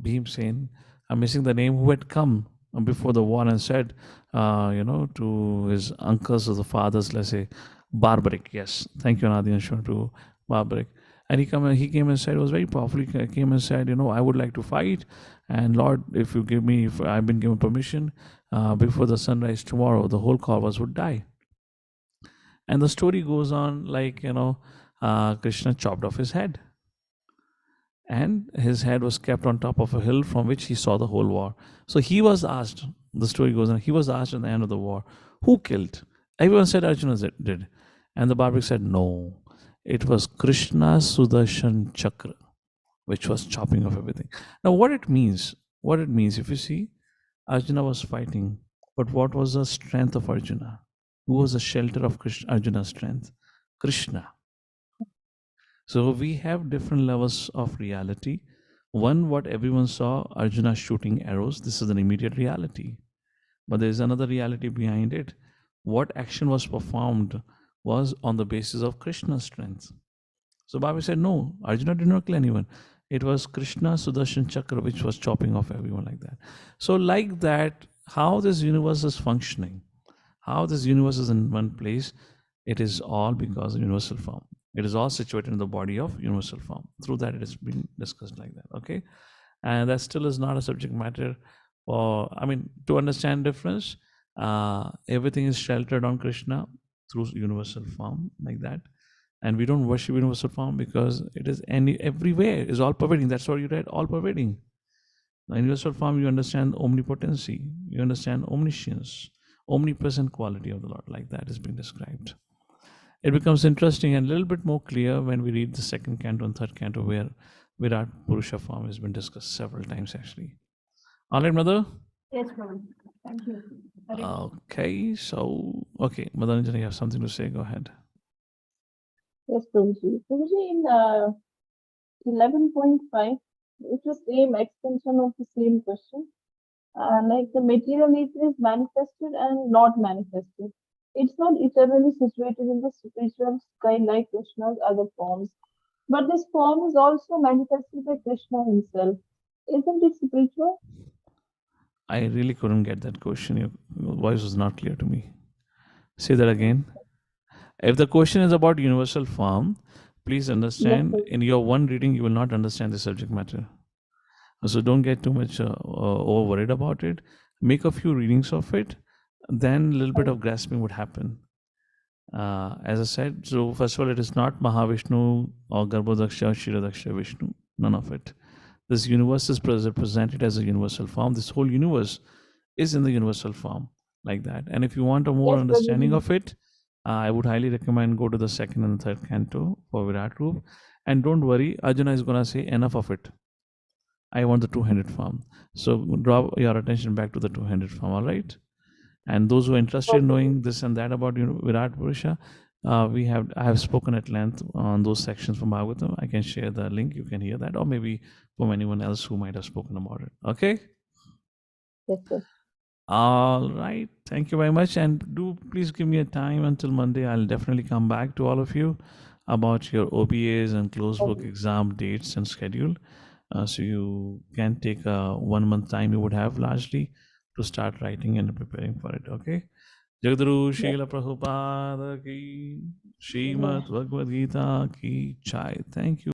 Bhimsen, I'm missing the name, who had come before the war and said, to his uncles or the fathers, let's say, barbaric. Yes, thank you, Anadi and to barbaric. And he came and said, it was very powerful. He came and said, I would like to fight. And Lord, if you give me, if I've been given permission, before the sunrise tomorrow, the whole Kauravas would die. And the story goes on like, Krishna chopped off his head. And his head was kept on top of a hill from which he saw the whole war. So he was asked, the story goes on, he was asked at the end of the war, who killed? Everyone said Arjuna did. And the barbaric said, no, it was Krishna's Sudarshan Chakra, which was chopping off everything. Now what it means, if you see, Arjuna was fighting, but what was the strength of Arjuna? Who was the shelter of Arjuna's strength? Krishna. So we have different levels of reality. One, what everyone saw, Arjuna shooting arrows, this is an immediate reality. But there is another reality behind it. What action was performed was on the basis of Krishna's strength. So Baba said, no, Arjuna did not kill anyone. It was Krishna Sudarshan Chakra which was chopping off everyone, like that. So like that, how this universe is functioning, how this universe is in one place, it is all because of universal form. It is all situated in the body of universal form. Through that, it has been discussed like that. Okay, and that still is not a subject matter Or, I mean, to understand difference, everything is sheltered on Krishna through universal form, like that. And we don't worship universal form because it is everywhere, is all pervading. That's what you read, all pervading. In universal form, you understand omnipotency, you understand omniscience, omnipresent quality of the Lord, like that is being described. It becomes interesting and a little bit more clear when we read the second canto and third canto, where Virat Purusha form has been discussed several times actually. All right, Mother? Yes, Prabhu. Thank you. Hare Krishna. Okay, so, okay, Madananjan, you have something to say, go ahead. Yes, Prabhuji. Prabhuji, in 11.5, it's the same extension of the same question. Like the material nature is manifested and not manifested. It's not eternally situated in the spiritual sky like Krishna's other forms. But this form is also manifested by Krishna himself. Isn't it spiritual? I really couldn't get that question. Your voice was not clear to me. Say that again. If the question is about universal form, please understand, in your one reading, you will not understand the subject matter. So don't get too much over worried about it. Make a few readings of it, then a little bit of grasping would happen. As I said, so first of all, it is not Mahavishnu or Garbhodaksha or Shiradaksha Vishnu, none of it. This universe is presented as a universal form. This whole universe is in the universal form, like that. And if you want a more understanding of it, I would highly recommend go to the second and third canto for Virat Roop. And don't worry, Arjuna is going to say enough of it. I want the two-handed form. So draw your attention back to the two-handed form, all right? And those who are interested in knowing this and that about Virat Purusha, I have spoken at length on those sections from Bhagavatam. I can share the link. You can hear that, or maybe from anyone else who might have spoken about it. Okay. Yes, sir. All right. Thank you very much. And do please give me a time until Monday. I'll definitely come back to all of you about your OBAs and closed book exam dates and schedule. So you can take a 1 month time you would have largely to start writing and preparing for it. Okay. Jagadaru Srila Prabhupada ki Srimad Bhagavad Gita ki Chai. Thank you.